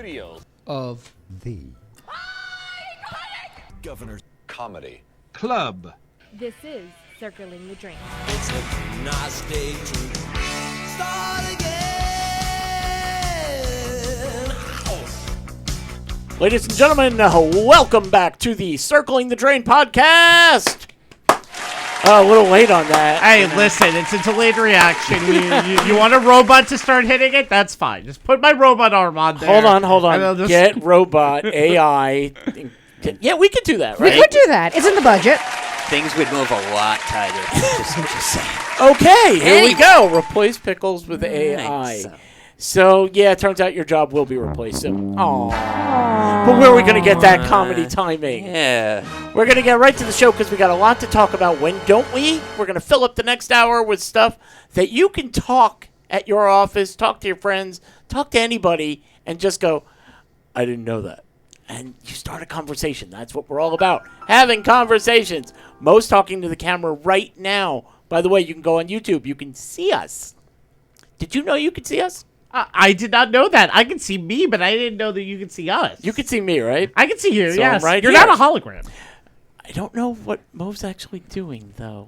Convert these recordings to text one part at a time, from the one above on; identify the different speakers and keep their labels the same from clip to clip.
Speaker 1: studios
Speaker 2: of the
Speaker 1: Governor's Comedy
Speaker 3: Club.
Speaker 4: This is Circling the Drain.
Speaker 5: It's a nice day to start again.
Speaker 6: Ladies and gentlemen, welcome back to the Circling the Drain podcast. A little late on that.
Speaker 7: Hey, listen, it's a delayed reaction. You want a robot to start hitting it? That's fine. Just put my robot arm on there.
Speaker 6: Hold on. Get robot, AI. Yeah, we could do that, right?
Speaker 8: We could do that. It's in the budget.
Speaker 9: Things would move a lot tighter. just saying.
Speaker 6: Okay, here we go. Replace Pickles with AI.
Speaker 9: Nice.
Speaker 6: So, yeah, it turns out your job will be replaced soon. Aww. But where are we going to get that comedy timing?
Speaker 9: Yeah.
Speaker 6: We're going to get right to the show because we got a lot to talk about. When don't we? We're going to fill up the next hour with stuff that you can talk at your office, talk to your friends, talk to anybody, and just go, I didn't know that. And you start a conversation. That's what we're all about. Having conversations. Mo's talking to the camera right now. By the way, you can go on YouTube. You can see us. Did you know you could see us?
Speaker 7: I did not know that. I can see me, but I didn't know that you could see us.
Speaker 6: You can see me, right?
Speaker 7: I can see you,
Speaker 6: So
Speaker 7: yes.
Speaker 6: I'm right
Speaker 7: You're
Speaker 6: here.
Speaker 7: not a hologram.
Speaker 6: I don't know what Mo's actually doing, though.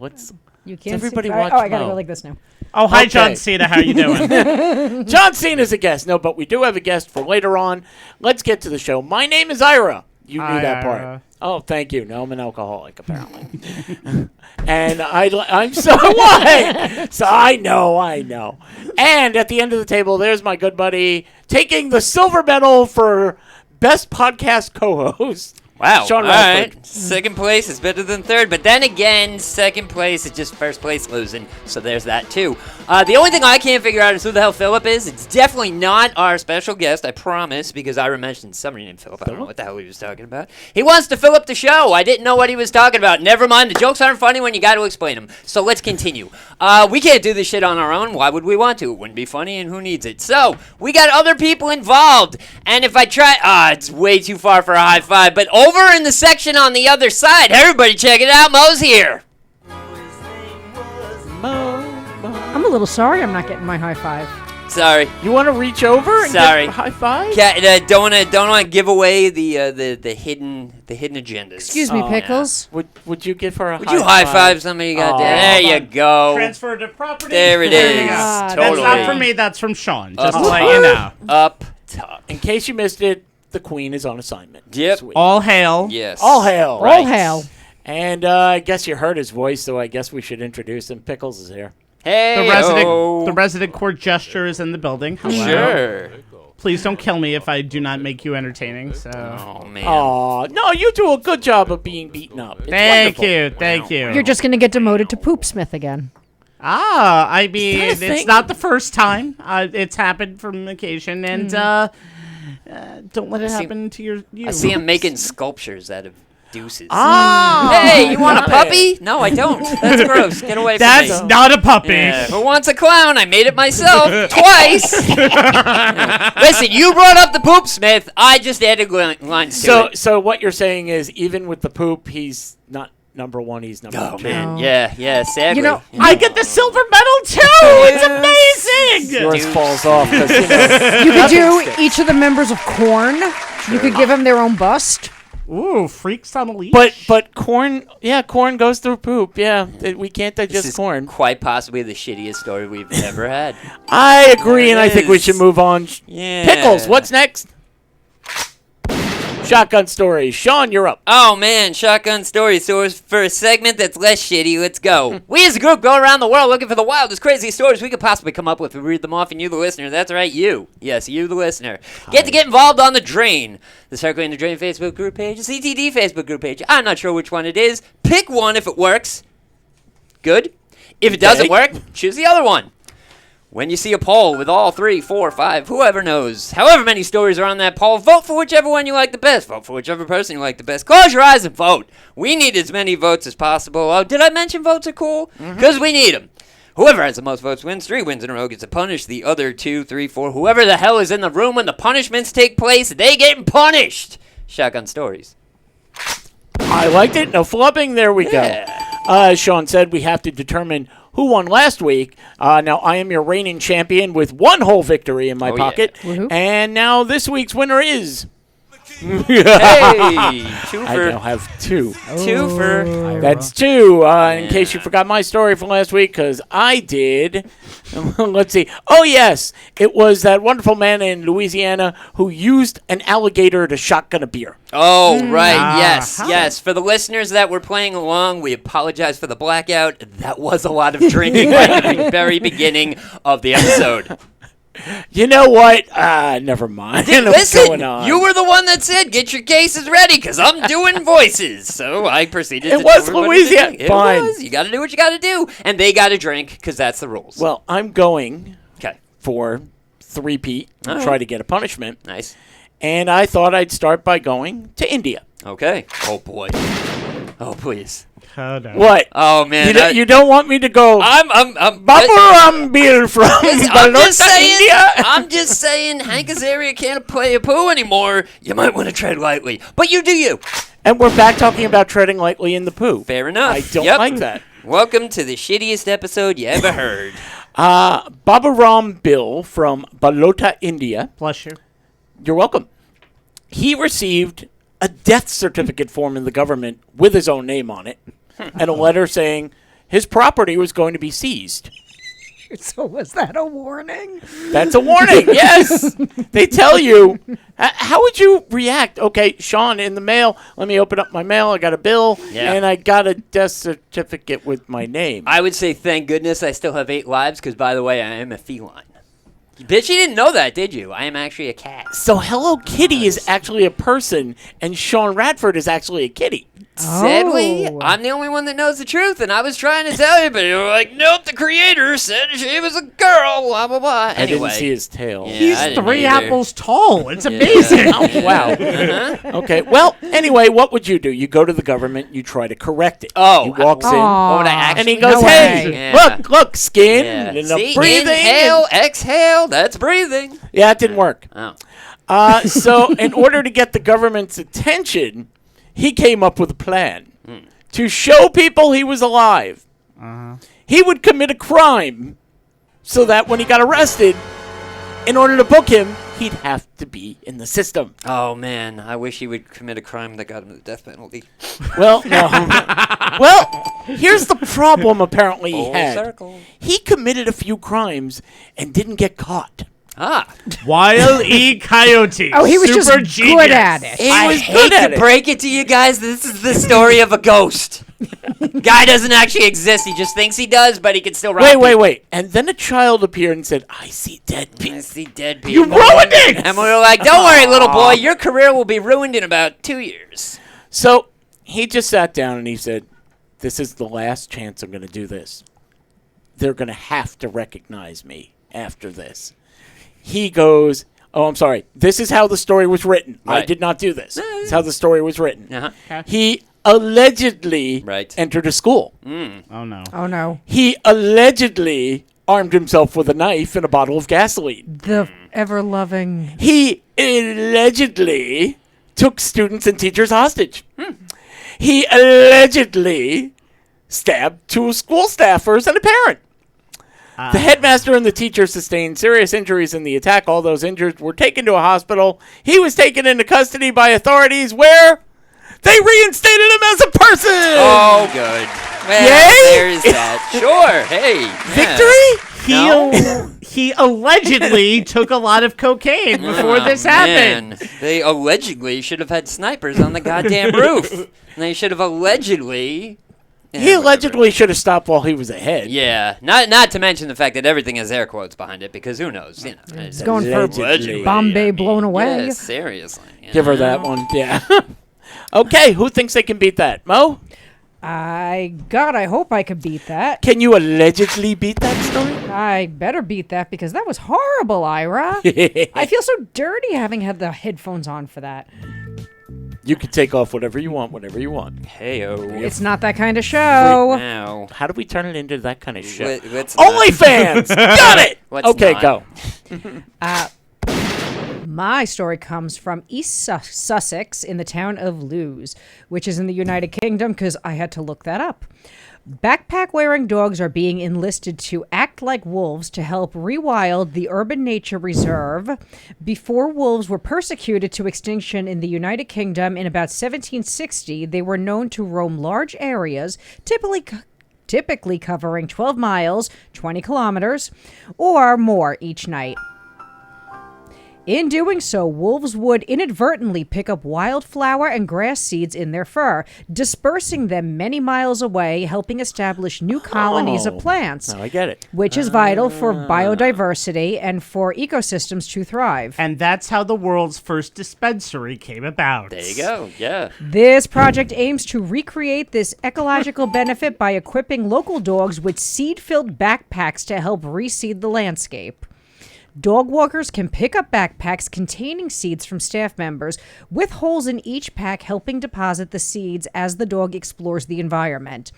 Speaker 8: You can't
Speaker 6: everybody
Speaker 8: see.
Speaker 6: watch
Speaker 8: Oh, I gotta
Speaker 6: Mo.
Speaker 8: go like this now.
Speaker 7: Oh, hi,
Speaker 6: Okay.
Speaker 7: John Cena. How you doing?
Speaker 6: John Cena's a guest. No, but we do have a guest for later on. Let's get to the show. My name is Ira. You
Speaker 7: Hi,
Speaker 6: knew that
Speaker 7: Ira.
Speaker 6: part. Oh, thank you. No, I'm an alcoholic, apparently. And I'm so what? So I know. And at the end of the table, there's my good buddy taking the silver medal for best podcast co-host.
Speaker 9: Wow.
Speaker 6: Sean
Speaker 9: All
Speaker 6: Radford.
Speaker 9: right. Second place is better than third. But then again, second place is just first place losing. So there's that, too. The only thing I can't figure out is who the hell Philip is. It's definitely not our special guest, I promise, because Ira mentioned somebody named Philip. I don't know what the hell he was talking about. He wants to fill up the show. I didn't know what he was talking about. Never mind. The jokes aren't funny when you got to explain them. So let's continue. We can't do this shit on our own. Why would we want to? It wouldn't be funny, and who needs it? So we got other people involved. And if I try... it's way too far for a high five. But over in the section on the other side, everybody check it out. Mo's here.
Speaker 8: I'm a little sorry I'm not getting my high five.
Speaker 9: Sorry.
Speaker 6: You want to reach over and
Speaker 9: Sorry.
Speaker 6: give a high five?
Speaker 9: Don't want to give away the hidden agendas.
Speaker 8: Excuse me,
Speaker 6: Oh,
Speaker 8: Pickles.
Speaker 6: Would you give her a
Speaker 9: Would
Speaker 6: high
Speaker 9: you high five somebody?
Speaker 6: Oh.
Speaker 9: There you go.
Speaker 7: Transfer to property.
Speaker 9: There it
Speaker 7: you
Speaker 9: is.
Speaker 7: go.
Speaker 8: Ah,
Speaker 9: Totally.
Speaker 7: That's not from me. That's from Sean. Just
Speaker 9: Up
Speaker 7: to let
Speaker 9: top.
Speaker 7: you know.
Speaker 9: Up top.
Speaker 6: In case you missed it, the Queen is on assignment.
Speaker 9: Yep.
Speaker 6: Sweet.
Speaker 7: All hail.
Speaker 9: Yes.
Speaker 6: All hail.
Speaker 8: All hail.
Speaker 6: And I guess you heard his voice, so I guess we should introduce him. Pickles is here.
Speaker 9: Hey.
Speaker 7: The resident court gesture is in the building. Hello.
Speaker 9: Sure.
Speaker 7: Please don't kill me if I do not make you entertaining. So.
Speaker 9: Oh man.
Speaker 6: Aw, no, you do a good job of being beaten up. It's
Speaker 7: Thank
Speaker 6: wonderful.
Speaker 7: you. Thank you.
Speaker 8: You're just gonna get demoted to Poopsmith again.
Speaker 7: I mean,
Speaker 6: Is that a
Speaker 7: it's
Speaker 6: thing?
Speaker 7: not the first time. It's happened from occasion, and don't let it happen to you.
Speaker 9: I see him making sculptures out of deuces.
Speaker 6: Ah,
Speaker 9: Hey, you want a
Speaker 6: got it.
Speaker 9: puppy? No, I don't. That's gross. Get away from me.
Speaker 7: That's not a puppy.
Speaker 9: Yeah. Who wants a clown? I made it myself twice. Listen, you brought up the poop, Smith. I just added lines to it.
Speaker 6: So what you're saying is, even with the poop, he's not number one. He's number
Speaker 9: Oh
Speaker 6: two.
Speaker 9: man,
Speaker 8: No.
Speaker 9: yeah, sadly.
Speaker 8: You know,
Speaker 7: I get the silver medal too. It's amazing.
Speaker 6: Yours falls off because you know.
Speaker 8: You could do
Speaker 6: sticks.
Speaker 8: each of the members of Korn. You could give them their own bust.
Speaker 7: Ooh, freaks on a leash.
Speaker 6: But corn goes through poop. Yeah, we can't
Speaker 9: this
Speaker 6: digest
Speaker 9: is
Speaker 6: corn.
Speaker 9: quite possibly the shittiest story we've ever had.
Speaker 6: I agree,
Speaker 9: There
Speaker 6: and
Speaker 9: it
Speaker 6: I think we
Speaker 9: is.
Speaker 6: should move on.
Speaker 9: Yeah.
Speaker 6: Pickles, what's next? Shotgun stories. Sean, you're up.
Speaker 9: Oh man, shotgun stories. So for a segment that's less shitty, let's go. We as a group go around the world looking for the wildest, craziest stories we could possibly come up with. We read them off, and you, the listener. That's right, you. Yes, you, the listener. Get involved on the Drain. The Circling the Drain Facebook group page, the CTD Facebook group page. I'm not sure which one it is. Pick one if it works. Good. If it doesn't work, choose the other one. When you see a poll with all 3, 4, 5, whoever knows, however many stories are on that poll, vote for whichever one you like the best. Vote for whichever person you like the best. Close your eyes and vote. We need as many votes as possible. Oh, did I mention votes are cool? Because we need them. Whoever has the most votes wins. 3 wins in a row gets to punish the other 2, 3, 4. Whoever the hell is in the room when the punishments take place, they get punished. Shotgun stories.
Speaker 6: I liked it. No flubbing. There we go. As Sean said, we have to determine who won last week. Now, I am your reigning champion with one whole victory in my
Speaker 9: Oh,
Speaker 6: pocket.
Speaker 9: yeah.
Speaker 8: Woohoo.
Speaker 6: And now this week's winner is...
Speaker 9: Hey,
Speaker 6: I
Speaker 9: twofer.
Speaker 6: now have two.
Speaker 9: Twofer.
Speaker 6: That's two, in case you forgot my story from last week, because I did. Let's see. Oh, yes. It was that wonderful man in Louisiana who used an alligator to shotgun a beer.
Speaker 9: Oh, right.
Speaker 7: Ah.
Speaker 9: Yes, yes. For the listeners that were playing along, we apologize for the blackout. That was a lot of drinking right at the very beginning of the episode.
Speaker 6: You know what? Never mind. What's going
Speaker 9: Listen,
Speaker 6: on?
Speaker 9: you were the one that said, get your cases ready, because I'm doing voices. So I proceeded to
Speaker 6: It was
Speaker 9: tell everybody to
Speaker 6: Louisiana.
Speaker 9: drink. It
Speaker 6: Fine.
Speaker 9: was. You got to do what you got to do. And they got to drink, because that's the rules.
Speaker 6: Well, I'm going
Speaker 9: Okay.
Speaker 6: for three-peat and
Speaker 9: All
Speaker 6: try
Speaker 9: right.
Speaker 6: to get a punishment.
Speaker 9: Nice.
Speaker 6: And I thought I'd start by going to India.
Speaker 9: Okay. Oh, boy. Oh, please.
Speaker 7: Oh, no.
Speaker 6: What?
Speaker 9: Oh, man.
Speaker 6: You don't want me to go...
Speaker 9: I'm
Speaker 6: Baburam beer from
Speaker 9: I'm just
Speaker 6: Balota,
Speaker 9: saying.
Speaker 6: India?
Speaker 9: I'm just saying. Hank Azaria can't play a poo anymore. You might want to tread lightly, but you do you.
Speaker 6: And we're back talking about treading lightly in the poo.
Speaker 9: Fair enough.
Speaker 6: I don't
Speaker 9: Yep.
Speaker 6: like that.
Speaker 9: Welcome to the shittiest episode you ever heard.
Speaker 6: Baburam Bill from Balota, India.
Speaker 7: Bless you.
Speaker 6: You're welcome. He received a death certificate form in the government with his own name on it and a letter saying his property was going to be seized.
Speaker 8: So was that a warning?
Speaker 6: That's a warning. Yes. They tell you. How would you react? Okay, Sean, in the mail, let me open up my mail. I got a bill,
Speaker 9: Yeah.
Speaker 6: and I got a death certificate with my name.
Speaker 9: I would say thank goodness I still have 8 lives, because, by the way, I am a feline. Bitch, you didn't know that, did you? I am actually a cat.
Speaker 6: So Hello Kitty is actually a person, and Sean Radford is actually a kitty.
Speaker 9: Sadly,
Speaker 8: Oh.
Speaker 9: I'm the only one that knows the truth, and I was trying to tell you, but you were like, nope, the creator said she was a girl, blah, blah, blah.
Speaker 6: I
Speaker 9: Anyway.
Speaker 6: didn't see his tail.
Speaker 9: Yeah.
Speaker 7: He's
Speaker 9: I didn't
Speaker 7: 3
Speaker 9: either.
Speaker 7: apples tall. It's amazing.
Speaker 6: Oh, wow. Okay. Well, anyway, what would you do? You go to the government, you try to correct it.
Speaker 9: Oh,
Speaker 6: He walks in,
Speaker 8: Aw.
Speaker 9: What would I actually
Speaker 6: and he
Speaker 9: do?
Speaker 6: goes,
Speaker 8: No
Speaker 6: hey,
Speaker 8: way.
Speaker 9: Yeah.
Speaker 6: look, skin,
Speaker 9: Yeah.
Speaker 6: and
Speaker 9: See,
Speaker 6: breathing.
Speaker 9: inhale, exhale, that's breathing.
Speaker 6: Yeah, it didn't work.
Speaker 9: Oh.
Speaker 6: So in order to get the government's attention, he came up with a plan to show people he was alive. He would commit a crime so that when he got arrested, in order to book him, he'd have to be in the system.
Speaker 9: Oh, man, I wish he would commit a crime that got him the death penalty.
Speaker 6: Well, no. Well, here's the problem apparently he
Speaker 9: Full
Speaker 6: had.
Speaker 9: circle.
Speaker 6: He committed a few crimes and didn't get caught.
Speaker 9: Ah.
Speaker 7: Wile E. Coyote.
Speaker 8: Oh, he was
Speaker 7: Super
Speaker 8: just
Speaker 7: genius.
Speaker 8: good at it.
Speaker 9: He
Speaker 6: I
Speaker 9: was
Speaker 6: hate
Speaker 9: good
Speaker 6: to
Speaker 9: to break it to you guys. This is the story of a ghost. Guy doesn't actually exist. He just thinks he does, but he can still rob people.
Speaker 6: Wait. And then a child appeared and said, I see dead
Speaker 9: I
Speaker 6: people.
Speaker 9: see dead people.
Speaker 6: You ruined it!
Speaker 9: And we were like, don't worry, little boy. Your career will be ruined in about 2 years.
Speaker 6: So he just sat down and he said, this is the last chance I'm going to do this. They're going to have to recognize me after this. He goes, oh, I'm sorry. This is how the story was written. I
Speaker 9: Right.
Speaker 6: did not do this. This is how the story was written.
Speaker 9: Uh-huh.
Speaker 6: He allegedly
Speaker 9: Right.
Speaker 6: entered a school.
Speaker 7: Oh, no.
Speaker 8: Oh no.
Speaker 6: He allegedly armed himself with a knife and a bottle of gasoline.
Speaker 8: The ever-loving.
Speaker 6: He allegedly took students and teachers hostage. He allegedly stabbed 2 school staffers and a parent. The headmaster and the teacher sustained serious injuries in the attack. All those injured were taken to a hospital. He was taken into custody by authorities where they reinstated him as a person.
Speaker 9: Oh, good. Well,
Speaker 6: Yay?
Speaker 9: there's that. Sure. Hey. yeah.
Speaker 6: Victory?
Speaker 9: No.
Speaker 7: He allegedly took a lot of cocaine before
Speaker 9: Oh,
Speaker 7: this happened.
Speaker 9: man. They allegedly should have had snipers on the goddamn roof. And they should have allegedly...
Speaker 6: He allegedly should have stopped while he was ahead.
Speaker 9: Yeah, not to mention the fact that everything has air quotes behind it, because who knows, you know.
Speaker 8: It's going for
Speaker 6: Allegedly.
Speaker 8: Bombay blown away.
Speaker 9: Yeah, seriously. you
Speaker 6: Give her
Speaker 9: know?
Speaker 6: that one. Yeah. Okay, who thinks they can beat that? Mo?
Speaker 8: I hope I could beat that.
Speaker 6: Can you allegedly beat that story?
Speaker 8: I better beat that because that was horrible, Ira. I feel so dirty having had the headphones on for that.
Speaker 6: You can take off whatever you want,
Speaker 9: Hey-o.
Speaker 8: It's not that kind of show.
Speaker 9: Now.
Speaker 6: How do we turn it into that kind of show?
Speaker 9: Let's not-
Speaker 6: OnlyFans! Got it!
Speaker 9: Let's
Speaker 6: Okay,
Speaker 9: not.
Speaker 6: go.
Speaker 8: My story comes from East Sussex in the town of Lewes, which is in the United Kingdom because I had to look that up. Backpack-wearing dogs are being enlisted to act like wolves to help rewild the urban nature reserve. Before wolves were persecuted to extinction in the United Kingdom in about 1760, they were known to roam large areas, typically covering 12 miles, 20 kilometers, or more each night. In doing so, wolves would inadvertently pick up wildflower and grass seeds in their fur, dispersing them many miles away, helping establish new colonies of plants.
Speaker 6: Now I get it.
Speaker 8: Which is vital for biodiversity and for ecosystems to thrive.
Speaker 7: And that's how the world's first dispensary came about.
Speaker 9: There you go. Yeah.
Speaker 8: This project aims to recreate this ecological benefit by equipping local dogs with seed-filled backpacks to help reseed the landscape. Dog walkers can pick up backpacks containing seeds from staff members, with holes in each pack helping deposit the seeds as the dog explores the environment.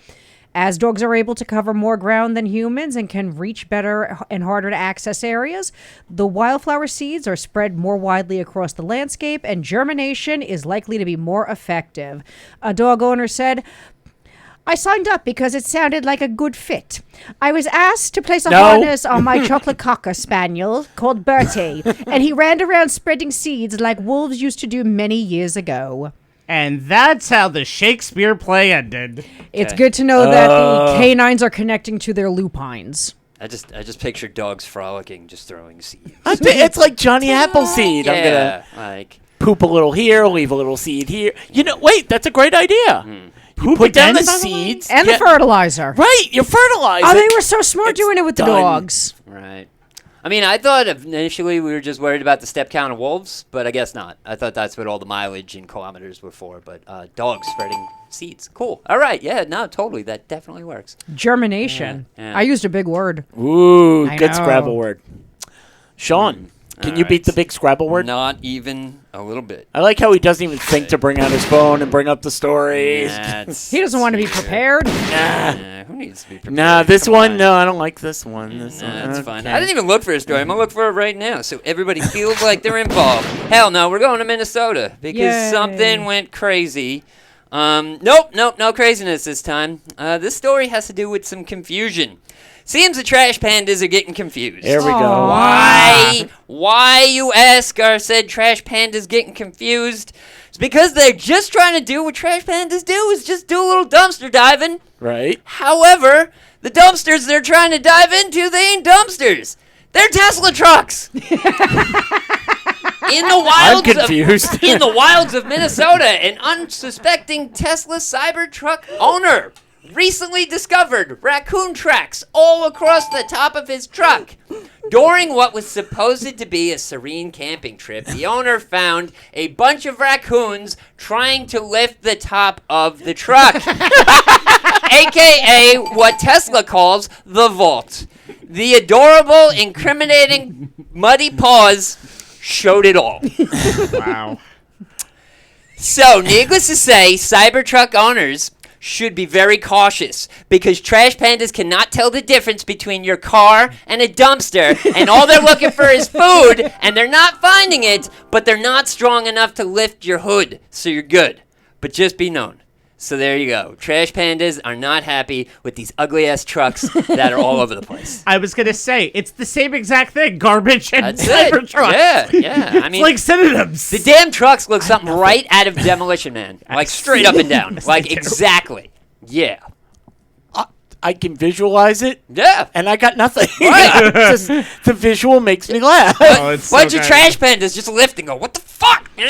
Speaker 8: As dogs are able to cover more ground than humans and can reach better and harder to access areas, the wildflower seeds are spread more widely across the landscape and germination is likely to be more effective. A dog owner said, I signed up because it sounded like a good fit. I was asked to place a harness on my chocolate cocker spaniel called Bertie, and he ran around spreading seeds like wolves used to do many years ago.
Speaker 7: And that's how the Shakespeare play ended.
Speaker 8: It's good to know that the canines are connecting to their lupines.
Speaker 9: I just picture dogs frolicking, just throwing seeds.
Speaker 6: It's like Johnny Appleseed. I'm
Speaker 9: Yeah,
Speaker 6: gonna
Speaker 9: like
Speaker 6: poop a little here, leave a little seed here. Wait, that's a great idea. You
Speaker 7: Poop
Speaker 6: put down the
Speaker 7: again, by the way?
Speaker 6: seeds.
Speaker 8: And the fertilizer.
Speaker 6: Right, you fertilize
Speaker 8: Oh,
Speaker 6: it.
Speaker 8: they were so smart
Speaker 6: It's
Speaker 8: doing it with the
Speaker 6: done.
Speaker 8: dogs.
Speaker 9: right. I mean, I thought initially we were just worried about the step count of wolves, but I guess not. I thought that's what all the mileage in kilometers were for. But dogs spreading seeds, cool. All right, yeah, no, totally, that definitely works.
Speaker 8: Germination.
Speaker 9: Yeah.
Speaker 8: I used a big word.
Speaker 6: Ooh,
Speaker 8: I
Speaker 6: good
Speaker 8: know.
Speaker 6: Scrabble word. Sean, can you
Speaker 9: All
Speaker 6: beat
Speaker 9: right.
Speaker 6: the big Scrabble word?
Speaker 9: Not even a little bit.
Speaker 6: I like how he doesn't even think to bring out his phone and bring up the stories.
Speaker 8: He doesn't want to be prepared.
Speaker 9: Who needs to be prepared?
Speaker 6: Nah, this
Speaker 9: Come
Speaker 6: one,
Speaker 9: on.
Speaker 6: no, I don't like this one. This
Speaker 9: Nah,
Speaker 6: one,
Speaker 9: that's fine.
Speaker 6: okay.
Speaker 9: I didn't even look for a story. I'm gonna look for it right now, so everybody feels like they're involved. Hell no, we're going to Minnesota because
Speaker 8: Yay.
Speaker 9: something went crazy. Nope, no craziness this time. This story has to do with some confusion. Seems the trash pandas are getting confused.
Speaker 6: There we go.
Speaker 8: Aw.
Speaker 9: Why, you ask, are said trash pandas getting confused? It's because they're just trying to do what trash pandas do, is just do a little dumpster diving.
Speaker 6: Right?
Speaker 9: However, the dumpsters they're trying to dive into, they ain't dumpsters. They're Tesla trucks. In the
Speaker 6: I'm
Speaker 9: wilds
Speaker 6: confused.
Speaker 9: in the wilds of Minnesota, an unsuspecting Tesla Cybertruck owner recently discovered raccoon tracks all across the top of his truck. During what was supposed to be a serene camping trip, the owner found a bunch of raccoons trying to lift the top of the truck, aka what Tesla calls the vault. The adorable, incriminating, muddy paws showed it all.
Speaker 7: Wow.
Speaker 9: So, needless to say, Cybertruck owners should be very cautious because trash pandas cannot tell the difference between your car and a dumpster, and all they're looking for is food, and they're not finding it, but they're not strong enough to lift your hood, so you're good. But just be known. So there you go. Trash pandas are not happy with these ugly-ass trucks that are all over the place.
Speaker 7: I was going to say, it's the same exact thing, garbage and
Speaker 9: That's it.
Speaker 7: Cybertruck.
Speaker 9: Yeah. I
Speaker 7: It's
Speaker 9: mean,
Speaker 7: like synonyms.
Speaker 9: the damn trucks look something right out of Demolition Man. Like straight up and down.
Speaker 7: Yes,
Speaker 9: Like
Speaker 7: they do.
Speaker 9: exactly. Yeah.
Speaker 6: I can visualize it,
Speaker 9: Yeah.
Speaker 6: and I got nothing.
Speaker 9: Right.
Speaker 6: Just, the visual makes me laugh.
Speaker 7: Oh, it's so
Speaker 9: Bunch of
Speaker 7: good.
Speaker 9: trash pandas just lifting. Go, what the fuck? And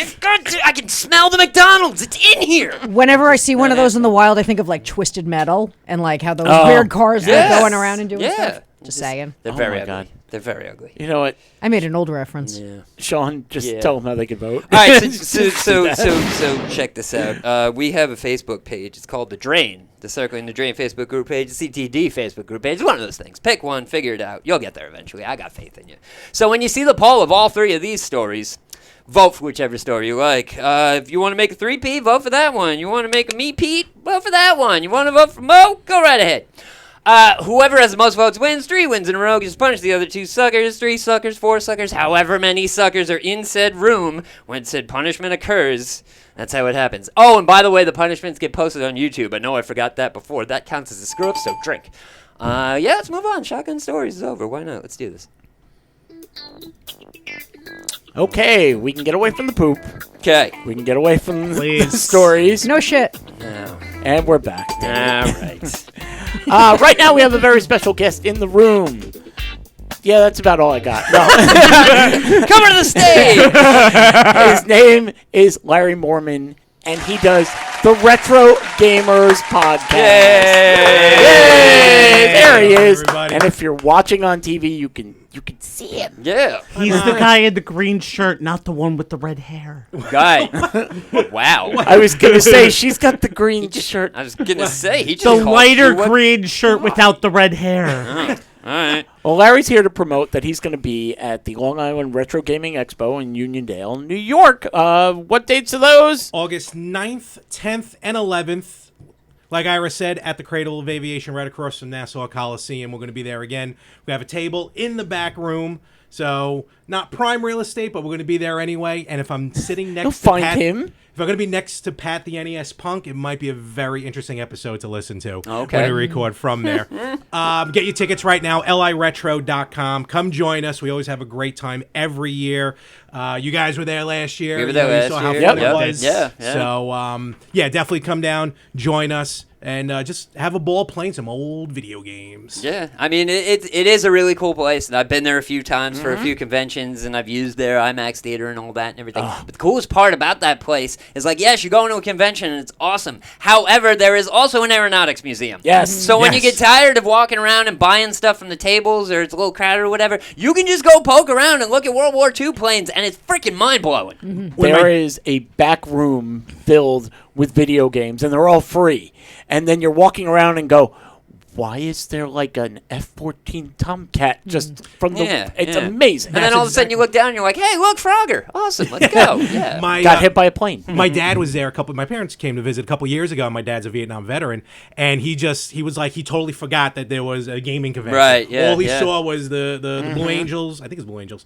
Speaker 9: I can smell the McDonald's. It's in here.
Speaker 8: Whenever I see one of those in the wild, I think of like Twisted Metal and like how those
Speaker 6: Oh,
Speaker 8: weird cars
Speaker 9: yes.
Speaker 8: are going around and doing
Speaker 9: Yeah.
Speaker 8: stuff. Just saying.
Speaker 9: They're
Speaker 6: Oh
Speaker 9: very
Speaker 6: my
Speaker 9: ugly.
Speaker 6: God.
Speaker 9: They're very ugly.
Speaker 6: You know what,
Speaker 8: I made an old reference.
Speaker 9: Yeah.
Speaker 6: Sean? Just
Speaker 9: Yeah.
Speaker 6: tell them how they can vote.
Speaker 9: All right, so check this out. We have a Facebook page. It's called The Drain, the Circling the Drain Facebook group page, the CTD Facebook group page. It's one of those things. Pick one, figure it out. You'll get there eventually. I got faith in you. So when you see the poll of all three of these stories, vote for whichever story you like. If you want to make a 3P, vote for that one. You want to make a me Pete, vote for that one. You want to vote for Mo? Go right ahead. Whoever has the most votes wins. 3 wins in a row gets punished. The other 2 suckers, 3 suckers, 4 suckers, however many suckers are in said room when said punishment occurs. That's how it happens. Oh, and by the way, the punishments get posted on YouTube. I know I forgot that before. That counts as a screw up, so drink. Yeah, let's move on. Shotgun Stories is over. Why not? Let's do this.
Speaker 6: Okay, we can get away from the poop.
Speaker 9: Okay.
Speaker 6: We can get away from the
Speaker 7: Please.
Speaker 6: stories.
Speaker 8: No shit.
Speaker 9: No.
Speaker 6: And we're back.
Speaker 9: All right.
Speaker 6: Right now, we have a very special guest in the room. Yeah, that's about all I got. No.
Speaker 9: Coming to the stage.
Speaker 6: His name is Larry Mormon, and he does the Retro Gamers Podcast.
Speaker 9: Yay!
Speaker 6: Yay! There he is.
Speaker 1: everybody.
Speaker 6: And if you're watching on TV, you can see him.
Speaker 9: Yeah.
Speaker 7: He's the guy in the green shirt, not the one with the red hair.
Speaker 9: Guy. Wow.
Speaker 6: I was going to say, she's got the green shirt.
Speaker 9: I was going to say, he just
Speaker 7: The
Speaker 9: called
Speaker 7: lighter
Speaker 9: you what-
Speaker 7: green shirt without the red hair.
Speaker 9: Oh, all right.
Speaker 6: Well, Larry's here to promote that he's going to be at the Long Island Retro Gaming Expo in Uniondale, New York. What dates are those?
Speaker 1: August 9th, 10th, and 11th. Like Ira said, at the Cradle of Aviation right across from Nassau Coliseum. We're going to be there again. We have a table in the back room. So, not prime real estate, but we're going to be there anyway. And if I'm sitting next
Speaker 6: You'll
Speaker 1: to
Speaker 6: find
Speaker 1: Pat,
Speaker 6: him.
Speaker 1: if I'm going to be next to Pat the NES Punk, it might be a very interesting episode to listen to
Speaker 9: Okay.
Speaker 1: when we record from there. Get your tickets right now, liretro.com. Come join us. We always have a great time every year. You guys were there last year.
Speaker 9: We were
Speaker 1: You
Speaker 9: there
Speaker 1: know, you
Speaker 9: last
Speaker 1: saw how
Speaker 9: year.
Speaker 1: fun
Speaker 9: Yep.
Speaker 1: it was.
Speaker 9: Yeah.
Speaker 1: So, yeah, definitely come down, join us, and just have a ball playing some old video games.
Speaker 9: Yeah, I mean, it is a really cool place, and I've been there a few times for a few conventions, and I've used their IMAX theater and all that and everything. But the coolest part about that place is, like, yes, you're going to a convention, and it's awesome. However, there is also an aeronautics museum.
Speaker 6: Yes.
Speaker 9: So when you
Speaker 1: Yes.
Speaker 9: get tired of walking around and buying stuff from the tables, or it's a little crowded or whatever, you can just go poke around and look at World War II planes, and it's freaking mind-blowing.
Speaker 6: There is a back room filled with video games, and they're all free. And then you're walking around and go, why is there like an F-14 Tomcat just from the...
Speaker 9: Yeah,
Speaker 6: it's
Speaker 9: yeah.
Speaker 6: amazing.
Speaker 9: And then all of a sudden you look down and you're like, hey, look, Frogger. Awesome, let's go. Yeah.
Speaker 1: My,
Speaker 6: Got hit by a plane.
Speaker 1: My dad was there my parents came to visit a couple years ago, and my dad's a Vietnam veteran, and he was like, he totally forgot that there was a gaming convention.
Speaker 9: Right, yeah,
Speaker 1: All he
Speaker 9: yeah.
Speaker 1: saw was the Blue Angels, I think it's Blue Angels,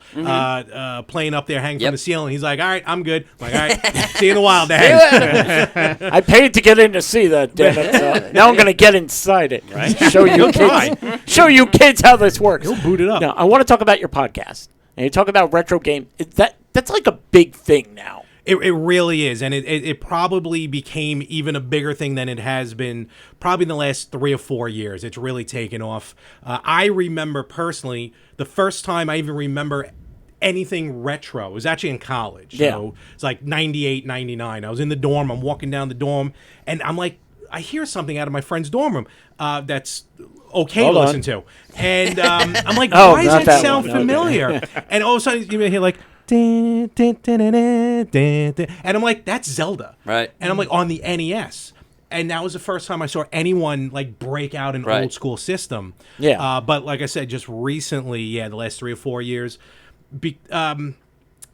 Speaker 1: playing up there hanging
Speaker 9: Yep.
Speaker 1: from the ceiling. He's like, all right, I'm good. I'm like, all right, see you in a while, Dad.
Speaker 6: I paid to get in to see that, damn it. So now I'm going to get inside it. Right? Show you kids. Show you kids how this works.
Speaker 1: He'll boot it up.
Speaker 6: Now, I want to talk about your podcast. And you talk about retro game. That's like a big thing now.
Speaker 1: It really is, and it probably became even a bigger thing than it has been probably in the last 3 or 4 years. It's really taken off. I remember personally, the first time I even remember anything retro, it was actually in college.
Speaker 6: Yeah.
Speaker 1: So it's like 98, 99. I was in the dorm. I'm walking down the dorm, and I'm like, I hear something out of my friend's dorm room that's okay
Speaker 6: Hold
Speaker 1: to
Speaker 6: on.
Speaker 1: listen to. And I'm like,
Speaker 6: Oh,
Speaker 1: why does
Speaker 6: not
Speaker 1: that
Speaker 6: that
Speaker 1: sound
Speaker 6: one. Okay.
Speaker 1: familiar? And all of a sudden, you hear like, dun, dun, dun, dun, dun, dun, dun. And I'm like, that's Zelda.
Speaker 9: Right.
Speaker 1: And I'm like, on the NES. And that was the first time I saw anyone like break out an
Speaker 9: Right.
Speaker 1: old school system.
Speaker 6: Yeah.
Speaker 1: But like I said, just recently, the last 3 or 4 years,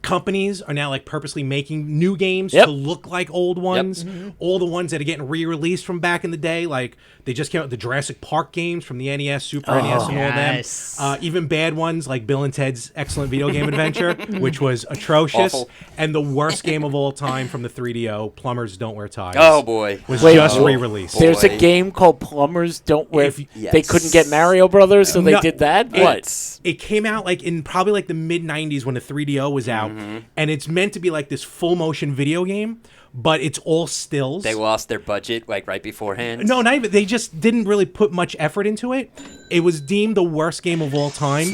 Speaker 1: companies are now like purposely making new games
Speaker 6: Yep.
Speaker 1: to look like old ones. All the ones that are getting re-released from back in the day, like they just came out with the Jurassic Park games from the NES, Super NES, and
Speaker 7: yes.
Speaker 1: all them. Even bad ones like Bill and Ted's Excellent Video Game Adventure, which was atrocious,
Speaker 9: Awful.
Speaker 1: and the worst game of all time from the 3DO, Plumbers Don't Wear Ties.
Speaker 9: Oh, boy.
Speaker 1: was
Speaker 6: Wait,
Speaker 1: just
Speaker 6: oh,
Speaker 1: re-released.
Speaker 6: There's a
Speaker 9: Boy.
Speaker 6: game called Plumbers Don't Wear...
Speaker 1: If-
Speaker 6: They
Speaker 9: Yes.
Speaker 6: couldn't get Mario Brothers, so they
Speaker 1: No,
Speaker 6: did that?
Speaker 1: it-
Speaker 6: What?
Speaker 1: It came out like in probably like the mid 90s when the 3DO was out, and it's meant to be like this full motion video game, but it's all stills.
Speaker 9: They lost their budget, like, right beforehand.
Speaker 1: No, not even. They just didn't really put much effort into it. It was deemed the worst game of all time.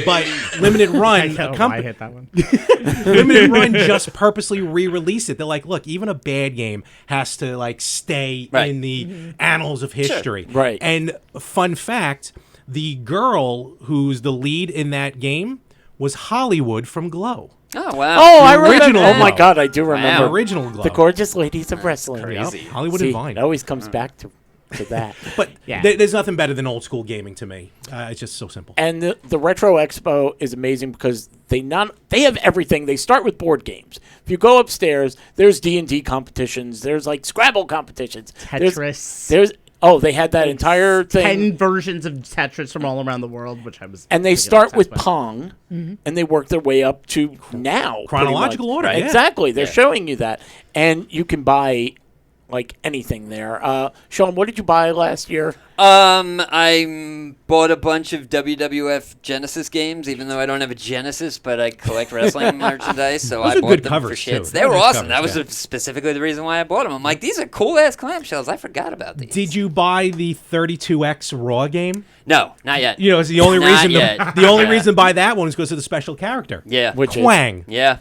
Speaker 1: But Limited Run, a
Speaker 7: I
Speaker 1: company,
Speaker 7: hit that one.
Speaker 1: Limited Run just purposely re-released it. They're like, look, even a bad game has to like stay
Speaker 9: Right.
Speaker 1: in the annals of history.
Speaker 6: Right.
Speaker 1: And fun fact, the girl who's the lead in that game was Hollywood from Glow.
Speaker 9: Oh, wow.
Speaker 6: Oh, I remember.
Speaker 1: original
Speaker 6: Oh, my
Speaker 1: Glow.
Speaker 6: God, I do remember.
Speaker 1: The original Glow.
Speaker 6: The Gorgeous Ladies of Wrestling.
Speaker 9: crazy.
Speaker 6: Yep.
Speaker 1: Hollywood
Speaker 6: See,
Speaker 1: and Vine.
Speaker 6: it always comes back to that.
Speaker 1: But
Speaker 7: Yeah.
Speaker 1: there's nothing better than old school gaming to me. It's just so simple.
Speaker 6: And the Retro Expo is amazing because they have everything. They start with board games. If you go upstairs, there's D&D competitions. There's like Scrabble competitions.
Speaker 7: Tetris.
Speaker 6: There's Oh, they had that entire thing.
Speaker 7: 10 versions of Tetris from all around the world, which I was.
Speaker 6: And they
Speaker 7: pretty
Speaker 6: start with
Speaker 7: obsessed
Speaker 6: Pong, and they work their way up to now. pretty
Speaker 1: Chronological
Speaker 6: much.
Speaker 1: order, yeah.
Speaker 6: Exactly. They're showing you that. And you can buy, like, anything there. Sean, what did you buy last year?
Speaker 9: I bought a bunch of WWF Genesis games, even though I don't have a Genesis, but I collect wrestling merchandise, so
Speaker 1: Those
Speaker 9: I
Speaker 1: are
Speaker 9: bought
Speaker 1: good
Speaker 9: them
Speaker 1: covers,
Speaker 9: for
Speaker 1: too.
Speaker 9: shits. They
Speaker 1: They're
Speaker 9: were
Speaker 1: good
Speaker 9: awesome.
Speaker 1: covers,
Speaker 9: That was
Speaker 1: yeah.
Speaker 9: specifically the reason why I bought them. I'm like, these are cool-ass clamshells. I forgot about these.
Speaker 1: Did you buy the 32X Raw game?
Speaker 9: No, not yet.
Speaker 1: You know, it's the only
Speaker 9: Not
Speaker 1: reason.
Speaker 9: yet.
Speaker 1: The only
Speaker 9: Yeah.
Speaker 1: reason to buy that one is because of the special character.
Speaker 9: Yeah.
Speaker 6: Which is
Speaker 1: Quang.
Speaker 9: Yeah.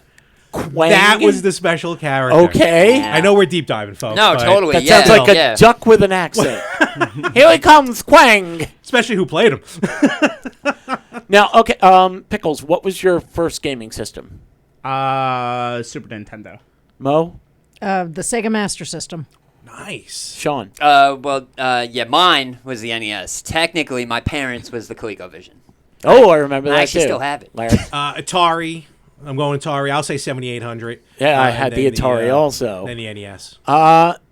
Speaker 6: Quang?
Speaker 1: That was the special character.
Speaker 6: Okay.
Speaker 9: Yeah.
Speaker 1: I know we're deep diving, folks.
Speaker 9: No,
Speaker 1: but
Speaker 9: totally.
Speaker 6: That
Speaker 9: Yeah.
Speaker 6: sounds like
Speaker 9: yeah.
Speaker 6: a duck with an accent. Here he comes, Quang.
Speaker 1: Especially who played him.
Speaker 6: Now, okay, Pickles, what was your first gaming system?
Speaker 7: Super Nintendo.
Speaker 6: Mo?
Speaker 8: The Sega Master System.
Speaker 1: Nice.
Speaker 6: Sean?
Speaker 9: Yeah, mine was the NES. Technically, my parents' was the ColecoVision.
Speaker 6: Oh, I remember that
Speaker 9: I actually
Speaker 6: too.
Speaker 9: still have it.
Speaker 6: Larry?
Speaker 1: Atari. I'm going Atari. I'll say 7800.
Speaker 6: Yeah, I
Speaker 1: And
Speaker 6: had the
Speaker 1: then
Speaker 6: Atari also.
Speaker 1: Then the NES.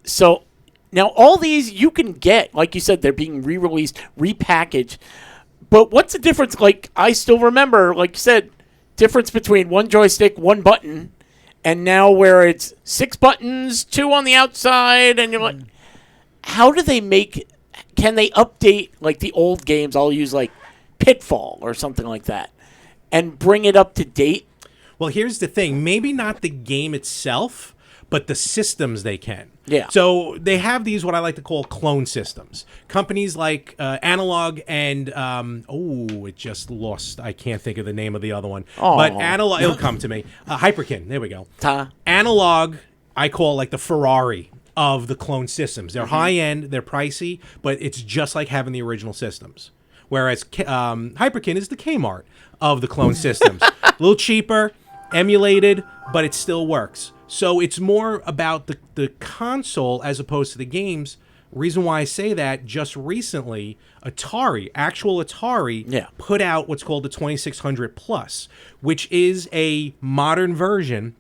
Speaker 6: So now all these you can get, like you said, they're being re-released, repackaged. But what's the difference? Like, I still remember, like you said, difference between one joystick, one button, and now where it's 6 buttons, 2 on the outside, and you're like, how do they can they update, like, the old games? I'll use, like, Pitfall or something like that, and bring it up to date?
Speaker 1: Well, here's the thing. Maybe not the game itself, but the systems they can.
Speaker 6: Yeah.
Speaker 1: So they have these, what I like to call clone systems. Companies like Analog and, it just lost. I can't think of the name of the other one.
Speaker 6: Aw.
Speaker 1: But Analog, it'll come to me. Hyperkin, there we go.
Speaker 6: Ta.
Speaker 1: Analog, I call like the Ferrari of the clone systems. They're high end, they're pricey, but it's just like having the original systems. Whereas Hyperkin is the Kmart of the clone systems. A little cheaper, emulated, but it still works. So it's more about the console as opposed to the games. Reason why I say that, just recently, actual Atari, put out what's called the 2600 Plus, which is a modern version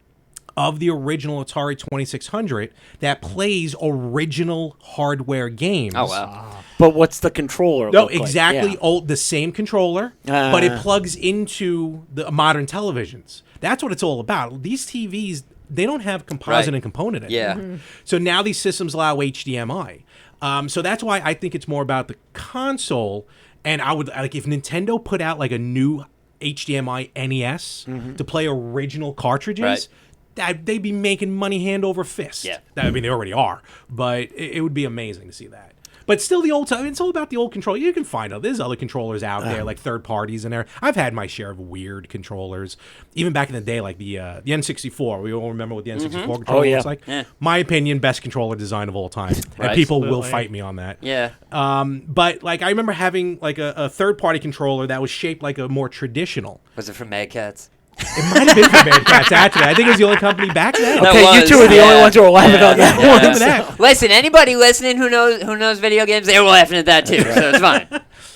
Speaker 1: of the original Atari 2600 that plays original hardware games.
Speaker 9: Oh, wow.
Speaker 6: But what's the controller
Speaker 1: No,
Speaker 6: look like?
Speaker 1: exactly.
Speaker 6: Yeah.
Speaker 1: The same controller, but it plugs into the modern televisions. That's what it's all about. These TVs, they don't have composite
Speaker 9: Right.
Speaker 1: and component anymore.
Speaker 9: Yeah.
Speaker 1: So now these systems allow HDMI. So that's why I think it's more about the console. And I would like if Nintendo put out like a new HDMI NES to play original cartridges. That they'd be making money hand over fist.
Speaker 9: Yeah.
Speaker 1: I mean, they already are, but it would be amazing to see that. But still, the old time, it's all about the old controller. You can find there's other controllers out there, like third parties in there. I've had my share of weird controllers, even back in the day, like the N64. We all remember what the N64 controller looks like.
Speaker 9: Yeah.
Speaker 1: My opinion, best controller design of all time, and
Speaker 9: Right.
Speaker 1: people will
Speaker 7: Absolutely.
Speaker 1: fight me on that.
Speaker 9: Yeah.
Speaker 1: But like, I remember having like a third party controller that was shaped like a more traditional.
Speaker 9: Was it from Mad Cats?
Speaker 1: It might have been from Mad Cats, actually. I think it was the only company back then.
Speaker 9: That
Speaker 6: Okay, you
Speaker 9: was,
Speaker 6: two are the
Speaker 9: yeah.
Speaker 6: only ones who are laughing on that
Speaker 1: I
Speaker 6: one.
Speaker 1: remember that.
Speaker 9: Listen, anybody listening who knows video games, they were laughing at that too, so it's fine.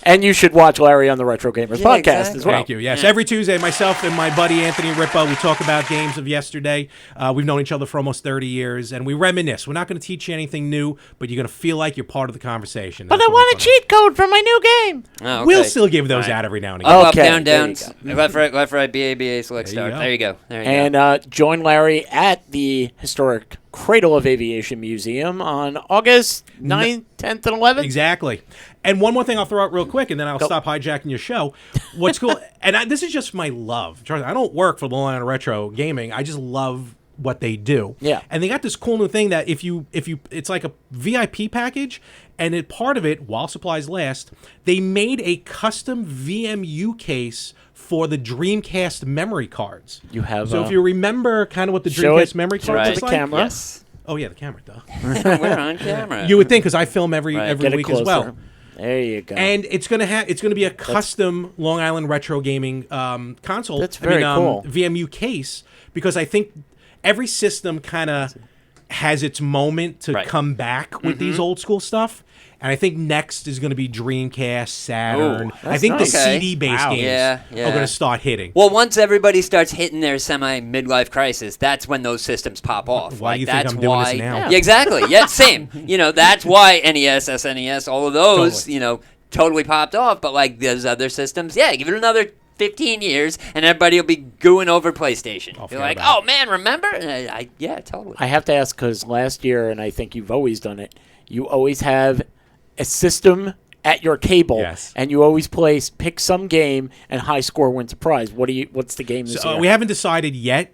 Speaker 6: And you should watch Larry on the Retro Gamers
Speaker 9: Yeah,
Speaker 6: podcast
Speaker 9: exactly.
Speaker 6: as well.
Speaker 1: Thank you. Yes, every Tuesday, myself and my buddy Anthony Rippo, we talk about games of yesterday. We've known each other for almost 30 years, and we reminisce. We're not going to teach you anything new, but you're going to feel like you're part of the conversation.
Speaker 6: But
Speaker 1: That's
Speaker 6: I
Speaker 1: what
Speaker 6: want a
Speaker 1: we're talking
Speaker 6: cheat code for my new game.
Speaker 9: Oh, okay.
Speaker 1: We'll still give those
Speaker 9: Right.
Speaker 1: out every now and again.
Speaker 6: Oh.
Speaker 9: Up,
Speaker 6: Okay,
Speaker 9: down,
Speaker 6: there you
Speaker 9: down, left, right, B, A, B, A, select,
Speaker 1: There you
Speaker 9: start.
Speaker 1: go.
Speaker 9: There you go. There you go.
Speaker 6: And join Larry at the historic Cradle of Aviation Museum on August 9th, 10th, and 11th.
Speaker 1: Exactly. And one more thing I'll throw out real quick, and then I'll stop hijacking your show. What's cool, and this is just my love. Trust me, I don't work for the Long Island Retro Gaming. I just love what they do.
Speaker 6: Yeah.
Speaker 1: And they got this cool new thing that if you it's like a VIP package, and part of it, while supplies last, they made a custom VMU case for the Dreamcast memory cards.
Speaker 6: You have,
Speaker 1: So if you remember kind of what the
Speaker 6: show
Speaker 1: Dreamcast
Speaker 6: it
Speaker 1: memory
Speaker 6: to
Speaker 1: card
Speaker 9: right.
Speaker 1: looks
Speaker 6: the
Speaker 1: like.
Speaker 6: camera.
Speaker 9: Yes.
Speaker 1: Oh yeah, the camera, duh.
Speaker 9: We're on camera.
Speaker 1: You would think, because I film every
Speaker 9: Right.
Speaker 6: Get it
Speaker 1: week
Speaker 6: closer.
Speaker 1: as well.
Speaker 6: There you go.
Speaker 1: And it's gonna be a custom Long Island Retro Gaming console.
Speaker 6: That's very cool.
Speaker 1: VMU case, because I think every system kind of has its moment to
Speaker 9: Right.
Speaker 1: come back with these old school stuff. And I think next is going to be Dreamcast, Saturn.
Speaker 6: Ooh,
Speaker 1: I think
Speaker 6: nice.
Speaker 1: the
Speaker 9: Okay.
Speaker 1: CD-based
Speaker 7: Wow.
Speaker 1: games
Speaker 9: Yeah,
Speaker 1: are going to start hitting.
Speaker 9: Well, once everybody starts hitting their semi-midlife crisis, that's when those systems pop off.
Speaker 1: Why do you think
Speaker 9: that's
Speaker 1: I'm doing this
Speaker 9: why,
Speaker 1: now?
Speaker 9: Yeah, exactly. Yeah, same. That's why NES, SNES, all of those,
Speaker 1: Totally.
Speaker 9: totally popped off. But like those other systems, yeah, give it another 15 years, and everybody will be gooing over PlayStation. You're
Speaker 1: forget
Speaker 9: like,
Speaker 1: about
Speaker 9: oh man, remember? And yeah, totally.
Speaker 6: I have to ask because last year, and I think you've always done it, you always have a system at your table,
Speaker 1: Yes.
Speaker 6: and you always pick some game, and high score wins a prize. What's the game this
Speaker 1: So,
Speaker 6: year?
Speaker 1: we haven't decided yet.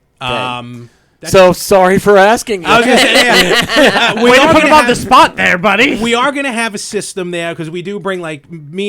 Speaker 6: So sorry for asking.
Speaker 1: I was going to say, yeah.
Speaker 7: Way to put him on the spot there, buddy.
Speaker 1: We are going to have a system there because we do bring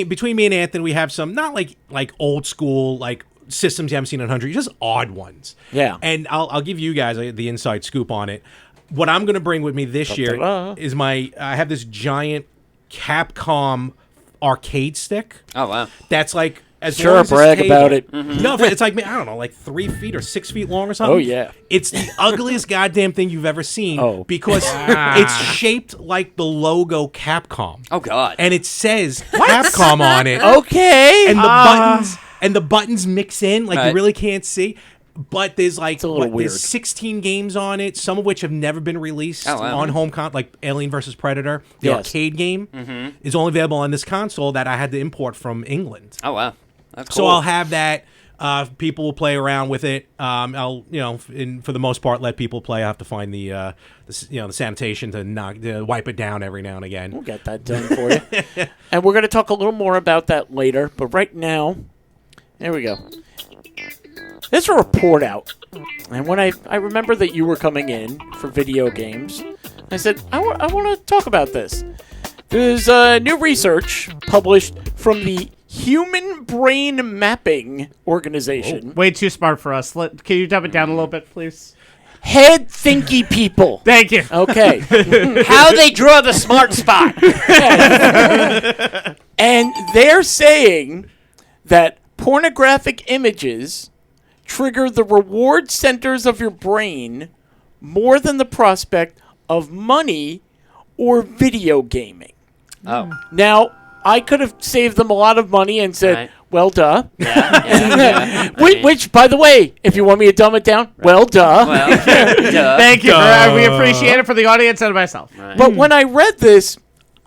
Speaker 1: between me and Anthony, we have some not like old school like systems you haven't seen in 100, just odd ones.
Speaker 6: Yeah.
Speaker 1: And I'll give you guys the inside scoop on it. What I'm going to bring with me this year is I have this giant Capcom arcade stick.
Speaker 9: Oh wow.
Speaker 1: That's like as
Speaker 6: Sure,
Speaker 1: long as this
Speaker 6: brag
Speaker 1: table-
Speaker 6: about it.
Speaker 1: No, but it's like I don't know, like 3 feet or 6 feet long or something.
Speaker 6: Oh, yeah.
Speaker 1: It's the ugliest goddamn thing you've ever seen.
Speaker 6: Oh.
Speaker 1: Because it's shaped like the logo Capcom.
Speaker 9: Oh god.
Speaker 1: And it says Capcom on it.
Speaker 6: Okay.
Speaker 1: And the buttons mix in like you
Speaker 9: Right.
Speaker 1: really can't see. But there's like
Speaker 6: a little weird.
Speaker 1: there's 16 games on it, some of which have never been released
Speaker 9: Oh, wow.
Speaker 1: on home like Alien vs Predator. The
Speaker 6: Yes.
Speaker 1: arcade game is only available on this console that I had to import from England.
Speaker 9: Oh wow. That's
Speaker 1: So
Speaker 9: cool.
Speaker 1: I'll have that. People will play around with it. I'll, for the most part, let people play. I have to find the sanitation to wipe it down every now and again.
Speaker 6: We'll get that done for you. And we're going to talk a little more about that later. But right now, there we go. There's a report out. And when I remember that you were coming in for video games, I said, I want to talk about this. There's new research published from the Human Brain Mapping Organization.
Speaker 7: Way too smart for us. Can you dumb it down a little bit, please?
Speaker 6: Head thinky people.
Speaker 7: Thank you.
Speaker 6: Okay.
Speaker 9: How they draw the smart spot.
Speaker 6: And they're saying that pornographic images trigger the reward centers of your brain more than the prospect of money or video gaming.
Speaker 9: Oh.
Speaker 6: Now, I could have saved them a lot of money and said,
Speaker 9: Right.
Speaker 6: well, duh.
Speaker 9: Yeah.
Speaker 6: Which, by the way, if you want me to dumb it down, well, duh.
Speaker 9: Well, duh.
Speaker 7: Thank you. We appreciate it for the audience and myself.
Speaker 6: But when I read this,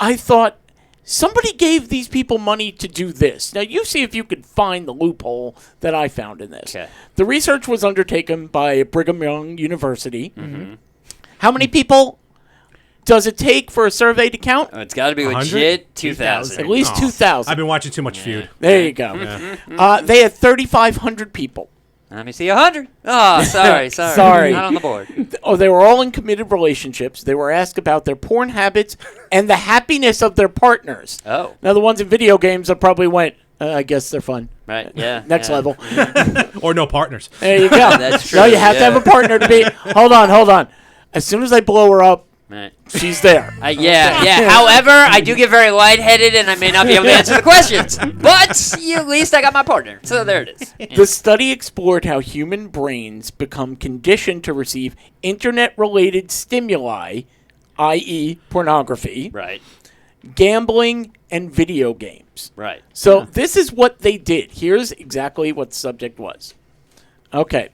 Speaker 6: I thought, somebody gave these people money to do this. Now, you see if you could find the loophole that I found in this.
Speaker 9: Okay.
Speaker 6: The research was undertaken by Brigham Young University. How many people does it take for a survey to count?
Speaker 9: Oh, it's got to be
Speaker 1: 100?
Speaker 9: legit 2,000.
Speaker 6: At least 2,000.
Speaker 1: I've been watching too much Feud.
Speaker 6: There you go. They had 3,500 people.
Speaker 9: Let me see 100. Oh, sorry.
Speaker 6: Sorry.
Speaker 9: Not on the board.
Speaker 6: Oh, they were all in committed relationships. They were asked about their porn habits and the happiness of their partners.
Speaker 9: Oh,
Speaker 6: Now, the ones in video games that probably went, I guess they're fun.
Speaker 9: right. Yeah.
Speaker 6: Next
Speaker 9: yeah.
Speaker 6: level.
Speaker 1: Or no partners.
Speaker 6: There you go.
Speaker 9: That's
Speaker 6: No,
Speaker 9: true,
Speaker 6: you have to
Speaker 9: yeah.
Speaker 6: have a partner to be. Hold on. As soon as I blow her up,
Speaker 9: Right.
Speaker 6: she's there.
Speaker 9: Yeah. However, I do get very lightheaded, and I may not be able to answer the questions. But at least I got my partner. So there it is.
Speaker 6: The study explored how human brains become conditioned to receive internet-related stimuli, i.e., pornography,
Speaker 9: Right.
Speaker 6: gambling, and video games.
Speaker 9: Right.
Speaker 6: So this is what they did. Here's exactly what the subject was. Okay.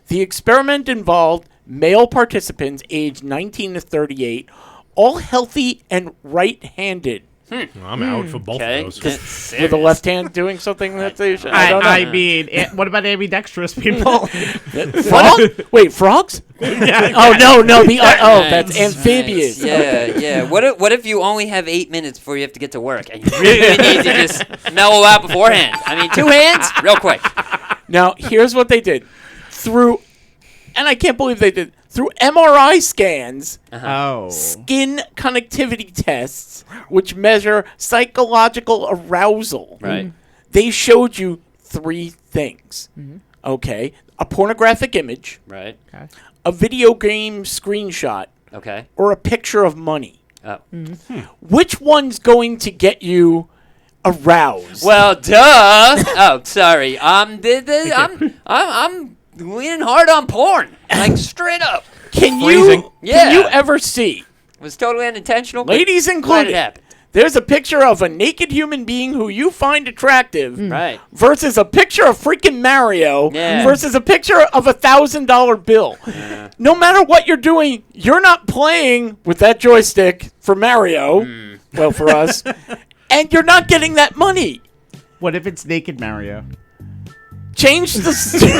Speaker 6: The experiment involved male participants aged 19 to 38, all healthy and right-handed.
Speaker 1: I'm out for both
Speaker 9: Okay.
Speaker 1: of those.
Speaker 6: With the left hand doing something that they should. I don't know.
Speaker 7: I mean, what about ambidextrous people?
Speaker 6: Frog? Wait, frogs? Oh no, that's amphibious.
Speaker 9: Yeah. What if you only have 8 minutes before you have to get to work, and you really need to just mellow out beforehand? I mean, 2 hands, real quick.
Speaker 6: Now, here's what they did. And I can't believe they did, through MRI scans,
Speaker 7: Oh.
Speaker 6: skin connectivity tests, which measure psychological arousal.
Speaker 9: Right.
Speaker 6: They showed you 3 things. Okay. A pornographic image,
Speaker 9: Right.
Speaker 6: a video game screenshot,
Speaker 9: Okay.
Speaker 6: or a picture of money.
Speaker 9: Oh.
Speaker 6: Which one's going to get you aroused?
Speaker 9: Well, duh. Oh, sorry. I'm leaning hard on porn, like straight up.
Speaker 6: Can
Speaker 1: Phrasing.
Speaker 6: you
Speaker 9: Yeah.
Speaker 6: can you ever see,
Speaker 9: It was totally unintentional. but
Speaker 6: ladies
Speaker 9: glad
Speaker 6: included,
Speaker 9: it happened.
Speaker 6: there's a picture of a naked human being who you find attractive,
Speaker 9: Right.
Speaker 6: versus a picture of freaking Mario,
Speaker 9: Yeah.
Speaker 6: versus a picture of a $1,000 bill. No matter what you're doing, you're not playing with that joystick for Mario. Well, for us, and you're not getting that money.
Speaker 7: What if it's naked Mario?
Speaker 6: Change the study.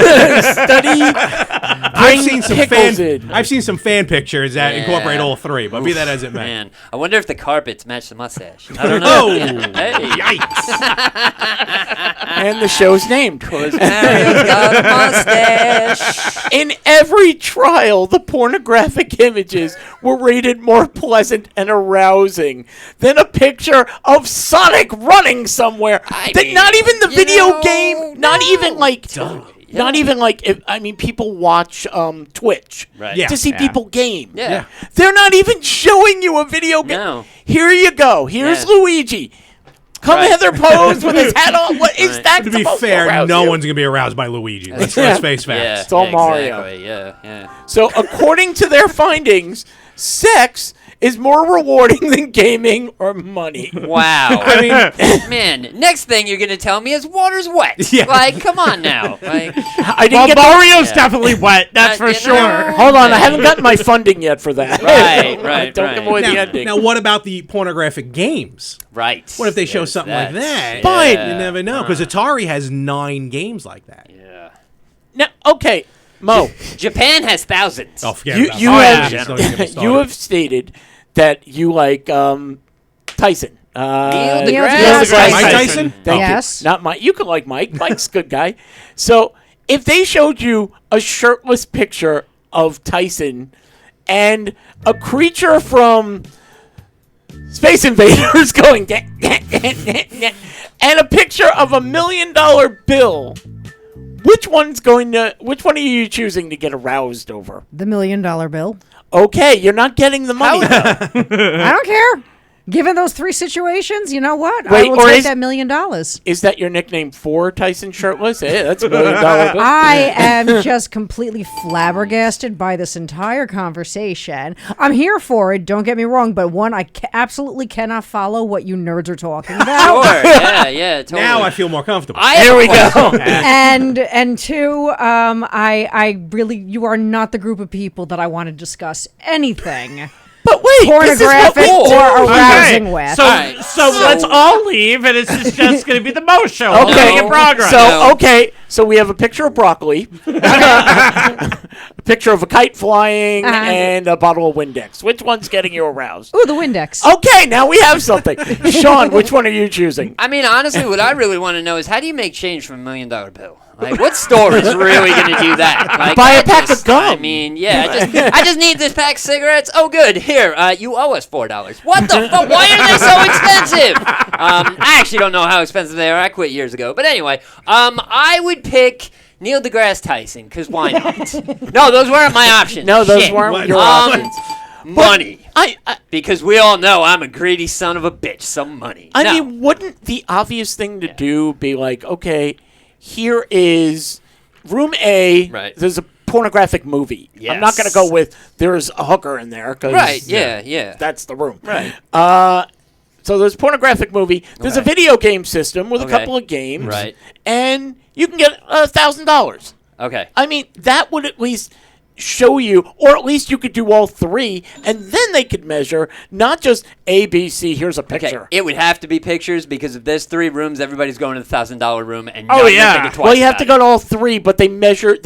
Speaker 1: I've seen some fan pictures that incorporate all three, but be that as it may.
Speaker 9: Man, I wonder if the carpets match the mustache. I don't know.
Speaker 1: Oh,
Speaker 9: Hey.
Speaker 1: yikes!
Speaker 6: And the show's named.
Speaker 9: Mario's got a mustache.
Speaker 6: In every trial, the pornographic images were rated more pleasant and arousing than a picture of Sonic running somewhere. Not even the video game, not even people watch Twitch
Speaker 9: Right.
Speaker 1: Yeah.
Speaker 6: to see people game.
Speaker 9: Yeah.
Speaker 6: They're not even showing you a video game.
Speaker 9: No.
Speaker 6: Here you go. Here's
Speaker 9: Yeah.
Speaker 6: Luigi. Come
Speaker 9: Right.
Speaker 6: Heather pose with his hat on. What is
Speaker 9: Right.
Speaker 6: that?
Speaker 1: To be
Speaker 6: supposed
Speaker 1: fair,
Speaker 6: arouse
Speaker 1: no
Speaker 6: you?
Speaker 1: one's gonna be aroused by Luigi. Let's face
Speaker 9: Yeah.
Speaker 1: facts.
Speaker 6: It's all Mario.
Speaker 9: Exactly. Yeah.
Speaker 6: So, according to their findings, sex is more rewarding than gaming or money.
Speaker 9: Wow.
Speaker 1: I mean,
Speaker 9: Man, next thing you're going to tell me is water's wet.
Speaker 1: Yeah.
Speaker 9: Like, come on now. Like,
Speaker 6: I didn't
Speaker 7: Well,
Speaker 6: get
Speaker 7: Mario's
Speaker 6: the,
Speaker 7: definitely wet. That's for
Speaker 9: you
Speaker 7: sure.
Speaker 9: know.
Speaker 6: Hold on, I haven't gotten my funding yet for that.
Speaker 9: Right.
Speaker 6: Don't give away the ending.
Speaker 1: now, what about the pornographic games?
Speaker 9: right.
Speaker 1: What if they show
Speaker 9: There's
Speaker 1: something like that?
Speaker 6: Fine.
Speaker 1: You never know, because Atari has 9 games like that.
Speaker 9: Yeah.
Speaker 6: Now, okay, Mo,
Speaker 9: Japan has thousands.
Speaker 1: Oh, forget
Speaker 6: you,
Speaker 1: about
Speaker 6: you,
Speaker 1: that.
Speaker 6: have,
Speaker 1: Don't even get me
Speaker 6: you
Speaker 1: started.
Speaker 6: have stated that you like Tyson.
Speaker 9: Neil
Speaker 8: Neil
Speaker 9: deGrasse
Speaker 8: deGrasse
Speaker 1: Mike
Speaker 8: Tyson.
Speaker 1: Tyson?
Speaker 6: Thank
Speaker 8: Yes.
Speaker 6: you. Not Mike. You can like Mike. Mike's a good guy. So if they showed you a shirtless picture of Tyson and a creature from Space Invaders going and a picture of $1 million bill, which one are you choosing to get aroused over?
Speaker 8: The $1 million bill.
Speaker 6: Okay, you're not getting the money.
Speaker 8: I don't care. Given those 3 situations, you know what?
Speaker 6: Wait,
Speaker 8: I will
Speaker 6: or
Speaker 8: take
Speaker 6: is-
Speaker 8: that $1 million.
Speaker 6: Is that your nickname for Tyson Shirtless? Hey, that's $1 million bill.
Speaker 8: I am just completely flabbergasted by this entire conversation. I'm here for it, don't get me wrong, but one, I absolutely cannot follow what you nerds are talking about.
Speaker 9: Sure. Yeah. Totally.
Speaker 1: Now I feel more comfortable.
Speaker 6: There we go.
Speaker 8: And two, I really, you are not the group of people that I want to discuss anything
Speaker 6: But wait,
Speaker 8: pornographic
Speaker 6: this is what we
Speaker 8: or
Speaker 6: do.
Speaker 8: arousing with.
Speaker 7: So,
Speaker 9: Alright,
Speaker 7: so let's all leave, and it's just going to be the Mo show.
Speaker 6: Okay.
Speaker 7: Okay. Making progress.
Speaker 6: So so we have a picture of broccoli, a picture of a kite flying, and a bottle of Windex. Which one's getting you aroused?
Speaker 8: Ooh, the Windex.
Speaker 6: Okay, now we have something. Sean, which one are you choosing?
Speaker 9: I mean, honestly, what I really want to know is how do you make change from $1 million bill? Like, what store is really going to do that? Like,
Speaker 6: Buy a
Speaker 9: I
Speaker 6: pack of
Speaker 9: just-
Speaker 6: gum.
Speaker 9: I mean, yeah, I just need this pack of cigarettes. Oh, good. Here, you owe us $4. What the fuck? Why are they so expensive? I actually don't know how expensive they are. I quit years ago. But anyway, I would pick Neil deGrasse Tyson, because why not? No, those weren't my options.
Speaker 6: No, those
Speaker 9: Shit.
Speaker 6: weren't your
Speaker 9: Um,
Speaker 6: options.
Speaker 9: Money.
Speaker 6: I
Speaker 9: Because we all know I'm a greedy son of a bitch. Some money. No.
Speaker 6: mean, wouldn't the obvious thing to do be like, okay, here is room A.
Speaker 9: Right.
Speaker 6: There's a pornographic movie. I'm not going to
Speaker 9: Yes.
Speaker 6: go with there's a hooker in there because
Speaker 9: Right, yeah.
Speaker 6: that's the room.
Speaker 9: Right.
Speaker 6: So there's pornographic movie. There's a
Speaker 9: Okay.
Speaker 6: video game system with a
Speaker 9: Okay.
Speaker 6: couple of games.
Speaker 9: Right.
Speaker 6: And you can get $1,000.
Speaker 9: Okay.
Speaker 6: I mean, that would at least show you, or at least you could do all 3, and then they could measure, not just A, B, C, here's a
Speaker 9: Okay,
Speaker 6: picture.
Speaker 9: it would have to be pictures because if there's 3 rooms, everybody's going to the $1,000 room, and
Speaker 7: Oh,
Speaker 9: none of them
Speaker 7: yeah.
Speaker 9: thinking twice
Speaker 6: Well, you have to
Speaker 9: about
Speaker 6: go to all 3, but they measure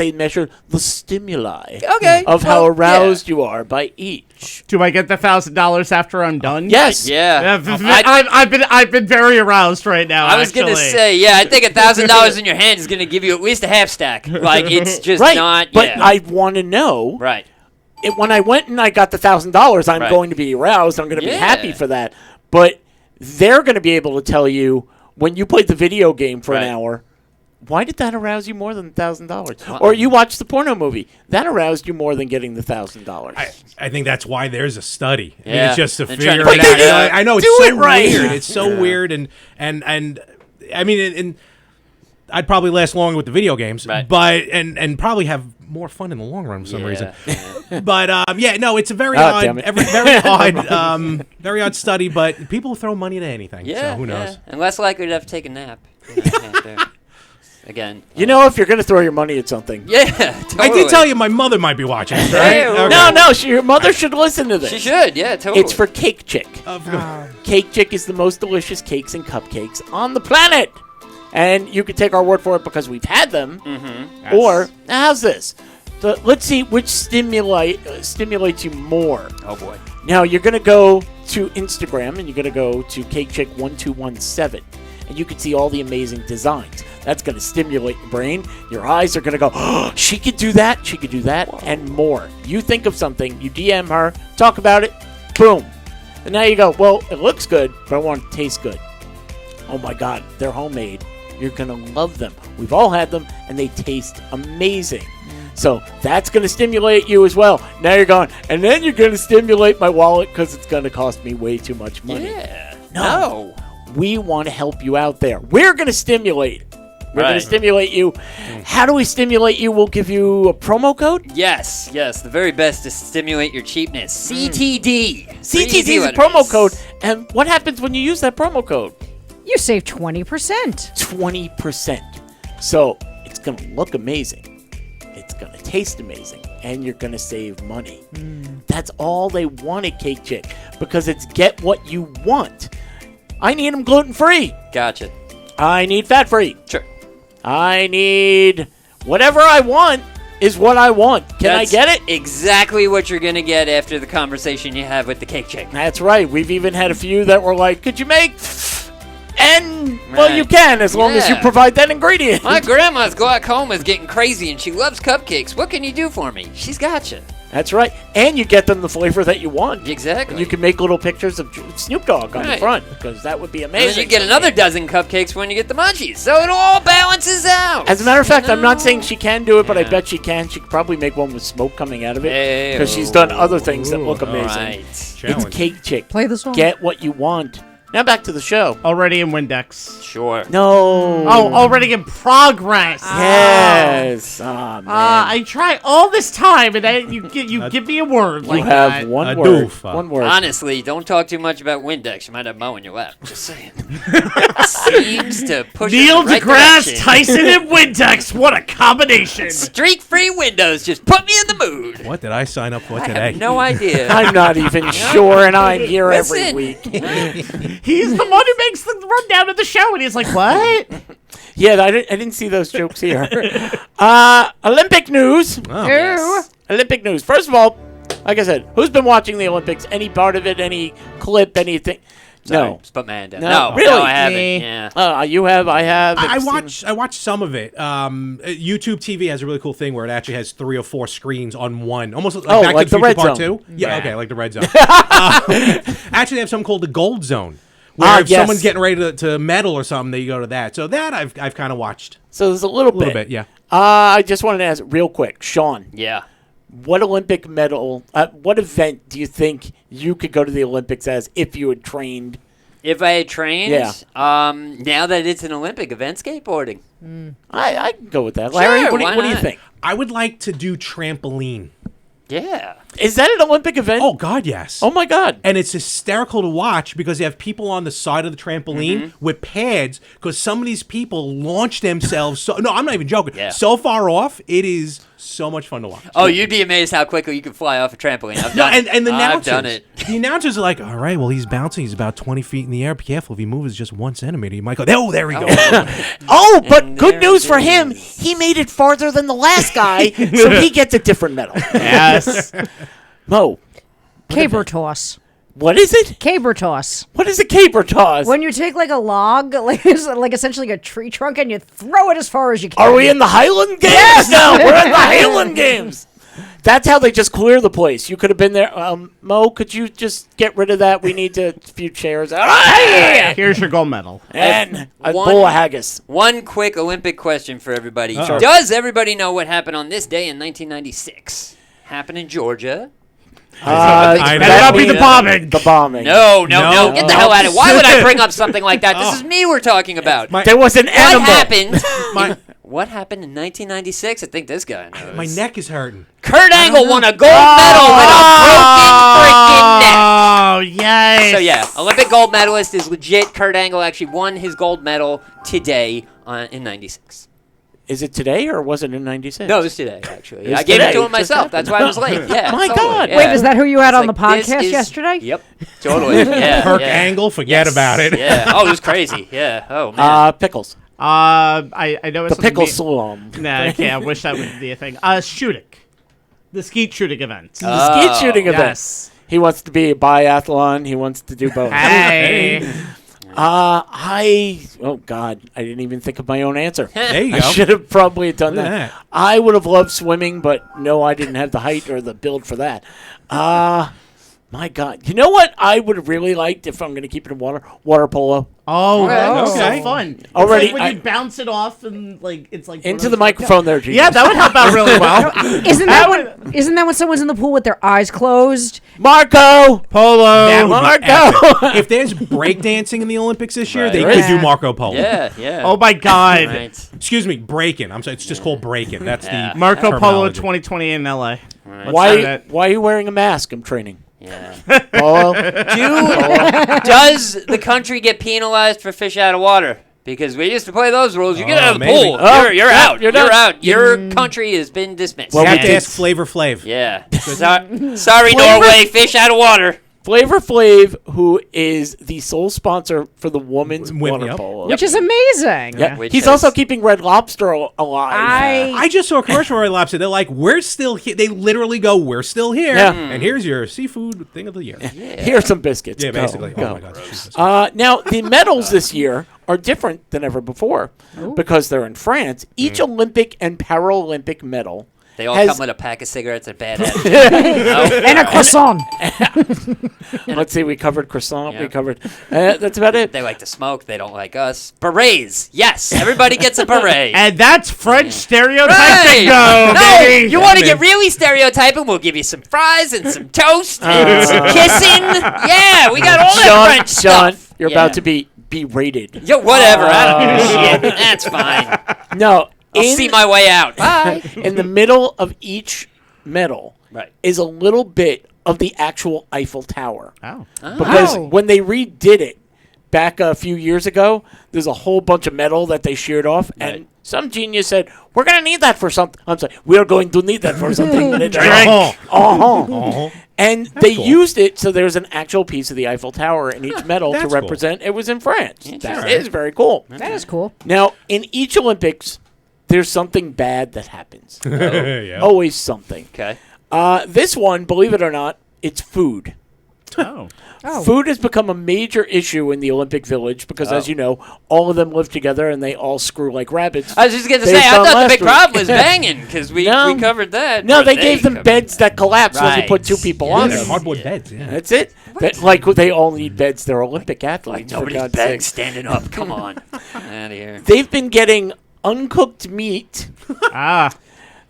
Speaker 6: the stimuli
Speaker 9: Okay,
Speaker 6: of
Speaker 9: well,
Speaker 6: how aroused you are by each.
Speaker 7: Do I get the $1,000 after I'm done?
Speaker 6: Yes.
Speaker 9: it. Yeah,
Speaker 7: I've been very aroused right now.
Speaker 9: I was gonna
Speaker 7: actually.
Speaker 9: say, yeah, I think $1,000 in your hand is gonna give you at least a half stack. Like it's just
Speaker 6: Right.
Speaker 9: not.
Speaker 6: But
Speaker 9: Yeah.
Speaker 6: I want to know.
Speaker 9: right.
Speaker 6: When I went and I got the $1,000, I'm
Speaker 9: Right.
Speaker 6: going to be aroused. I'm going to be
Speaker 9: Yeah.
Speaker 6: happy for that. But they're going to be able to tell you when you played the video game for an
Speaker 9: Right.
Speaker 6: hour. Why did that arouse you more than $1,000? Or you watched the porno movie that aroused you more than getting the $1,000.
Speaker 1: I think that's why there's a study. I mean,
Speaker 9: Yeah.
Speaker 1: it's just to
Speaker 9: They're
Speaker 1: figure
Speaker 9: trying to
Speaker 1: it
Speaker 9: figure
Speaker 1: out.
Speaker 9: it out.
Speaker 1: I know it's
Speaker 6: Do
Speaker 1: so
Speaker 6: it right.
Speaker 1: weird. It's so weird, and I mean, and I'd probably last longer with the video games,
Speaker 9: Right.
Speaker 1: but and probably have more fun in the long run for some reason.
Speaker 9: Yeah.
Speaker 1: But no, it's a very
Speaker 6: damn
Speaker 1: odd,
Speaker 6: it.
Speaker 1: very odd study. But people throw money to anything.
Speaker 9: Yeah,
Speaker 1: so who knows?
Speaker 9: yeah. And less likely to have to take a nap. Again.
Speaker 6: You know, if you're going to throw your money at something.
Speaker 9: Yeah, totally.
Speaker 1: I did tell you my mother might be watching. Right?
Speaker 9: Hey,
Speaker 1: Okay.
Speaker 6: No, your mother should listen to this.
Speaker 9: She should, yeah, totally.
Speaker 6: It's for Cake Chick. Cake Chick is the most delicious cakes and cupcakes on the planet. And you can take our word for it because we've had them.
Speaker 9: Mm-hmm.
Speaker 6: Or, how's this? Let's see which stimulates you more.
Speaker 9: Oh, boy.
Speaker 6: Now, you're going to go to Instagram and you're going to go to CakeChick1217. And you can see all the amazing designs. That's going to stimulate your brain. Your eyes are going to go, oh, she could do that, she could do that, and more. You think of something, you DM her, talk about it, boom. And now you go, well, it looks good, but I want it to taste good. Oh my God, they're homemade. You're going to love them. We've all had them, and they taste amazing. So that's going to stimulate you as well. Now you're going, and then you're going to stimulate my wallet because it's going to cost me way too much money.
Speaker 9: Yeah.
Speaker 6: No. We want to help you out there. We're going to stimulate. We're going to
Speaker 9: Right.
Speaker 6: stimulate you. How do we stimulate you? We'll give you a promo code.
Speaker 9: Yes. The very best to stimulate your cheapness. CTD.
Speaker 6: CTD is a promo code. And what happens when you use that promo code?
Speaker 8: You save 20%.
Speaker 6: 20%. So it's going to look amazing. It's going to taste amazing. And you're going to save money. That's all they want at Cake Chick. Because it's get what you want. I need them gluten-free.
Speaker 9: Gotcha.
Speaker 6: I need fat-free.
Speaker 9: Sure.
Speaker 6: I need whatever I want is what I want. Can
Speaker 9: That's
Speaker 6: I get it?
Speaker 9: Exactly what you're going to get after the conversation you have with the Cake Chick.
Speaker 6: That's right. We've even had a few that were like, could you make? And, well,
Speaker 9: Right.
Speaker 6: you can as long as you
Speaker 9: Yeah.
Speaker 6: provide that ingredient.
Speaker 9: My grandma's glaucoma is getting crazy and she loves cupcakes. What can you do for me? She's got you.
Speaker 6: That's right. And you get them the flavor that you want.
Speaker 9: Exactly.
Speaker 6: And you can make little pictures of Snoop Dogg on the
Speaker 9: Right.
Speaker 6: front because that would be
Speaker 9: And then
Speaker 6: amazing.
Speaker 9: you get another dozen cupcakes when you get the munchies. So it all balances out.
Speaker 6: As a matter of fact, I'm not
Speaker 9: No.
Speaker 6: saying she can do it, but I
Speaker 9: Yeah.
Speaker 6: bet she can. She could probably make one with smoke coming out of it
Speaker 9: Hey,
Speaker 6: because she's done other things that look
Speaker 1: Ooh,
Speaker 6: amazing.
Speaker 9: Right.
Speaker 6: It's
Speaker 1: Challenge.
Speaker 6: Cake Chick.
Speaker 8: Play the song.
Speaker 6: Get what you want. Now back to the show.
Speaker 7: Already in Windex.
Speaker 9: Sure.
Speaker 6: No.
Speaker 7: Oh, already in progress.
Speaker 6: Yes. Ah, man.
Speaker 7: I try all this time, and then you give me a word
Speaker 6: you
Speaker 7: like
Speaker 6: have
Speaker 7: that.
Speaker 6: one
Speaker 1: A
Speaker 6: word.
Speaker 1: doof.
Speaker 6: One word.
Speaker 9: Honestly, don't talk too much about Windex. You might have Mo in your lap. Just saying. Seems to push
Speaker 7: Neil
Speaker 9: in the right
Speaker 7: deGrasse
Speaker 9: direction.
Speaker 7: Tyson and Windex. What a combination!
Speaker 9: Streak-free windows just put me in the mood.
Speaker 1: What did I sign up for
Speaker 9: I
Speaker 1: today?
Speaker 9: have no idea.
Speaker 6: I'm not even sure, and I'm here every
Speaker 9: Listen.
Speaker 6: week.
Speaker 7: He's the one who makes the rundown of the show, and he's like, "What?"
Speaker 6: Yeah, I didn't see those jokes here. Olympic news.
Speaker 1: Oh.
Speaker 9: Yes.
Speaker 6: Olympic news. First of all, like I said, who's been watching the Olympics? Any part of it? Any clip? Anything?
Speaker 9: Sorry,
Speaker 6: No.
Speaker 9: just put my hand down.
Speaker 6: No.
Speaker 9: No,
Speaker 6: Really?
Speaker 9: no, I haven't.
Speaker 7: Me.
Speaker 9: Yeah.
Speaker 6: You have. I have.
Speaker 1: I
Speaker 6: It's-
Speaker 1: watched some of it. YouTube TV has a really cool thing where it actually has 3 or 4 screens on one, almost like Back
Speaker 6: like
Speaker 1: to the
Speaker 6: the
Speaker 1: Future
Speaker 6: Red
Speaker 1: Part
Speaker 6: Zone.
Speaker 1: 2. Yeah,
Speaker 9: Right.
Speaker 1: okay, like the Red Zone. Actually, they have something called the Gold Zone, where if
Speaker 6: yes.
Speaker 1: someone's getting ready to medal or something, they go to that. So that I've kind of watched
Speaker 6: So there's a little
Speaker 1: a little bit. Yeah.
Speaker 6: I just wanted to ask real quick, Sean.
Speaker 9: Yeah.
Speaker 6: What Olympic medal? What event do you think you could go to the Olympics as if you had trained?
Speaker 9: If I had trained,
Speaker 6: Yeah.
Speaker 9: now that it's an Olympic event, skateboarding.
Speaker 6: I can go with that. Larry,
Speaker 9: Sure,
Speaker 6: what do
Speaker 9: why
Speaker 6: you
Speaker 9: not?
Speaker 6: think?
Speaker 1: I would like to do trampoline.
Speaker 9: Yeah.
Speaker 6: Is that an Olympic event?
Speaker 1: Oh God, yes.
Speaker 6: Oh my God.
Speaker 1: And it's hysterical to watch because you have people on the side of the trampoline
Speaker 9: Mm-hmm.
Speaker 1: with pads because some of these people launch themselves. No, I'm not even joking.
Speaker 9: Yeah.
Speaker 1: So far off, it is so much fun to watch.
Speaker 9: Oh, you'd be amazed how quickly you can fly off a trampoline. I've
Speaker 1: No,
Speaker 9: done it.
Speaker 1: and the
Speaker 9: I've
Speaker 1: announcers,
Speaker 9: done it.
Speaker 1: the announcers are like, all right, well, he's bouncing. He's about 20 feet in the air. Be careful. If he moves just 1 centimeter, you might go, oh, there he goes.
Speaker 6: Oh, but
Speaker 9: And
Speaker 6: good
Speaker 9: there
Speaker 6: news
Speaker 9: it
Speaker 6: for him.
Speaker 9: is.
Speaker 6: He made it farther than the last guy, so he gets a different medal.
Speaker 7: Yes.
Speaker 6: Mo,
Speaker 8: Caber toss.
Speaker 6: what is it?
Speaker 8: Caber toss.
Speaker 6: What is a caber toss?
Speaker 8: When you take like a log, like essentially like a tree trunk, and you throw it as far as you can.
Speaker 6: Are we in the Highland Games? No, we're in the Highland Games. That's how they just clear the place. You could have been there. Mo, could you just get rid of that? We need a few chairs. Yeah.
Speaker 7: Here's your gold medal.
Speaker 6: And a
Speaker 9: One-
Speaker 6: bowl of haggis.
Speaker 9: One quick Olympic question for everybody.
Speaker 1: Uh-oh.
Speaker 9: Does everybody know what happened on this day in 1996? Happened in Georgia.
Speaker 1: I
Speaker 7: Better
Speaker 1: know.
Speaker 7: not be the bombing.
Speaker 6: The bombing.
Speaker 9: No.
Speaker 1: No.
Speaker 9: Get the hell out of it. Why would I bring up something like that? This is me we're talking about.
Speaker 6: There was an
Speaker 9: What
Speaker 6: animal.
Speaker 9: happened?
Speaker 1: My-
Speaker 9: What happened in 1996? I think this guy knows.
Speaker 1: My neck is hurting.
Speaker 9: Kurt Angle won a gold medal with a broken freaking neck.
Speaker 7: Oh, yes.
Speaker 9: So yeah, Olympic gold medalist is legit. Kurt Angle actually won his gold medal today in '96.
Speaker 6: Is it today or was it in '96?
Speaker 9: No, it was today actually.
Speaker 6: was
Speaker 9: I gave it
Speaker 6: today.
Speaker 9: to him myself. That's why I was late. Yeah.
Speaker 6: My
Speaker 9: totally,
Speaker 6: God.
Speaker 9: yeah.
Speaker 8: Wait, is that who you had
Speaker 9: It's
Speaker 8: on the
Speaker 9: like, this
Speaker 8: podcast
Speaker 9: is-
Speaker 8: yesterday?
Speaker 9: Yep. Totally. Yeah.
Speaker 1: Kirk
Speaker 9: yeah.
Speaker 1: Angle, forget
Speaker 9: Yes.
Speaker 1: about it.
Speaker 9: Yeah. Oh, it was crazy. Yeah. Oh man.
Speaker 6: Pickles.
Speaker 7: I know it's
Speaker 6: The pickle
Speaker 7: something
Speaker 6: slum.
Speaker 7: Nah, I can't. I wish that would be a thing. Shooting. The skeet shooting event.
Speaker 6: The skeet shooting event.
Speaker 7: Yes.
Speaker 6: He wants to be a biathlon. He wants to do both.
Speaker 7: Hey.
Speaker 6: Oh God, I didn't even think of my own answer.
Speaker 1: There you
Speaker 6: I
Speaker 1: go.
Speaker 6: should have probably done
Speaker 1: Look at
Speaker 6: that.
Speaker 1: that.
Speaker 6: I would have loved swimming, but no, I didn't have the height or the build for that. My God, you know what I would have really liked if I'm going to keep it in water polo.
Speaker 7: Oh, that was
Speaker 1: okay.
Speaker 7: so fun. It's
Speaker 6: Already,
Speaker 7: like when
Speaker 6: I-
Speaker 7: you bounce it off and like it's like one
Speaker 6: Into
Speaker 7: of
Speaker 6: the
Speaker 7: those-
Speaker 6: microphone there, Jesus.
Speaker 7: Yeah, that would help out really well.
Speaker 8: Isn't that when someone's in the pool with their eyes closed?
Speaker 6: Marco
Speaker 7: Polo.
Speaker 1: That would be
Speaker 6: Marco.
Speaker 1: epic. If there's breakdancing in the Olympics this year,
Speaker 9: Right.
Speaker 1: they
Speaker 6: Right.
Speaker 1: could do Marco Polo.
Speaker 9: Yeah. Yeah.
Speaker 7: Oh my God.
Speaker 9: Right.
Speaker 1: Excuse me, breaking. I'm sorry, it's just called breaking. That's
Speaker 9: Yeah.
Speaker 1: the
Speaker 7: Marco Polo
Speaker 1: terminology.
Speaker 7: 2020 in LA. Let's do
Speaker 6: why?
Speaker 7: that.
Speaker 6: Why are you wearing a mask? I'm training.
Speaker 9: Yeah.
Speaker 6: Polo.
Speaker 9: Does the country get penalized for fish out of water? Because we used to play those rules. You get
Speaker 1: Oh,
Speaker 9: out of the
Speaker 1: maybe.
Speaker 9: pool.
Speaker 6: Oh,
Speaker 9: You're
Speaker 6: yeah,
Speaker 9: out.
Speaker 6: you're
Speaker 9: You're
Speaker 6: done.
Speaker 9: out. Your country has been dismissed.
Speaker 6: Well,
Speaker 1: You
Speaker 6: we
Speaker 1: have to
Speaker 6: did-
Speaker 1: ask Flavor Flav.
Speaker 9: Yeah. Sorry,
Speaker 6: Flavor-
Speaker 9: Norway. Fish out of water.
Speaker 6: Flavor Flav, who is the sole sponsor for the women's water
Speaker 1: Yep.
Speaker 6: polo.
Speaker 8: Which is amazing.
Speaker 6: Yeah.
Speaker 9: Which
Speaker 6: He's
Speaker 9: is-
Speaker 6: also keeping Red Lobster alive.
Speaker 1: I just saw a commercial where I Lobster. They're like, "We're still here." They literally go, "We're still here,"
Speaker 6: Yeah.
Speaker 1: and here's your seafood thing of the year.
Speaker 6: Here's some biscuits.
Speaker 1: Yeah,
Speaker 6: Go,
Speaker 1: basically.
Speaker 6: go.
Speaker 1: Oh my god. Jesus.
Speaker 6: Now, the medals this year are different than ever before because they're in France. Each Olympic and Paralympic medal
Speaker 9: They all
Speaker 6: has-
Speaker 9: come with a pack of cigarettes and bad attitude. No?
Speaker 8: And a croissant.
Speaker 6: Let's see, we covered croissant.
Speaker 9: Yeah.
Speaker 6: We covered. That's about it.
Speaker 9: They like to smoke. They don't like us. Berets. Yes. Everybody gets a beret.
Speaker 7: And that's French stereotyping.
Speaker 9: Right.
Speaker 7: Go,
Speaker 9: No,
Speaker 7: baby.
Speaker 9: you want to get really stereotyping? We'll give you some fries and some toast and some kissing. Yeah, we got all that French
Speaker 6: John,
Speaker 9: stuff.
Speaker 6: you're
Speaker 9: Yeah.
Speaker 6: about to be berated.
Speaker 9: Yo, whatever. I don't give a shit. That's fine.
Speaker 6: No,
Speaker 9: I'll see my way out. Bye.
Speaker 6: in the middle of each medal
Speaker 9: Right.
Speaker 6: is a little bit of the actual Eiffel Tower.
Speaker 7: Oh.
Speaker 6: Because
Speaker 8: Oh.
Speaker 6: when they redid it back a few years ago, there's a whole bunch of metal that they sheared off,
Speaker 9: Right.
Speaker 6: and some genius said, "We're gonna need that for something." I'm sorry, we're going to need that for something. And And they
Speaker 1: cool.
Speaker 6: used it so there's an actual piece of the Eiffel Tower in each medal to
Speaker 1: That's cool.
Speaker 6: represent it was in France. That
Speaker 9: Interesting.
Speaker 6: is very cool.
Speaker 8: That is cool.
Speaker 6: Now, in each Olympics, there's something bad that happens.
Speaker 1: Yeah.
Speaker 6: Always something.
Speaker 9: Okay.
Speaker 6: This one, believe it or not, it's food.
Speaker 7: Oh.
Speaker 8: Oh.
Speaker 6: Food has become a major issue in the Olympic Village because, as you know, all of them live together and they all screw like rabbits.
Speaker 9: I was just going to
Speaker 6: Based
Speaker 9: say, I
Speaker 6: on
Speaker 9: thought the
Speaker 6: last
Speaker 9: big
Speaker 6: week.
Speaker 9: problem was banging because we
Speaker 6: No.
Speaker 9: covered that.
Speaker 6: No,
Speaker 9: Or
Speaker 6: they gave them
Speaker 9: covered
Speaker 6: beds that collapse when you
Speaker 9: Right.
Speaker 6: put two people
Speaker 9: Yeah,
Speaker 6: on
Speaker 1: They're
Speaker 6: them.
Speaker 1: hardwood beds. Yeah.
Speaker 6: That's it. Like they all need beds. They're Olympic athletes. for
Speaker 9: Nobody's
Speaker 6: God's
Speaker 9: bang
Speaker 6: sake.
Speaker 9: standing up. Come on. Out of here.
Speaker 6: They've been getting uncooked meat.
Speaker 7: Ah.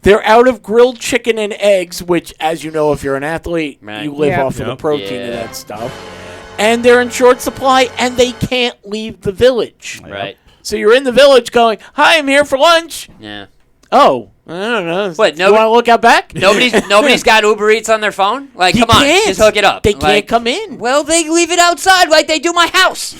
Speaker 6: They're out of grilled chicken and eggs, which, as you know, if you're an athlete,
Speaker 9: Right.
Speaker 6: you live
Speaker 8: Yeah.
Speaker 6: off of the
Speaker 1: Yep.
Speaker 6: protein of
Speaker 9: Yeah.
Speaker 6: that stuff. And they're in short supply, and they can't leave the village.
Speaker 9: Right.
Speaker 6: So you're in the village going, "Hi, I'm here for lunch."
Speaker 9: Yeah.
Speaker 6: Oh, I don't know.
Speaker 9: What,
Speaker 6: You want to look out back?
Speaker 9: Nobody's got Uber Eats on their phone? Like,
Speaker 6: You
Speaker 9: come on,
Speaker 6: can't.
Speaker 9: just hook it up.
Speaker 6: They can't
Speaker 9: Like,
Speaker 6: come in.
Speaker 9: Well, they leave it outside like they do my house.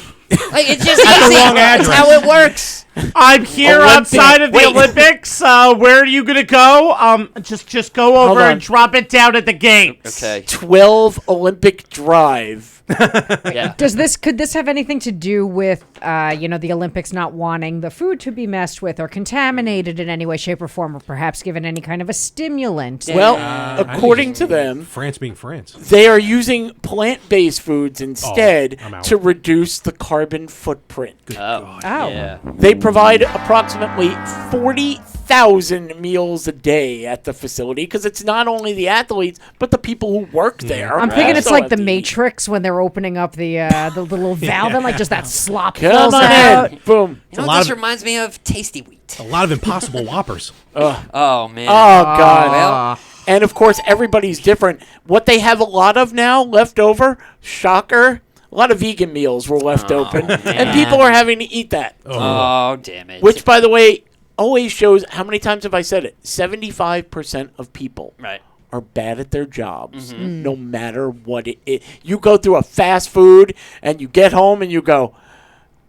Speaker 9: Like, it's just
Speaker 1: At the
Speaker 9: easy.
Speaker 1: wrong
Speaker 9: That's
Speaker 1: address.
Speaker 9: how it works.
Speaker 7: I'm here
Speaker 6: Olympic-
Speaker 7: outside of the
Speaker 6: wait.
Speaker 7: Olympics. Where are you gonna go? Just go over
Speaker 6: on.
Speaker 7: and drop it down at the gates.
Speaker 9: Okay.
Speaker 6: 12 Olympic Drive.
Speaker 9: Yeah.
Speaker 8: Could this have anything to do with the Olympics not wanting the food to be messed with or contaminated in any way, shape, or form, or perhaps given any kind of a stimulant?
Speaker 6: Well, according to them,
Speaker 1: France being France.
Speaker 6: they are using plant-based foods instead
Speaker 1: I'm out.
Speaker 6: to reduce the carbon footprint.
Speaker 9: Oh.
Speaker 8: Oh.
Speaker 9: Yeah.
Speaker 6: They provide approximately 40,000 meals a day at the facility because it's not only the athletes but the people who work there.
Speaker 8: I'm thinking it's
Speaker 6: also
Speaker 8: like
Speaker 6: have
Speaker 8: the
Speaker 6: to eat.
Speaker 8: Matrix when they're opening up the little valve and like just that slop
Speaker 6: Come
Speaker 8: falls
Speaker 6: on
Speaker 8: out.
Speaker 6: in. Boom.
Speaker 9: You know
Speaker 1: a
Speaker 9: what
Speaker 1: lot
Speaker 9: this
Speaker 1: of-
Speaker 9: reminds me of? Tasty Wheat.
Speaker 1: A lot of impossible whoppers.
Speaker 9: Oh, man.
Speaker 6: Oh, God.
Speaker 9: well.
Speaker 6: And, of course, everybody's different. What they have a lot of now left over, shocker, a lot of vegan meals were left open. And people are having to eat that.
Speaker 9: Oh, damn it.
Speaker 6: Which, by the way, always shows, how many times have I said it? 75% of people
Speaker 9: Right.
Speaker 6: are bad at their jobs, no matter what it. You go through a fast food and you get home and you go,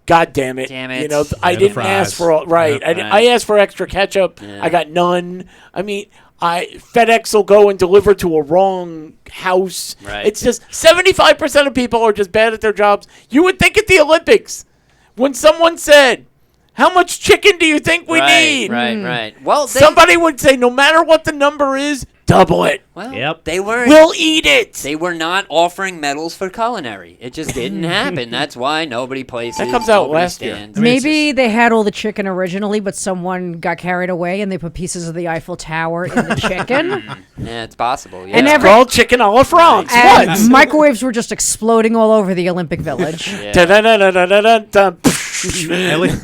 Speaker 6: God damn it!
Speaker 9: Damn it.
Speaker 6: You know, I
Speaker 1: the
Speaker 6: didn't
Speaker 1: fries.
Speaker 6: ask for all. Right,
Speaker 1: Yep.
Speaker 6: I asked for extra ketchup.
Speaker 9: Yeah.
Speaker 6: I got none. I mean, FedEx will go and deliver to a wrong house.
Speaker 9: Right.
Speaker 6: It's just 75% of people are just bad at their jobs. You would think at the Olympics, when someone said, "How much chicken do you think we need?"
Speaker 9: Right. Well,
Speaker 6: Somebody would say, no matter what the number is, double it.
Speaker 9: Well,
Speaker 7: Yep.
Speaker 9: they were.
Speaker 6: We'll eat it.
Speaker 9: They were not offering medals for culinary. It just didn't happen. That's why nobody places.
Speaker 6: That comes out
Speaker 9: nobody
Speaker 6: last year.
Speaker 9: stands.
Speaker 8: Maybe they had all the chicken originally, but someone got carried away and they put pieces of the Eiffel Tower in the chicken.
Speaker 9: Yeah, it's possible. Yeah.
Speaker 8: And
Speaker 6: It's
Speaker 8: every-
Speaker 6: called chicken a la France.
Speaker 8: And
Speaker 6: What?
Speaker 8: microwaves were just exploding all over the Olympic Village.
Speaker 6: Da-da-da-da-da-da-da.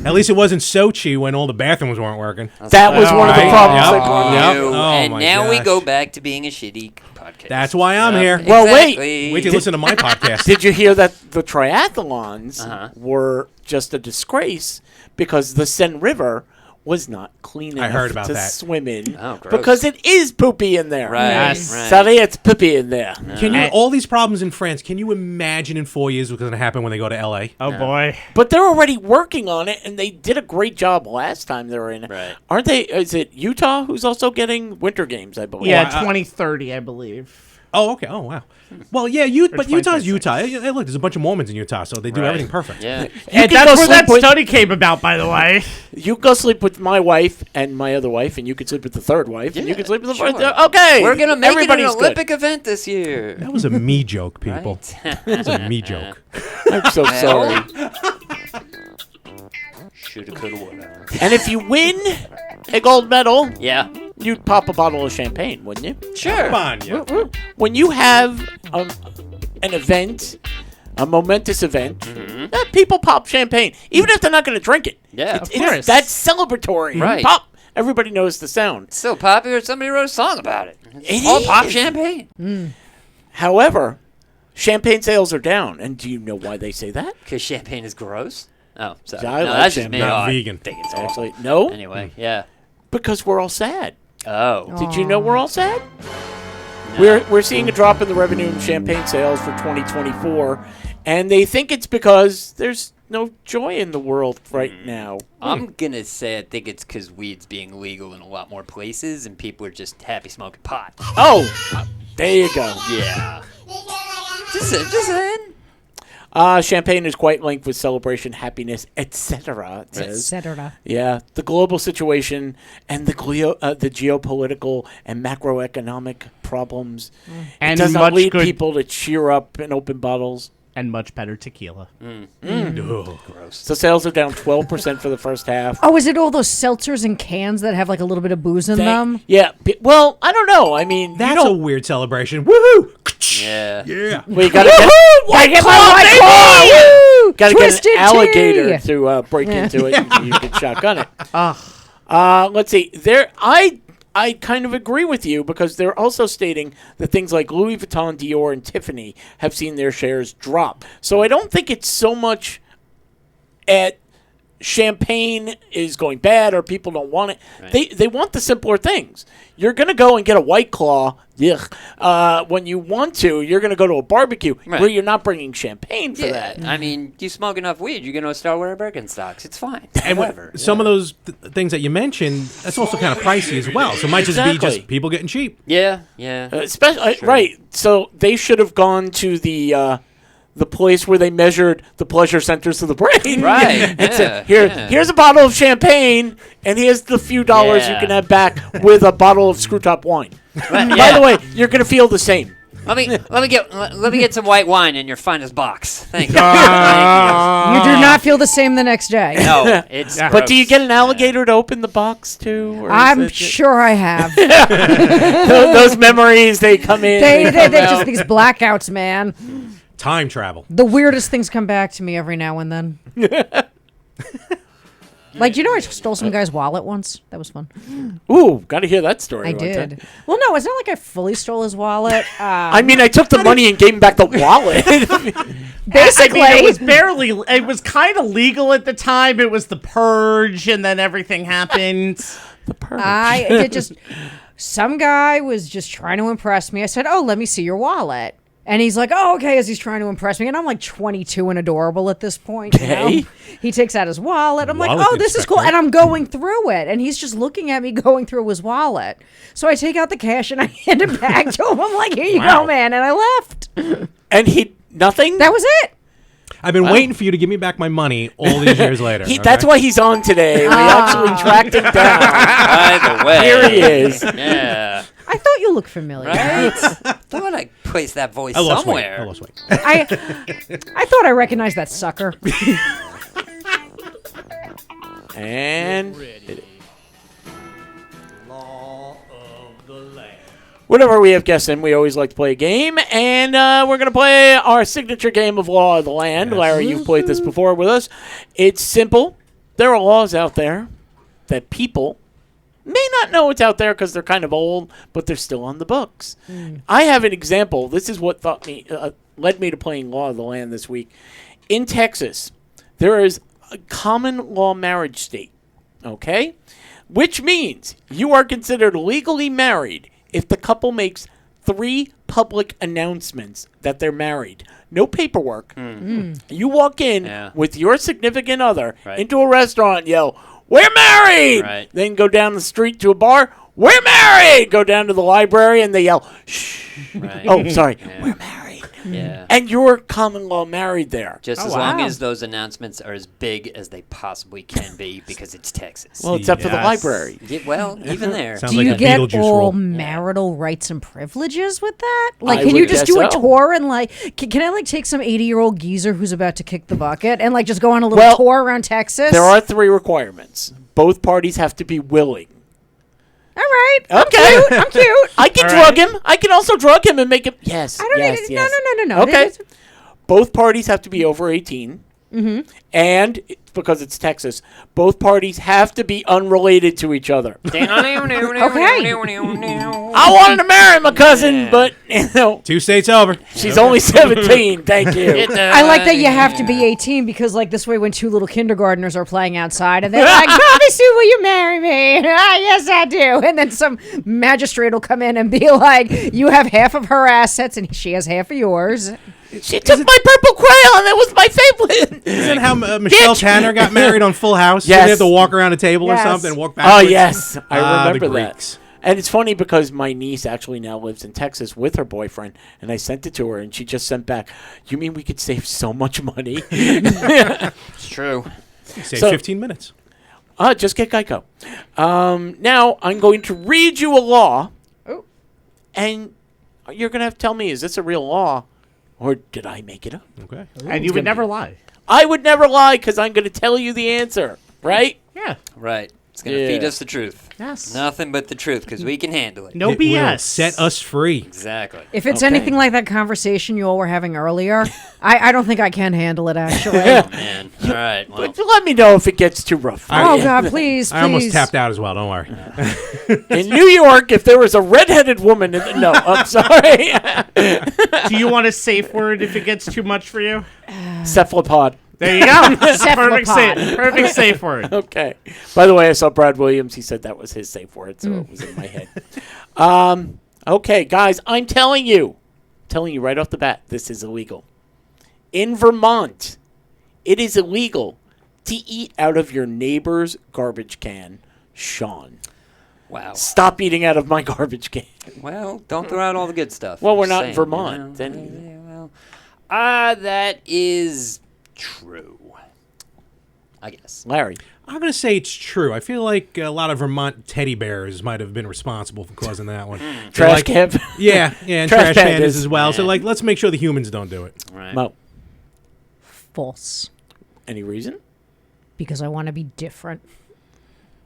Speaker 1: At least it wasn't Sochi when all the bathrooms weren't working.
Speaker 6: That was one of the
Speaker 1: Right.
Speaker 6: problems.
Speaker 1: Yep.
Speaker 6: they brought up.
Speaker 1: Yep.
Speaker 9: You.
Speaker 1: Oh
Speaker 9: And
Speaker 1: my
Speaker 9: now we
Speaker 1: gosh.
Speaker 9: go back to being a shitty podcast.
Speaker 1: That's why I'm
Speaker 9: Yep,
Speaker 1: here.
Speaker 6: Well, wait.
Speaker 9: exactly.
Speaker 1: Wait till you listen to my podcast.
Speaker 6: Did you hear that the triathlons
Speaker 9: Uh-huh.
Speaker 6: were just a disgrace because the Seine River was not clean enough
Speaker 1: heard about
Speaker 6: to
Speaker 1: that.
Speaker 6: swim in?
Speaker 9: Oh, gross.
Speaker 6: Because it is poopy in there.
Speaker 9: Right.
Speaker 7: Yes.
Speaker 9: Right.
Speaker 6: Sorry, it's poopy in there.
Speaker 1: Can you all these problems in France? Can you imagine in 4 years what's going to happen when they go to LA?
Speaker 7: Oh boy.
Speaker 6: But they're already working on it, and they did a great job last time they were in it.
Speaker 9: Right.
Speaker 6: Aren't they? Is it Utah who's also getting Winter Games, I believe?
Speaker 7: Yeah,
Speaker 1: I-
Speaker 7: 2030, I believe.
Speaker 1: Oh, okay. Oh, wow. Well, yeah, but Utah's Utah. Hey, look, there's a bunch of Mormons in Utah, so they do
Speaker 9: Right.
Speaker 1: everything perfect.
Speaker 9: Yeah.
Speaker 6: You
Speaker 7: And
Speaker 6: can
Speaker 7: that's
Speaker 6: go
Speaker 7: where
Speaker 6: sleep
Speaker 7: that
Speaker 6: with-
Speaker 7: study came about, by the way.
Speaker 6: You go sleep with my wife and my other wife, and you can sleep with the third wife, and you can sleep with the
Speaker 9: sure.
Speaker 6: fourth. Okay,
Speaker 9: We're gonna make it an
Speaker 6: everybody's good.
Speaker 9: Olympic event this year.
Speaker 1: That was a me joke, people.
Speaker 9: Right?
Speaker 1: That was a me joke.
Speaker 6: I'm so sorry.
Speaker 9: Shoulda, coulda, woulda.
Speaker 6: And if you win a gold medal,
Speaker 9: Yeah.
Speaker 6: you'd pop a bottle of champagne, wouldn't you?
Speaker 9: Sure.
Speaker 1: Come on, yeah.
Speaker 6: When you have an event, a momentous event, people pop champagne, even if they're not going to drink it.
Speaker 9: Yeah,
Speaker 6: It's-
Speaker 9: of
Speaker 7: course.
Speaker 6: That's celebratory.
Speaker 9: Right.
Speaker 6: Pop. Everybody knows the sound.
Speaker 9: It's so popular. Somebody wrote a song about it. It's
Speaker 6: It
Speaker 9: all pop
Speaker 6: is.
Speaker 9: champagne.
Speaker 6: However, champagne sales are down. And do you know why they say that?
Speaker 9: Because champagne is gross. Oh, sorry.
Speaker 6: I
Speaker 9: No,
Speaker 6: like
Speaker 9: that's just me.
Speaker 6: champagne.
Speaker 9: Oh,
Speaker 1: Not
Speaker 9: I
Speaker 1: vegan.
Speaker 9: think it's awful.
Speaker 6: Actually, no.
Speaker 9: Anyway, yeah.
Speaker 6: Because we're all sad.
Speaker 9: Oh.
Speaker 6: Did you know we're all sad? We're seeing a drop in the revenue in champagne sales for 2024, and they think it's because there's no joy in the world right now.
Speaker 9: I'm going to say I think it's because weed's being legal in a lot more places and people are just happy smoking pot.
Speaker 6: Oh, there you go.
Speaker 9: Yeah. Just saying.
Speaker 6: Champagne is quite linked with celebration, happiness, etc. It says.
Speaker 8: Etc.
Speaker 6: Yeah, the global situation and the geopolitical and macroeconomic problems.
Speaker 7: And
Speaker 6: it doesn't
Speaker 7: much
Speaker 6: lead
Speaker 7: good
Speaker 6: people to cheer up and open bottles.
Speaker 7: and much better tequila.
Speaker 1: Ugh.
Speaker 6: So sales are down 12% for the first half.
Speaker 8: Oh, is it all those seltzers and cans that have like a little bit of booze in them?
Speaker 6: Yeah. Well, I don't know. I mean,
Speaker 1: That's a weird celebration. Woohoo!
Speaker 9: Yeah.
Speaker 1: Yeah.
Speaker 6: we gotta get,
Speaker 8: Gotta get my White Claw! Woo!
Speaker 6: gotta
Speaker 8: Twisted
Speaker 6: get an alligator
Speaker 8: tea!
Speaker 6: to break into it. And you can shotgun it.
Speaker 7: Ugh.
Speaker 6: Let's see. I kind of agree with you because they're also stating that things like Louis Vuitton, Dior, and Tiffany have seen their shares drop. So I don't think it's so much at champagne is going bad or people don't want it.
Speaker 9: Right.
Speaker 6: They want the simpler things. You're going to go and get a White Claw. When you want to, you're going to go to a barbecue
Speaker 9: Right.
Speaker 6: where you're not bringing champagne for
Speaker 9: Yeah,
Speaker 6: that.
Speaker 9: I mean, you smoke enough weed, you're gonna start wearing Birkenstocks. It's fine.
Speaker 1: And
Speaker 9: Whatever.
Speaker 1: some of those things that you mentioned, that's also kind of pricey as well. So it might just be
Speaker 6: Exactly.
Speaker 1: just people getting cheap.
Speaker 9: Yeah, yeah.
Speaker 6: Especially right. So they should have gone to the place where they measured the pleasure centers of the brain.
Speaker 9: Right,
Speaker 6: And said,
Speaker 9: yeah,
Speaker 6: Here,
Speaker 9: yeah.
Speaker 6: here's a bottle of champagne, and here's the few dollars you
Speaker 9: Yeah.
Speaker 6: can have back with a bottle of screw top wine. By
Speaker 9: Yeah.
Speaker 6: the way, you're gonna feel the same.
Speaker 9: Let me get some white wine in your finest box. Thank you.
Speaker 8: You do not feel the same the next day.
Speaker 9: No, it's.
Speaker 6: But do you
Speaker 9: gross.
Speaker 6: get an alligator to open the box too? Or is
Speaker 8: I'm
Speaker 6: it-
Speaker 8: sure I have.
Speaker 6: those memories they come in.
Speaker 8: They're
Speaker 6: come
Speaker 8: just
Speaker 6: out.
Speaker 8: these blackouts, man.
Speaker 1: Time travel.
Speaker 8: The weirdest things come back to me every now and then. Like, you know, I stole some guy's wallet once. That was fun.
Speaker 6: Ooh, got to hear that story.
Speaker 8: I
Speaker 6: about that.
Speaker 8: did. Well, no, it's not like I fully stole his wallet.
Speaker 6: I mean, I took the money and gave him back the wallet.
Speaker 8: Basically,
Speaker 7: I mean, it was barely. It was kind of legal at the time. It was the purge, and then everything happened.
Speaker 6: The purge.
Speaker 8: I did just. Some guy was just trying to impress me. I said, "Oh, let me see your wallet." And he's like, "Oh, okay," as he's trying to impress me. And I'm like 22 and adorable at this point. You know?
Speaker 6: Okay.
Speaker 8: He takes out his wallet. I'm like,
Speaker 1: Wallet
Speaker 8: "Oh, this is cool."
Speaker 1: inspector.
Speaker 8: And I'm going through it. And he's just looking at me going through his wallet. So I take out the cash and I hand it back to him. I'm like, "Here you
Speaker 6: Wow.
Speaker 8: go, man." And I left.
Speaker 6: And he, nothing?
Speaker 8: That was it.
Speaker 1: I've been waiting for you to give me back my money all these years later.
Speaker 6: That's why he's on today. We actually tracked him down.
Speaker 9: By the way.
Speaker 6: Here he is.
Speaker 9: Yeah.
Speaker 8: I thought you looked familiar.
Speaker 9: Right? Thought I placed that voice
Speaker 1: I lost weight.
Speaker 9: somewhere.
Speaker 1: I lost weight.
Speaker 8: I thought I recognized that sucker.
Speaker 6: And whenever we have guests in, we always like to play a game, and we're going to play our signature game of Law of the Land. Larry, you've played this before with us. It's simple. There are laws out there that people may not know it's out there because they're kind of old, but they're still on the books. I have an example. This is what led me to playing Law of the Land this week. In Texas, there is a common law marriage state, okay? Which means you are considered legally married if the couple makes 3 public announcements that they're married. No paperwork. You walk in with your significant other into a restaurant and yell, "We're married!"
Speaker 9: Right.
Speaker 6: Then go down the street to a bar, "We're married!" Go down to the library and they yell, "Shh."
Speaker 9: Right.
Speaker 6: Oh, sorry. "We're married."
Speaker 9: Yeah.
Speaker 6: And you're common law married there.
Speaker 9: Just as long as those announcements are as big as they possibly can be because it's Texas.
Speaker 6: Well, except for the
Speaker 1: Yes.
Speaker 6: library.
Speaker 9: Yeah, well, even there.
Speaker 1: Sounds
Speaker 8: Do
Speaker 1: like
Speaker 8: you
Speaker 1: a
Speaker 8: get
Speaker 1: Beetlejuice
Speaker 8: all
Speaker 1: rule.
Speaker 8: marital rights and privileges with that? Like,
Speaker 6: I
Speaker 8: can you
Speaker 6: would
Speaker 8: just
Speaker 6: guess
Speaker 8: do a
Speaker 6: so.
Speaker 8: tour and like, can I like take some 80-year-old geezer who's about to kick the bucket and like just go on a little
Speaker 6: Well,
Speaker 8: tour around Texas?
Speaker 6: There are 3 requirements. Both parties have to be willing.
Speaker 8: All right.
Speaker 6: Okay.
Speaker 8: I'm cute.
Speaker 6: I can drug him. I can also drug him and make him. Yes.
Speaker 8: I don't
Speaker 6: yes,
Speaker 8: need
Speaker 6: yes.
Speaker 8: No.
Speaker 6: Okay.
Speaker 8: It's-
Speaker 6: Both parties have to be over 18. Mm-hmm. And because it's Texas, both parties have to be unrelated to each other.
Speaker 8: Okay.
Speaker 6: I wanted to marry my cousin, but
Speaker 1: 2 states over.
Speaker 6: she's only 17. Thank you.
Speaker 8: I like that you have to be 18 because like this way when 2 little kindergartners are playing outside and they're like, "Mommy Sue, will you marry me?" "Ah, yes, I do." And then some magistrate will come in and be like, "You have half of her assets and she has half of yours."
Speaker 6: She took my purple crayon. That was my favorite.
Speaker 1: Isn't how Michelle Tanner got married on Full House?
Speaker 6: Yes.
Speaker 1: They have to walk around a table
Speaker 8: Yes.
Speaker 1: or something and walk
Speaker 6: Oh,
Speaker 1: backwards.
Speaker 6: yes. I
Speaker 1: The
Speaker 6: remember that.
Speaker 1: Greeks.
Speaker 6: And it's funny because my niece actually now lives in Texas with her boyfriend, and I sent it to her, and she just sent back, "You mean we could save so much money?"
Speaker 9: It's true.
Speaker 1: Say
Speaker 6: So-
Speaker 1: 15 minutes.
Speaker 6: Just get Geico. Now I'm going to read you a law, and you're going to have to tell me, is this a real law, or did I make it up?
Speaker 1: Okay.
Speaker 7: And you would never lie.
Speaker 6: I would never lie because I'm going to tell you the answer, right?
Speaker 7: Yeah.
Speaker 9: Right. It's going to
Speaker 6: Yeah.
Speaker 9: feed us the truth.
Speaker 7: Yes.
Speaker 9: Nothing but the truth because we can handle it.
Speaker 7: No
Speaker 1: It will
Speaker 7: BS.
Speaker 1: set us free.
Speaker 9: Exactly.
Speaker 8: If it's
Speaker 6: Okay.
Speaker 8: anything like that conversation you all were having earlier, I don't think I can handle it actually.
Speaker 9: Man. All right. Well,
Speaker 6: But let me know if it gets too rough.
Speaker 8: Oh God, please, please.
Speaker 1: I almost tapped out as well. Don't worry.
Speaker 6: In New York, if there was a redheaded woman, no, I'm sorry,
Speaker 7: Do you want a safe word if it gets too much for you?
Speaker 6: cephalopod.
Speaker 7: There you go. Perfect
Speaker 8: Cephalopod.
Speaker 7: safe. Perfect safe word.
Speaker 6: Okay. By the way, I saw Brad Williams. He said that was his safe word, so it was in my head. Okay, guys, I'm telling you right off the bat, this is illegal. In Vermont, it is illegal to eat out of your neighbor's garbage can. Sean,
Speaker 9: wow.
Speaker 6: stop eating out of my garbage can.
Speaker 9: Well, don't throw out all the good stuff.
Speaker 6: Well, we're
Speaker 9: Just
Speaker 6: not in
Speaker 9: saying,
Speaker 6: Vermont,
Speaker 9: you know?
Speaker 6: then-
Speaker 9: Well, that is true. I guess.
Speaker 6: Larry.
Speaker 1: I'm going to say it's true. I feel like a lot of Vermont teddy bears might have been responsible for causing that one. They're
Speaker 6: Trash
Speaker 1: like-
Speaker 6: can.
Speaker 1: Yeah, and
Speaker 6: Trash
Speaker 1: trash pandas
Speaker 6: pandas.
Speaker 1: as well. So,
Speaker 9: Yeah.
Speaker 1: like, let's make sure the humans don't do it.
Speaker 9: Right.
Speaker 6: Mo,
Speaker 8: False.
Speaker 6: any reason?
Speaker 8: Because I want to be different.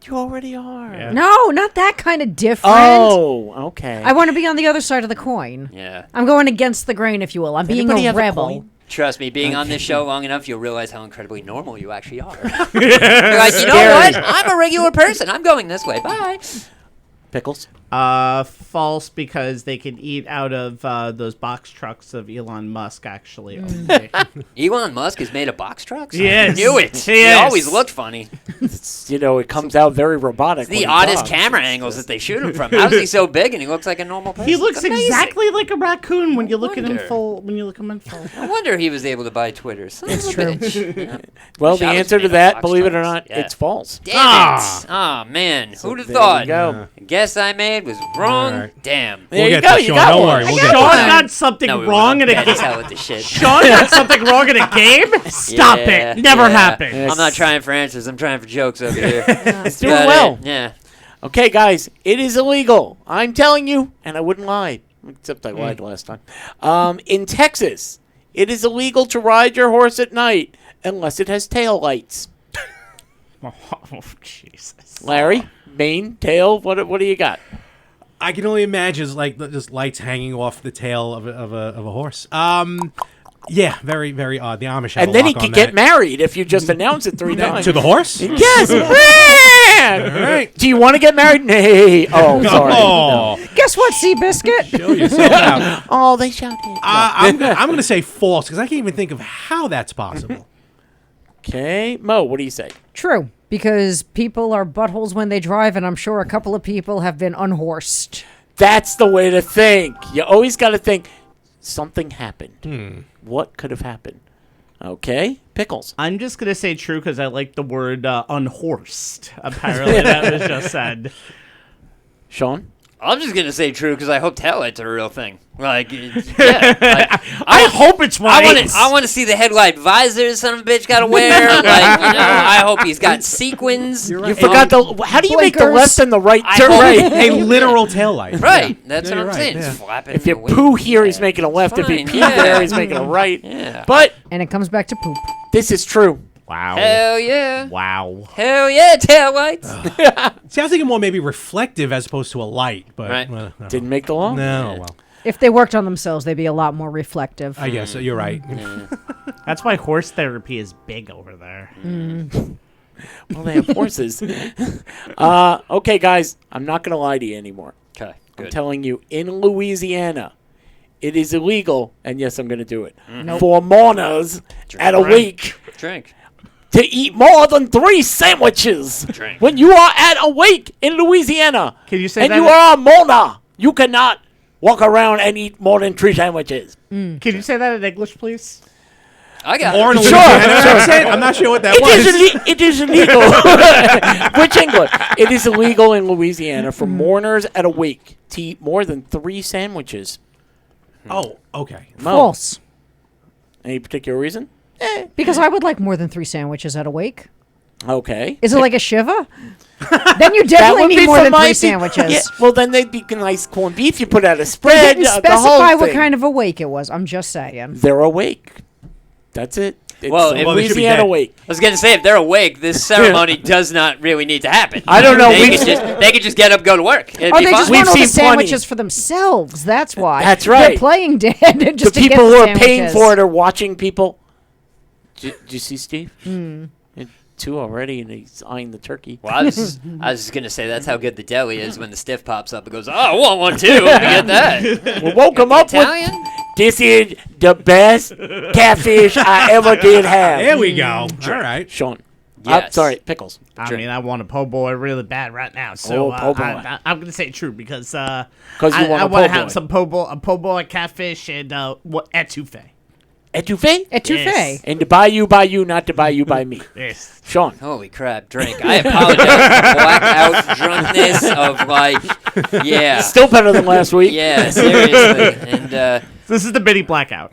Speaker 6: You already are.
Speaker 7: Yeah.
Speaker 8: No, not that kind of different.
Speaker 6: Oh, okay.
Speaker 8: I want to be on the other side of the coin.
Speaker 9: Yeah.
Speaker 8: I'm going against the grain, if you will. I'm being
Speaker 6: Anybody
Speaker 8: a
Speaker 6: have
Speaker 8: rebel.
Speaker 6: coin?
Speaker 9: Trust me, being on this show long enough, you'll realize how incredibly normal you actually are. You're like, you know what? I'm a regular person. I'm going this way. Bye.
Speaker 6: Pickles.
Speaker 7: False, because they can eat out of those box trucks of Elon Musk, actually. Okay.
Speaker 9: Elon Musk is made of box trucks?
Speaker 7: Yes.
Speaker 9: I knew it. He
Speaker 7: Yes.
Speaker 9: always looked funny.
Speaker 6: It comes out very robotic.
Speaker 9: The oddest camera angles that they shoot him from. How is he so big and he looks like a normal person?
Speaker 7: He looks
Speaker 9: It's amazing.
Speaker 7: exactly like a raccoon when you look at him
Speaker 9: Wonder.
Speaker 7: full. When you look him in full.
Speaker 9: I wonder he was able to buy Twitter. It's
Speaker 8: true.
Speaker 6: Well, the
Speaker 9: Shadows
Speaker 6: answer
Speaker 9: made
Speaker 6: to
Speaker 9: of
Speaker 6: that,
Speaker 9: box
Speaker 6: believe it or
Speaker 9: trucks.
Speaker 6: not,
Speaker 9: Yeah.
Speaker 6: it's false.
Speaker 9: Damn it. Oh, man. Who'd have
Speaker 6: there
Speaker 9: thought?
Speaker 6: you go.
Speaker 9: Guess I made was wrong.
Speaker 1: All right.
Speaker 9: Damn.
Speaker 6: There
Speaker 1: We'll
Speaker 6: you
Speaker 1: get
Speaker 6: go.
Speaker 1: to
Speaker 6: You
Speaker 1: Sean.
Speaker 6: got
Speaker 1: Don't
Speaker 6: one.
Speaker 1: worry. We'll
Speaker 7: Sean
Speaker 1: get to Sean.
Speaker 7: got something
Speaker 9: No, we
Speaker 7: wrong in a
Speaker 9: Bad
Speaker 7: game.
Speaker 9: as hell with the shit.
Speaker 7: Sean got something wrong in a game? Stop
Speaker 9: Yeah,
Speaker 7: it. Never
Speaker 9: yeah.
Speaker 7: happened.
Speaker 9: I'm not trying for answers. I'm trying for jokes over here.
Speaker 6: It's doing well.
Speaker 9: Yeah.
Speaker 6: Okay, guys, it is illegal. I'm telling you, and I wouldn't lie, except I lied last time. In Texas, it is illegal to ride your horse at night unless it has tail lights.
Speaker 7: Oh, Jesus.
Speaker 6: Larry, mane, tail, what do you got?
Speaker 1: I can only imagine it's like just lights hanging off the tail of a horse. Yeah, very, very odd. The Amish have
Speaker 6: And
Speaker 1: a
Speaker 6: then he
Speaker 1: lock
Speaker 6: could
Speaker 1: on
Speaker 6: get
Speaker 1: that.
Speaker 6: married if you just announce it 3 times.
Speaker 1: To the horse?
Speaker 6: Yes. Man. Do you want to get married? Nay. Oh, sorry.
Speaker 1: Oh,
Speaker 8: Guess what, Seabiscuit?
Speaker 1: show yourself out.
Speaker 6: Oh, they shouted.
Speaker 1: I'm going to say false because I can't even think of how that's possible.
Speaker 6: Okay, Mo, what do you say?
Speaker 8: True, because people are buttholes when they drive, and I'm sure a couple of people have been unhorsed.
Speaker 6: That's the way to think. You always got to think something happened. What could have happened? Okay, Pickles.
Speaker 7: I'm just going to say true because I like the word unhorsed. Apparently, that was just said.
Speaker 6: Sean?
Speaker 9: I'm just going to say true because I hope taillights are a real thing. Like, yeah.
Speaker 7: I hope it's right.
Speaker 9: I want to see the headlight visors son of a bitch got to wear. Like, I hope he's got sequins.
Speaker 6: You forgot how do you make the
Speaker 8: Blinkers.
Speaker 6: left and the right
Speaker 9: I
Speaker 6: turn
Speaker 9: hope-
Speaker 6: right?
Speaker 1: A literal taillight.
Speaker 9: Right. That's
Speaker 1: Yeah,
Speaker 9: what
Speaker 1: you're
Speaker 9: I'm
Speaker 1: right,
Speaker 9: saying.
Speaker 1: yeah.
Speaker 9: It's flapping.
Speaker 6: If you
Speaker 9: away.
Speaker 6: poo here, he's
Speaker 9: Yeah.
Speaker 6: making a left. If you
Speaker 9: Fine,
Speaker 6: pee
Speaker 9: yeah.
Speaker 6: there, he's making a right.
Speaker 9: Yeah.
Speaker 6: But
Speaker 8: And it comes back to poop.
Speaker 6: this is true.
Speaker 7: Wow.
Speaker 9: Hell yeah.
Speaker 7: Wow.
Speaker 9: Hell yeah, taillights.
Speaker 1: See, I was thinking more maybe reflective as opposed to a light, but
Speaker 9: Right.
Speaker 1: no.
Speaker 6: Didn't make the law?
Speaker 1: No, well,
Speaker 8: If they worked on themselves, they'd be a lot more reflective.
Speaker 1: I guess you're right.
Speaker 7: That's why horse therapy is big over there.
Speaker 6: Well, they have horses. Okay, guys, I'm not going to lie to you anymore.
Speaker 9: Okay,
Speaker 6: I'm
Speaker 9: good.
Speaker 6: telling you, in Louisiana, it is illegal, and yes, I'm going to do it,
Speaker 8: Nope.
Speaker 6: for mourners at a wake
Speaker 9: Drink.
Speaker 6: to eat more than 3 sandwiches.
Speaker 9: Drink.
Speaker 6: When you are at a wake in Louisiana,
Speaker 7: Can you say
Speaker 6: and
Speaker 7: that?
Speaker 6: you are a mourner, you cannot walk around and eat more than 3 sandwiches.
Speaker 7: Can you say that in English, please?
Speaker 9: I got
Speaker 1: Or in a
Speaker 9: it.
Speaker 1: Louisiana accent? I'm not sure what that was.
Speaker 6: It is illegal. Which English? It is illegal in Louisiana for mourners at a wake to eat more than 3 sandwiches.
Speaker 1: Oh, okay.
Speaker 6: Mo,
Speaker 8: False.
Speaker 6: any particular reason?
Speaker 8: Because I would like more than 3 sandwiches at a wake.
Speaker 6: Okay.
Speaker 8: Is it like a Shiva? Then you
Speaker 6: That
Speaker 8: definitely
Speaker 6: would
Speaker 8: need
Speaker 6: be
Speaker 8: more
Speaker 6: for
Speaker 8: than
Speaker 6: my
Speaker 8: 3
Speaker 6: pe-
Speaker 8: sandwiches.
Speaker 6: Yeah, well, then they'd be nice corned beef. You put out a
Speaker 8: They
Speaker 6: spread.
Speaker 8: didn't
Speaker 6: the whole
Speaker 8: specify what
Speaker 6: thing.
Speaker 8: kind of a wake it was. I'm just saying.
Speaker 6: They're awake. That's it. It's
Speaker 9: Well,
Speaker 6: a
Speaker 9: if-
Speaker 1: Well, they should be
Speaker 6: Louisiana
Speaker 1: dead.
Speaker 6: wake.
Speaker 9: I was gonna say if they're awake, this ceremony does not really need to happen.
Speaker 6: I don't know,
Speaker 9: They
Speaker 6: we've-
Speaker 9: could just get up, go to work. It'd
Speaker 8: Oh,
Speaker 9: be
Speaker 8: they
Speaker 9: fine.
Speaker 8: just
Speaker 6: We've
Speaker 8: want all the
Speaker 6: seen plenty.
Speaker 8: sandwiches for themselves. That's why.
Speaker 6: That's
Speaker 8: They're
Speaker 6: right.
Speaker 8: playing dead
Speaker 6: The
Speaker 8: just to get
Speaker 6: people
Speaker 8: the
Speaker 6: who are paying
Speaker 8: sandwiches.
Speaker 6: for it are watching people. Did you see Steve? 2 already, and he's eyeing the turkey.
Speaker 9: Well, I was just gonna say that's how good the deli is when the stiff pops up and goes, "Oh, I want one too." Let me get that.
Speaker 6: We woke him up with,
Speaker 9: Italian.
Speaker 6: this is the best catfish I ever did have.
Speaker 1: There we go. All right.
Speaker 6: Sean.
Speaker 9: Yes.
Speaker 6: Sorry, Pickles.
Speaker 7: I mean, I want a po' boy really bad right now.
Speaker 6: Oh,
Speaker 7: So
Speaker 6: po' boy.
Speaker 7: I'm going to say true because
Speaker 6: you
Speaker 7: I
Speaker 6: want a
Speaker 7: want
Speaker 6: po'
Speaker 7: to have
Speaker 6: boy.
Speaker 7: some a po' boy, catfish, and etouffee.
Speaker 6: Etouffee?
Speaker 8: Etouffee.
Speaker 7: Yes.
Speaker 6: And to buy you, not to buy you, by me.
Speaker 7: Yes.
Speaker 6: Sean.
Speaker 9: Holy crap! Drink. I apologize for blackout drunkenness of like, yeah,
Speaker 6: Still better than last week.
Speaker 9: yeah, seriously, and
Speaker 7: This is the mini blackout.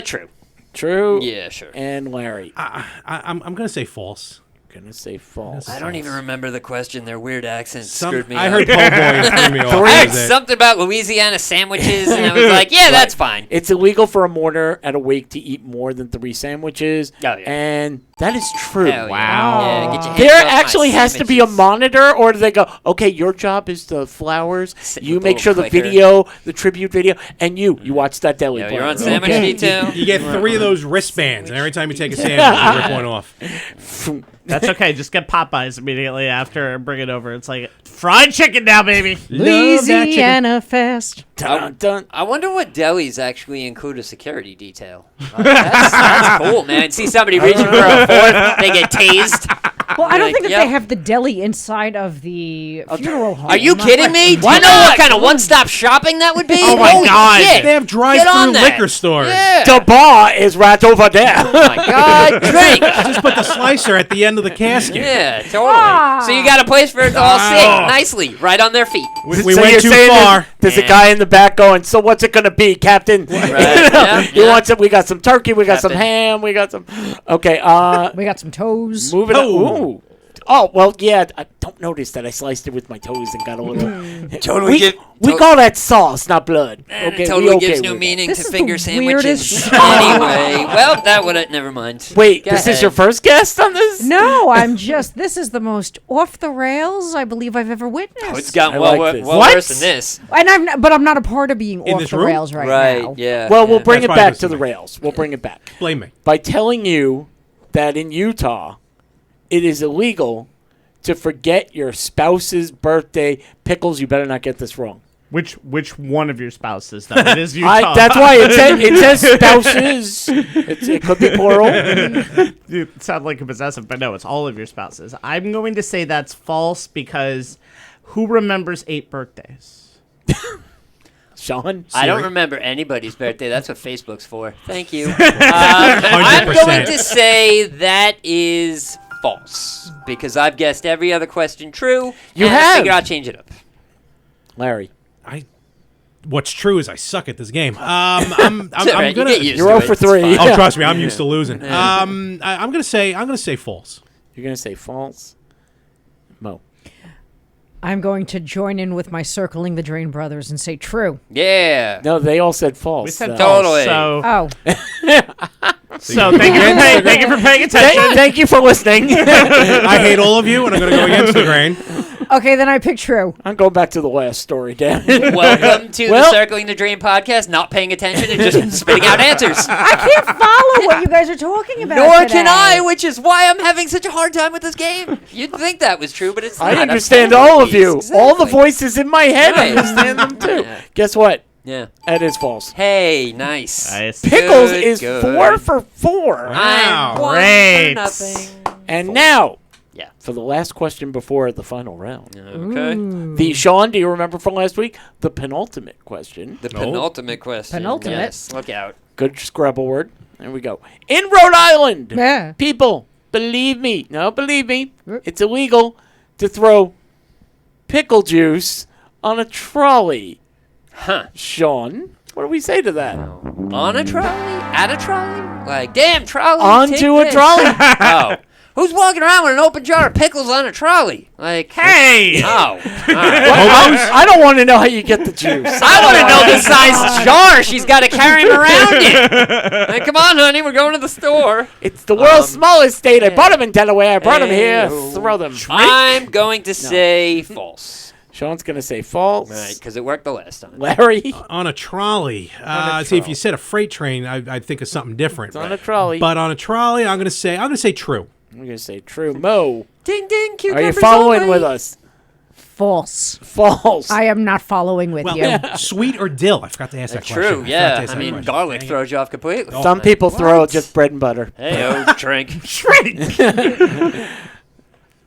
Speaker 9: true.
Speaker 6: True.
Speaker 9: Yeah, sure.
Speaker 6: And Larry.
Speaker 1: I'm going to say false
Speaker 6: gonna say false.
Speaker 9: I don't even remember the question. Their weird accents screwed me
Speaker 1: I
Speaker 9: up.
Speaker 1: heard po' boy and threw me off.
Speaker 9: I
Speaker 1: That
Speaker 9: heard
Speaker 1: was it.
Speaker 9: something about Louisiana sandwiches, and I was like, yeah, that's fine.
Speaker 6: It's illegal for a mourner at a wake to eat more than 3 sandwiches.
Speaker 9: Oh, yeah.
Speaker 6: And that is true.
Speaker 9: Hell yeah.
Speaker 7: Wow.
Speaker 9: Yeah, get your hands
Speaker 6: There
Speaker 9: off my
Speaker 6: actually has to be a
Speaker 9: sandwiches.
Speaker 6: monitor, or do they go, okay, your job is the flowers,
Speaker 9: Sit
Speaker 6: you
Speaker 9: with
Speaker 6: make
Speaker 9: the
Speaker 6: sure the
Speaker 9: little clicker.
Speaker 6: video, the tribute video, and you watch that deli
Speaker 9: Yo,
Speaker 6: player.
Speaker 9: you're on sandwich
Speaker 6: okay?
Speaker 9: detail.
Speaker 1: You get 3 of those wristbands, and every time you take a sandwich, you rip one off.
Speaker 7: That's okay. Just get Popeyes immediately after and bring it over. It's like fried chicken now, baby.
Speaker 8: Louisiana Fest.
Speaker 6: Dun, dun.
Speaker 9: I wonder what delis actually include a security detail. That's cool, man. See somebody reaching for a fork, they get tased.
Speaker 8: Well, I don't
Speaker 9: Like,
Speaker 8: think that
Speaker 9: yep.
Speaker 8: they have the deli inside of the funeral home.
Speaker 9: Are you kidding me? Do
Speaker 6: Why
Speaker 9: you know
Speaker 6: not?
Speaker 9: what kind of one-stop shopping that would be?
Speaker 7: Oh my
Speaker 9: Holy
Speaker 7: God.
Speaker 9: shit.
Speaker 1: They have
Speaker 9: Get
Speaker 1: drive-through
Speaker 9: on that.
Speaker 1: liquor stores.
Speaker 9: Yeah.
Speaker 6: The bar is right over there.
Speaker 9: Oh my God, drink.
Speaker 1: Just put the slicer at the end of the casket.
Speaker 9: Yeah, totally. So you got a place for it to all sit nicely, right on their feet.
Speaker 1: We
Speaker 6: So
Speaker 1: went
Speaker 6: you're
Speaker 1: too
Speaker 6: saying
Speaker 1: far.
Speaker 6: There's a
Speaker 9: Yeah.
Speaker 6: guy in the back going, so what's it going to be, Captain?
Speaker 9: Right, yeah,
Speaker 6: He
Speaker 9: yeah.
Speaker 6: wants it. We got some turkey. We got some
Speaker 9: Captain.
Speaker 6: ham. We got some. Okay.
Speaker 8: We got some toes.
Speaker 6: Moving on.
Speaker 1: Oh.
Speaker 6: Ooh. Oh, well, yeah. I don't notice that I sliced it with my toes and got a little.
Speaker 9: Totally
Speaker 6: we call that sauce, not blood. Okay. we
Speaker 9: totally
Speaker 6: okay
Speaker 9: gives
Speaker 6: with
Speaker 9: new
Speaker 6: that.
Speaker 9: meaning
Speaker 8: This
Speaker 9: to
Speaker 8: is the
Speaker 9: finger sandwiches.
Speaker 8: weirdest-
Speaker 9: Anyway, well, that would never mind.
Speaker 6: Wait,
Speaker 9: Go
Speaker 6: this is
Speaker 9: ahead.
Speaker 6: your first guest on this?
Speaker 8: No, I'm just. This is the most off the rails I believe I've ever witnessed.
Speaker 9: Oh, it's gotten
Speaker 6: I
Speaker 9: well,
Speaker 6: like this.
Speaker 9: well
Speaker 6: What?
Speaker 9: worse than this.
Speaker 8: And but I'm not a part of being
Speaker 1: In
Speaker 8: off
Speaker 1: this
Speaker 8: the
Speaker 1: room?
Speaker 8: rails right,
Speaker 9: Right,
Speaker 8: now.
Speaker 9: yeah.
Speaker 6: Well, we'll
Speaker 9: yeah.
Speaker 6: bring
Speaker 1: That's
Speaker 6: it
Speaker 1: why
Speaker 6: back
Speaker 1: this
Speaker 6: to
Speaker 1: is
Speaker 6: the
Speaker 1: me.
Speaker 6: rails. We'll bring it back
Speaker 1: Blame me.
Speaker 6: by telling you that in Utah, it is illegal to forget your spouse's birthday. Pickles, you better not get this wrong.
Speaker 7: Which one of your spouses, though? It is Utah.
Speaker 6: That's why it says spouses. It could be plural.
Speaker 7: You sound like a possessive, but no, it's all of your spouses. I'm going to say that's false because who remembers 8 birthdays?
Speaker 6: Sean?
Speaker 9: I don't remember anybody's birthday. That's what Facebook's for. Thank you. I'm
Speaker 1: 100%.
Speaker 9: going to say that is false because I've guessed every other question true.
Speaker 6: You
Speaker 9: and I
Speaker 6: have.
Speaker 9: figure I'll change it up.
Speaker 6: Larry.
Speaker 1: What's true is I suck at this game. I'm
Speaker 9: It's all right, you
Speaker 1: gonna.
Speaker 9: get used
Speaker 6: You're
Speaker 9: to
Speaker 6: 0
Speaker 9: it.
Speaker 6: for
Speaker 9: It's
Speaker 6: 3.
Speaker 9: fine.
Speaker 1: Oh, trust me, I'm used to losing. I'm gonna say false.
Speaker 6: You're going to say false? Mo.
Speaker 8: I'm going to join in with my circling the drain brothers and say true.
Speaker 9: Yeah.
Speaker 6: No, they all said false.
Speaker 7: We said
Speaker 6: though.
Speaker 7: false.
Speaker 9: Totally.
Speaker 8: Oh,
Speaker 7: So thank you for paying attention.
Speaker 6: Thank you for listening.
Speaker 1: I hate all of you, and I'm gonna go against the grain.
Speaker 8: okay, then I pick true.
Speaker 6: I'm going back to the last story, damn it.
Speaker 9: Welcome to
Speaker 6: Well-
Speaker 9: the Circling the Dream podcast. Not paying attention and just spitting out answers.
Speaker 8: I can't follow what you guys are talking about.
Speaker 9: Nor
Speaker 8: today.
Speaker 9: can I, which is why I'm having such a hard time with this game. You'd think that was true, but it's not.
Speaker 6: I
Speaker 9: I'm
Speaker 6: understand
Speaker 9: playing
Speaker 6: all
Speaker 9: with
Speaker 6: of you.
Speaker 9: these.
Speaker 6: All the
Speaker 9: Exactly.
Speaker 6: voices in my head
Speaker 9: Right.
Speaker 6: understand them too.
Speaker 9: Yeah.
Speaker 6: Guess what?
Speaker 9: Yeah.
Speaker 6: That is false.
Speaker 9: Hey, nice.
Speaker 7: Nice.
Speaker 6: Pickles
Speaker 9: Good,
Speaker 6: is
Speaker 9: good.
Speaker 6: 4 for 4.
Speaker 9: I'm one
Speaker 7: Great.
Speaker 9: for nothing.
Speaker 6: And now,
Speaker 9: Yeah.
Speaker 6: for the last question before the final round.
Speaker 9: Okay.
Speaker 6: The Sean, do you remember from last week? The penultimate question.
Speaker 9: The penultimate question.
Speaker 8: Penultimate?
Speaker 9: Yes. Look out.
Speaker 6: Good Scrabble word. There we go. In Rhode Island,
Speaker 8: Yeah.
Speaker 6: people, believe me, it's illegal to throw pickle juice on a trolley.
Speaker 9: Huh.
Speaker 6: Sean, what do we say to that?
Speaker 9: On a trolley? At a trolley? Like, damn, trolley.
Speaker 6: Onto
Speaker 9: take
Speaker 6: a
Speaker 9: this.
Speaker 6: trolley.
Speaker 9: Oh. Who's walking around with an open jar of pickles on a trolley? Like,
Speaker 7: Hey!
Speaker 9: oh. All right.
Speaker 6: I don't want to know how you get the juice.
Speaker 9: I want to know the size jar she's got to carry him around in. Like, come on, honey, we're going to the store.
Speaker 6: It's the world's smallest state. I bought them in Delaware. I brought them here.
Speaker 9: Hey-o.
Speaker 6: Throw them.
Speaker 9: I'm going to say false.
Speaker 6: Sean's going to say false.
Speaker 9: Right, because it worked the last time.
Speaker 6: Larry,
Speaker 1: On a trolley.
Speaker 6: a
Speaker 1: See, if
Speaker 6: trolley.
Speaker 1: you said a freight train, I'd think of something different.
Speaker 6: on a trolley.
Speaker 1: But on a trolley, I'm gonna say true.
Speaker 6: I'm going to say true. Mo,
Speaker 9: Ding, ding,
Speaker 6: are
Speaker 9: cucumbers
Speaker 6: you following
Speaker 9: only.
Speaker 6: with us?
Speaker 8: False.
Speaker 6: False.
Speaker 8: I am not following with
Speaker 1: Well,
Speaker 8: you.
Speaker 1: sweet or dill? I forgot to ask that question.
Speaker 9: True,
Speaker 1: I forgot to
Speaker 9: yeah.
Speaker 1: ask
Speaker 9: I
Speaker 1: that
Speaker 9: mean,
Speaker 1: question.
Speaker 9: garlic
Speaker 1: Dang it.
Speaker 9: throws you off completely.
Speaker 6: Some people throw just bread and butter.
Speaker 9: Hey, drink.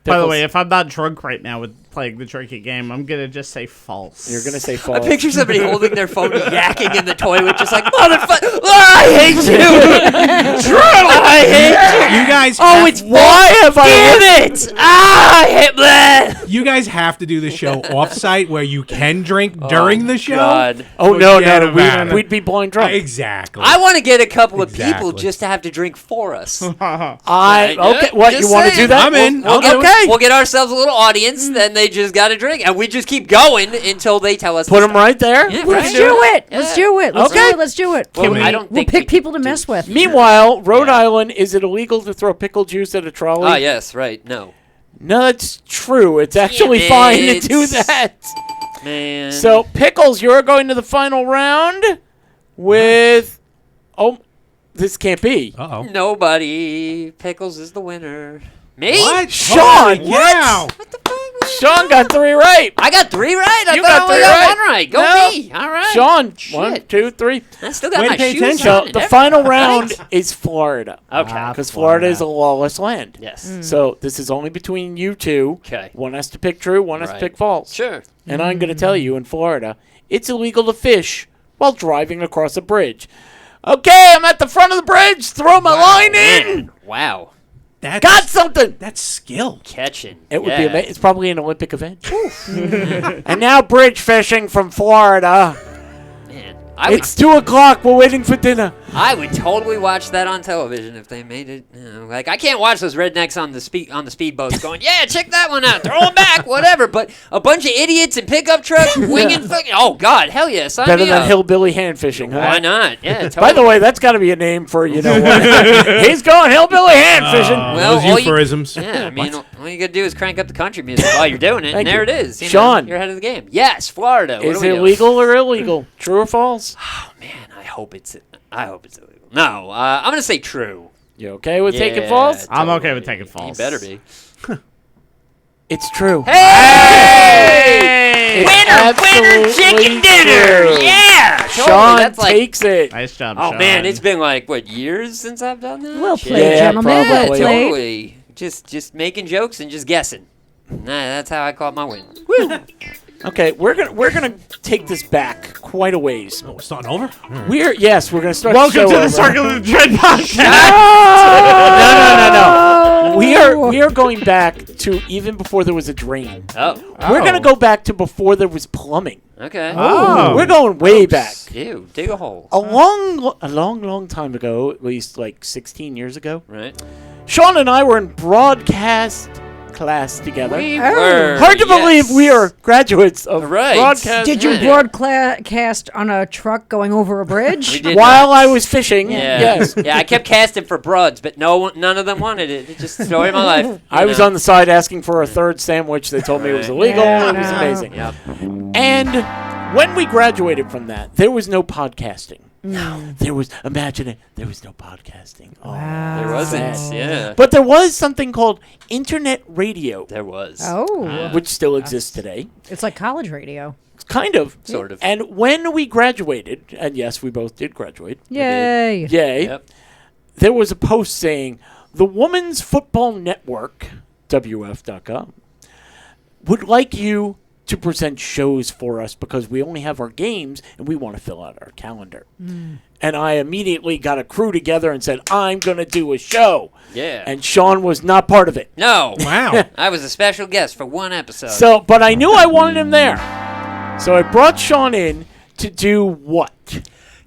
Speaker 7: By the way, if I'm not drunk right now with playing the drinking game. I'm gonna just say false.
Speaker 6: You're gonna say
Speaker 9: I
Speaker 6: false.
Speaker 9: picture somebody holding their phone, yakking in the toilet, just like motherfucker. I hate you. True. I hate you.
Speaker 1: You guys.
Speaker 9: Oh, it's
Speaker 6: Why have
Speaker 9: damn it. I hate that.
Speaker 1: You guys have to do the show off-site where you can drink during the show.
Speaker 9: God.
Speaker 6: Oh no,
Speaker 1: Forget
Speaker 6: no,
Speaker 1: about it.
Speaker 6: we'd be blind drunk.
Speaker 1: Exactly.
Speaker 9: I want to get a couple of people
Speaker 1: Exactly.
Speaker 9: just to have to drink for us.
Speaker 6: Okay.
Speaker 9: Yeah,
Speaker 6: What
Speaker 9: just
Speaker 6: you want to
Speaker 9: saying.
Speaker 6: do that?
Speaker 1: I'm in.
Speaker 9: We'll get,
Speaker 6: Okay.
Speaker 9: we'll get ourselves a little audience, then they just got to drink, and we just keep going until they tell us.
Speaker 6: Put
Speaker 9: to
Speaker 6: them
Speaker 9: stop.
Speaker 6: right there.
Speaker 9: Yeah,
Speaker 8: Let's
Speaker 9: right.
Speaker 8: do it.
Speaker 9: Yeah.
Speaker 8: Let's do it. Let's
Speaker 6: Okay.
Speaker 8: do it. Let's do it.
Speaker 9: Well,
Speaker 1: we-
Speaker 9: I don't
Speaker 8: We'll
Speaker 9: think
Speaker 8: pick
Speaker 9: we
Speaker 8: people to
Speaker 9: can
Speaker 8: mess
Speaker 9: do-
Speaker 8: with.
Speaker 6: Meanwhile, Rhode Island, is it illegal to throw pickle juice at a trolley?
Speaker 9: Ah, yes, right. No,
Speaker 6: No, that's true. It's actually
Speaker 9: Damn
Speaker 6: fine to
Speaker 9: it.
Speaker 6: do that.
Speaker 9: man.
Speaker 6: So, Pickles, you're going to the final round with. Oh, this can't be.
Speaker 1: Uh-oh.
Speaker 9: nobody. Pickles is the winner. Me?
Speaker 1: What?
Speaker 6: Sean,
Speaker 1: Holy
Speaker 6: what?
Speaker 1: cow.
Speaker 6: Sean got 3 right.
Speaker 9: I got 3 right. I
Speaker 6: You
Speaker 9: thought
Speaker 6: got
Speaker 9: I only
Speaker 6: 3
Speaker 9: got
Speaker 6: right.
Speaker 9: 1 right. Go
Speaker 6: No.
Speaker 9: me. All right.
Speaker 6: Sean,
Speaker 9: Shit.
Speaker 6: 1, 2, 3.
Speaker 9: I still got
Speaker 1: Way to
Speaker 9: my
Speaker 1: pay
Speaker 9: shoes
Speaker 1: attention.
Speaker 6: So,
Speaker 9: on. and
Speaker 6: the
Speaker 9: everything.
Speaker 6: final round is Florida.
Speaker 9: Okay.
Speaker 6: Because Florida is a lawless land.
Speaker 9: Yes.
Speaker 6: So, this is only between you two.
Speaker 9: Okay.
Speaker 6: One has to pick true, one has to
Speaker 9: Right.
Speaker 6: pick false.
Speaker 9: Sure.
Speaker 6: And I'm going to tell you, in Florida, it's illegal to fish while driving across a bridge. Okay, I'm at the front of the bridge. Throw my line in.
Speaker 9: Man. Wow.
Speaker 1: That's,
Speaker 6: Got something.
Speaker 1: That's skill.
Speaker 9: Catching.
Speaker 6: It would
Speaker 9: yeah.
Speaker 6: be amazing. It's probably an Olympic event. And now bridge fishing from Florida.
Speaker 9: Man. I would
Speaker 6: It's 2 o'clock. We're waiting for dinner.
Speaker 9: I would totally watch that on television if they made it. Like I can't watch those rednecks on the speedboats going, yeah, check that one out, throw them back, whatever. But a bunch of idiots in pickup trucks winging, oh God, hell yeah, sign
Speaker 6: Better
Speaker 9: me
Speaker 6: than
Speaker 9: up.
Speaker 6: hillbilly hand fishing, huh?
Speaker 9: Why not? Yeah. Totally.
Speaker 6: By the way, that's got to be a name for, you know what? He's going hillbilly hand fishing.
Speaker 9: Well,
Speaker 1: those
Speaker 9: all you-
Speaker 1: euphorisms.
Speaker 9: yeah, I mean, all you gotta do is crank up the country music while you're doing it,
Speaker 6: Thank
Speaker 9: and there
Speaker 6: you.
Speaker 9: it is. You know,
Speaker 6: Sean.
Speaker 9: you're ahead of the game. Yes, Florida. What
Speaker 6: Is
Speaker 9: do we
Speaker 6: it
Speaker 9: do?
Speaker 6: legal or illegal? True or false?
Speaker 9: Oh man, I hope it's illegal. No, I'm gonna say true.
Speaker 6: You okay with taking
Speaker 9: Yeah,
Speaker 6: false?
Speaker 7: I'm okay
Speaker 9: totally.
Speaker 7: with taking false.
Speaker 9: You better be.
Speaker 6: It's true.
Speaker 9: Hey!
Speaker 6: It's
Speaker 9: Winner, chicken
Speaker 6: absolutely
Speaker 9: dinner!
Speaker 6: true.
Speaker 9: Yeah! Totally,
Speaker 6: Sean
Speaker 9: that's like,
Speaker 6: takes it.
Speaker 7: Nice job,
Speaker 9: oh
Speaker 7: Sean.
Speaker 9: man, it's been like, what, years since I've done that?
Speaker 8: Well
Speaker 9: Shit.
Speaker 8: played,
Speaker 6: Yeah,
Speaker 8: gentlemen. Well
Speaker 6: probably.
Speaker 8: played.
Speaker 9: Totally. Just making jokes and just guessing. Nah, that's how I caught my win.
Speaker 6: Okay, we're gonna take this back quite a ways.
Speaker 1: Oh, we're starting over?
Speaker 6: We're gonna start.
Speaker 7: Welcome
Speaker 6: the
Speaker 7: to
Speaker 6: show
Speaker 7: the
Speaker 6: over.
Speaker 7: Circle of the Dread podcast.
Speaker 6: No. We are going back to even before there was a drain.
Speaker 9: Oh,
Speaker 6: We're gonna go back to before there was plumbing.
Speaker 9: okay.
Speaker 7: Oh.
Speaker 6: We're going way back.
Speaker 9: Ew, dig a hole.
Speaker 6: A long time ago, at least like 16 years ago,
Speaker 9: Right?
Speaker 6: Sean and I were in broadcast class together.
Speaker 9: We
Speaker 8: Oh.
Speaker 9: were.
Speaker 6: Hard to
Speaker 9: yes.
Speaker 6: believe we are graduates of
Speaker 9: Right.
Speaker 6: broadcast.
Speaker 8: Did you
Speaker 9: Yeah.
Speaker 8: broadcast on a truck going over a
Speaker 9: We
Speaker 8: bridge?
Speaker 9: did
Speaker 6: While
Speaker 9: not.
Speaker 6: I was fishing,
Speaker 9: Yeah.
Speaker 6: yes.
Speaker 9: Yeah, I kept casting for broads, but none of them wanted it. It's just the story of my life.
Speaker 6: I was on the side asking for a third sandwich. They told me it was
Speaker 9: Right.
Speaker 6: illegal.
Speaker 8: Yeah.
Speaker 6: It was amazing.
Speaker 9: Yep.
Speaker 6: And when we graduated from that, there was no podcasting. No. There was, imagine it, there was no podcasting. Oh.
Speaker 9: There wasn't. Yeah.
Speaker 6: But there was something called internet radio,
Speaker 9: There was.
Speaker 8: Oh,
Speaker 6: which still exists today.
Speaker 8: it's like college radio.
Speaker 6: Kind of.
Speaker 9: Sort of.
Speaker 6: And when we graduated, and yes, we both did graduate.
Speaker 8: Yay.
Speaker 6: Yay.
Speaker 9: Yep.
Speaker 6: There was a post saying, the Women's Football Network, WF.com, would like you to present shows for us because we only have our games and we want to fill out our calendar. And I immediately got a crew together and said, I'm going to do a show.
Speaker 9: Yeah.
Speaker 6: And Sean was not part of it.
Speaker 9: No.
Speaker 1: Wow.
Speaker 9: I was a special guest for one episode.
Speaker 6: So, but I knew I wanted him there. So I brought Sean in to do what?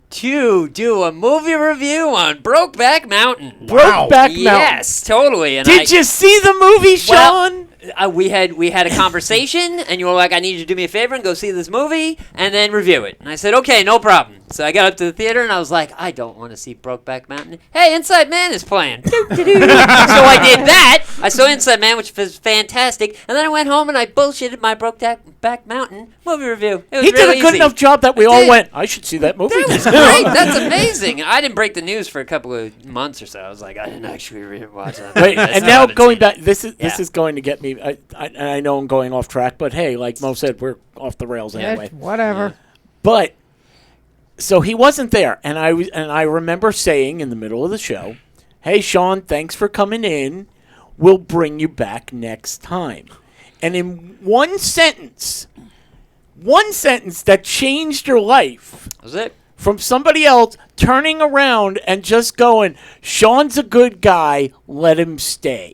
Speaker 9: to do a movie review on Brokeback Mountain.
Speaker 6: Brokeback Mountain.
Speaker 9: Yes, totally. And
Speaker 6: Did you see the movie,
Speaker 9: Well,
Speaker 6: Sean?
Speaker 9: we had a conversation, and you were like, "I need you to do me a favor and go see this movie, and then review it." And I said, "Okay, no problem." So I got up to the theater, and I was like, "I don't want to see Brokeback Mountain. Hey, Inside Man is playing." So I did that. I saw Inside Man, which was fantastic, and then I went home and I bullshitted my Brokeback Mountain movie review. It was
Speaker 6: He did
Speaker 9: real
Speaker 6: a good
Speaker 9: easy.
Speaker 6: enough job that we
Speaker 9: I
Speaker 6: all
Speaker 9: did.
Speaker 6: went, I should see that movie.
Speaker 9: That was great. That's amazing. I didn't break the news for a couple of months or so. I was like, I didn't actually watch that.
Speaker 6: Wait,
Speaker 9: I
Speaker 6: and
Speaker 9: still
Speaker 6: now
Speaker 9: haven't
Speaker 6: going
Speaker 9: seen it.
Speaker 6: back, this is
Speaker 9: Yeah.
Speaker 6: going to get me. I know I'm going off track, but hey, like Mo said, we're off the rails anyway.
Speaker 8: Whatever.
Speaker 6: But so he wasn't there, and I remember saying in the middle of the show, "Hey, Sean, thanks for coming in. We'll bring you back next time." and in one sentence that changed your life
Speaker 9: Was it?
Speaker 6: from somebody else turning around and just going, Sean's a good guy, let him stay.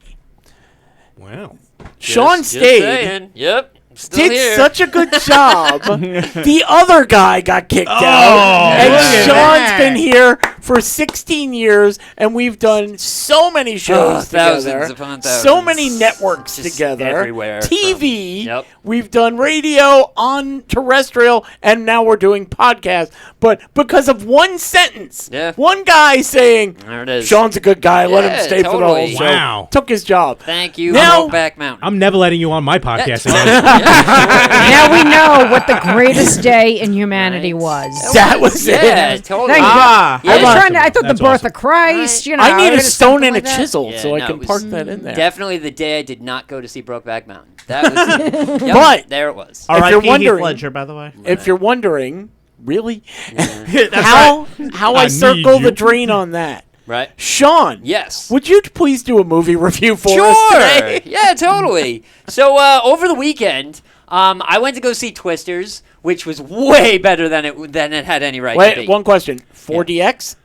Speaker 1: Wow.
Speaker 6: Sean
Speaker 9: Just
Speaker 6: stayed.
Speaker 9: saying. Yep. Still
Speaker 6: Did
Speaker 9: here.
Speaker 6: such a good job. The other guy got kicked out. And
Speaker 7: look at
Speaker 6: Sean's
Speaker 7: that.
Speaker 6: been here for 16 years, and we've done so many shows
Speaker 9: thousands
Speaker 6: together.
Speaker 9: upon
Speaker 6: So
Speaker 9: thousands.
Speaker 6: many networks
Speaker 9: Just
Speaker 6: together.
Speaker 9: everywhere.
Speaker 6: TV.
Speaker 9: Yep.
Speaker 6: We've done radio, on terrestrial, and now we're doing podcasts. But because of one sentence,
Speaker 9: Yeah.
Speaker 6: one guy saying,
Speaker 9: There it is.
Speaker 6: Sean's a good guy, let him
Speaker 9: Yeah,
Speaker 6: stay for the whole
Speaker 9: totally.
Speaker 6: show.
Speaker 1: Wow.
Speaker 6: Took his job.
Speaker 9: Thank you,
Speaker 6: Now-
Speaker 9: Brokeback Mountain.
Speaker 1: I'm never letting you on my podcast again.
Speaker 8: Now we know what the greatest day in humanity
Speaker 9: Right.
Speaker 8: was.
Speaker 6: That was
Speaker 9: Yeah,
Speaker 6: it.
Speaker 9: totally.
Speaker 8: Thank
Speaker 7: Ah.
Speaker 8: I was
Speaker 9: Yeah.
Speaker 8: trying to. I thought
Speaker 1: That's
Speaker 8: the birth
Speaker 1: awesome.
Speaker 8: of Christ. You know,
Speaker 6: I need a
Speaker 8: or
Speaker 6: stone
Speaker 8: something
Speaker 6: and a
Speaker 8: like that.
Speaker 6: chisel
Speaker 9: Yeah,
Speaker 6: so I
Speaker 9: no,
Speaker 6: can
Speaker 9: it was
Speaker 6: park that in there.
Speaker 9: Definitely the day I did not go to see Brokeback Mountain. That was Yep,
Speaker 6: But-
Speaker 9: there it was.
Speaker 6: If you're
Speaker 7: R.I.P.
Speaker 6: wondering-
Speaker 7: Heath Ledger, by the way.
Speaker 6: If you're wondering, really,
Speaker 7: That's
Speaker 6: how I
Speaker 1: need
Speaker 6: circle the
Speaker 1: you.
Speaker 6: drain on that,
Speaker 9: Right?
Speaker 6: Sean?
Speaker 9: Yes.
Speaker 6: Would you please do a movie review for us
Speaker 9: Sure.
Speaker 6: today?
Speaker 9: Yeah, totally. So over the weekend, I went to go see Twisters, which was way better than it had any right to
Speaker 6: Wait,
Speaker 9: be.
Speaker 6: one question: 4DX?